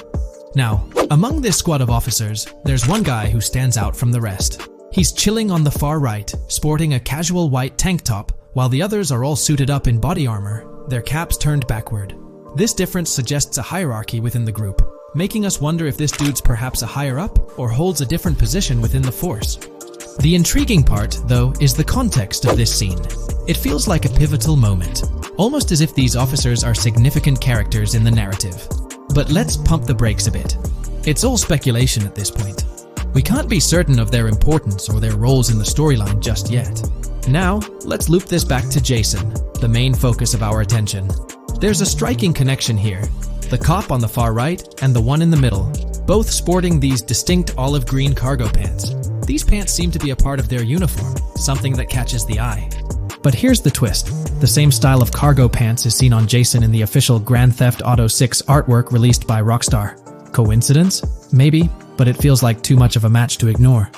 Now, among this squad of officers, there's one guy who stands out from the rest. He's chilling on the far right, sporting a casual white tank top, while the others are all suited up in body armor, their caps turned backward. This difference suggests a hierarchy within the group, making us wonder if this dude's perhaps a higher up or holds a different position within the force. The intriguing part, though, is the context of this scene. It feels like a pivotal moment, almost as if these officers are significant characters in the narrative. But let's pump the brakes a bit. It's all speculation at this point. We can't be certain of their importance or their roles in the storyline just yet. Now, let's loop this back to Jason, the main focus of our attention. There's a striking connection here. The cop on the far right and the one in the middle, both sporting these distinct olive green cargo pants. These pants seem to be a part of their uniform, something that catches the eye. But here's the twist. The same style of cargo pants is seen on Jason in the official Grand Theft Auto 6 artwork released by Rockstar. Coincidence? Maybe, but it feels like too much of a match to ignore.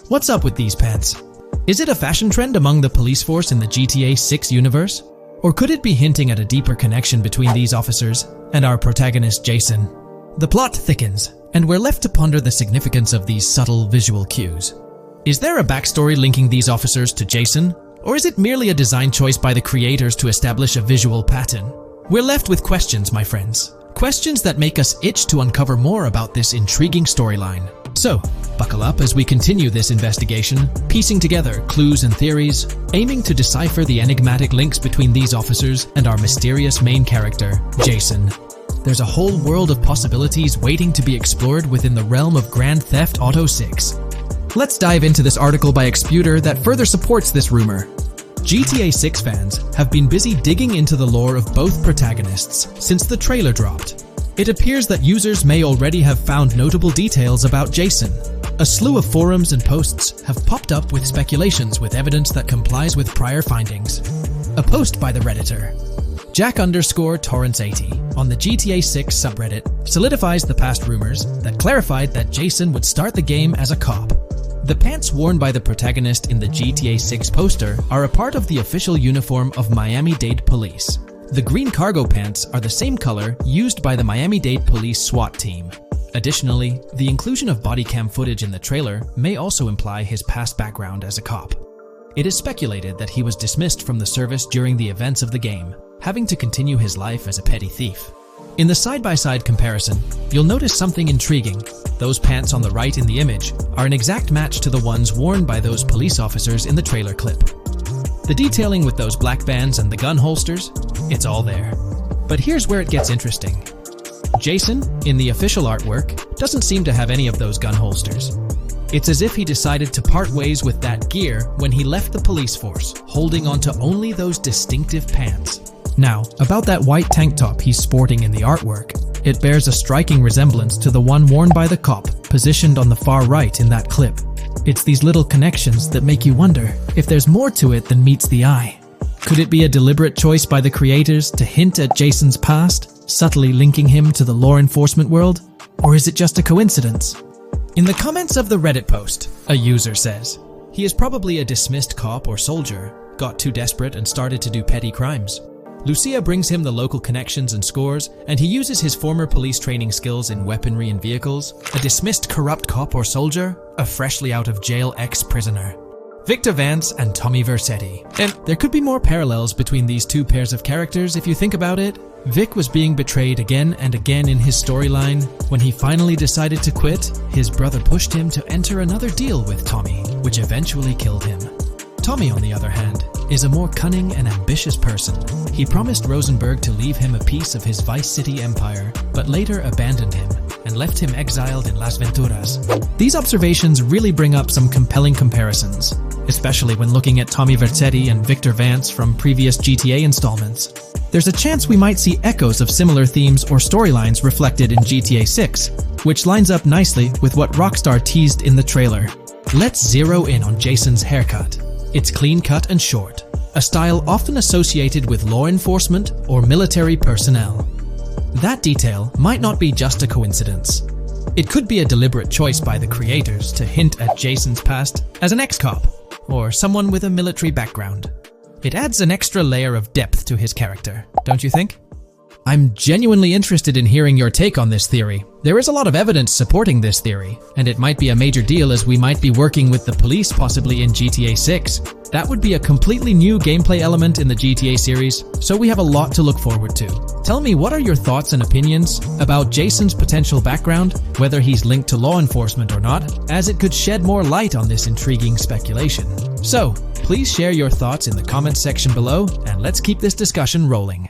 What's up with these pants? Is it a fashion trend among the police force in the GTA 6 universe? Or could it be hinting at a deeper connection between these officers and our protagonist Jason? The plot thickens, and we're left to ponder the significance of these subtle visual cues. Is there a backstory linking these officers to Jason? Or is it merely a design choice by the creators to establish a visual pattern? We're left with questions, my friends. Questions that make us itch to uncover more about this intriguing storyline. So, buckle up as we continue this investigation, piecing together clues and theories, aiming to decipher the enigmatic links between these officers and our mysterious main character, Jason. There's a whole world of possibilities waiting to be explored within the realm of Grand Theft Auto 6. Let's dive into this article by Exputer that further supports this rumor. GTA 6 fans have been busy digging into the lore of both protagonists since the trailer dropped. It appears that users may already have found notable details about Jason. A slew of forums and posts have popped up with speculations with evidence that complies with prior findings. A post by the Redditor, Jack_Torrance80, on the GTA 6 subreddit solidifies the past rumors that clarified that Jason would start the game as a cop. The pants worn by the protagonist in the GTA 6 poster are a part of the official uniform of Miami-Dade Police. The green cargo pants are the same color used by the Miami-Dade Police SWAT team. Additionally, the inclusion of body cam footage in the trailer may also imply his past background as a cop. It is speculated that he was dismissed from the service during the events of the game, having to continue his life as a petty thief. In the side-by-side comparison, you'll notice something intriguing. Those pants on the right in the image are an exact match to the ones worn by those police officers in the trailer clip. The detailing with those black bands and the gun holsters, it's all there. But here's where it gets interesting. Jason, in the official artwork, doesn't seem to have any of those gun holsters. It's as if he decided to part ways with that gear when he left the police force, holding onto only those distinctive pants. Now, about that white tank top he's sporting in the artwork, it bears a striking resemblance to the one worn by the cop, positioned on the far right in that clip. It's these little connections that make you wonder if there's more to it than meets the eye. Could it be a deliberate choice by the creators to hint at Jason's past, subtly linking him to the law enforcement world? Or is it just a coincidence? In the comments of the Reddit post, a user says, he is probably a dismissed cop or soldier, got too desperate and started to do petty crimes. Lucia brings him the local connections and scores, and he uses his former police training skills in weaponry and vehicles. A dismissed corrupt cop or soldier, a freshly out of jail ex-prisoner. Victor Vance and Tommy Vercetti. And there could be more parallels between these two pairs of characters if you think about it. Vic was being betrayed again and again in his storyline. When he finally decided to quit, his brother pushed him to enter another deal with Tommy, which eventually killed him. Tommy, on the other hand, is a more cunning and ambitious person. He promised Rosenberg to leave him a piece of his Vice City empire, but later abandoned him and left him exiled in Las Venturas. These observations really bring up some compelling comparisons, especially when looking at Tommy Vercetti and Victor Vance from previous GTA installments. There's a chance we might see echoes of similar themes or storylines reflected in GTA 6, which lines up nicely with what Rockstar teased in the trailer. Let's zero in on Jason's haircut. It's clean-cut and short, a style often associated with law enforcement or military personnel. That detail might not be just a coincidence. It could be a deliberate choice by the creators to hint at Jason's past as an ex-cop or someone with a military background. It adds an extra layer of depth to his character, don't you think? I'm genuinely interested in hearing your take on this theory. There is a lot of evidence supporting this theory, and it might be a major deal as we might be working with the police possibly in GTA 6. That would be a completely new gameplay element in the GTA series, so we have a lot to look forward to. Tell me, what are your thoughts and opinions about Jason's potential background, whether he's linked to law enforcement or not, as it could shed more light on this intriguing speculation. So, please share your thoughts in the comments section below, and let's keep this discussion rolling.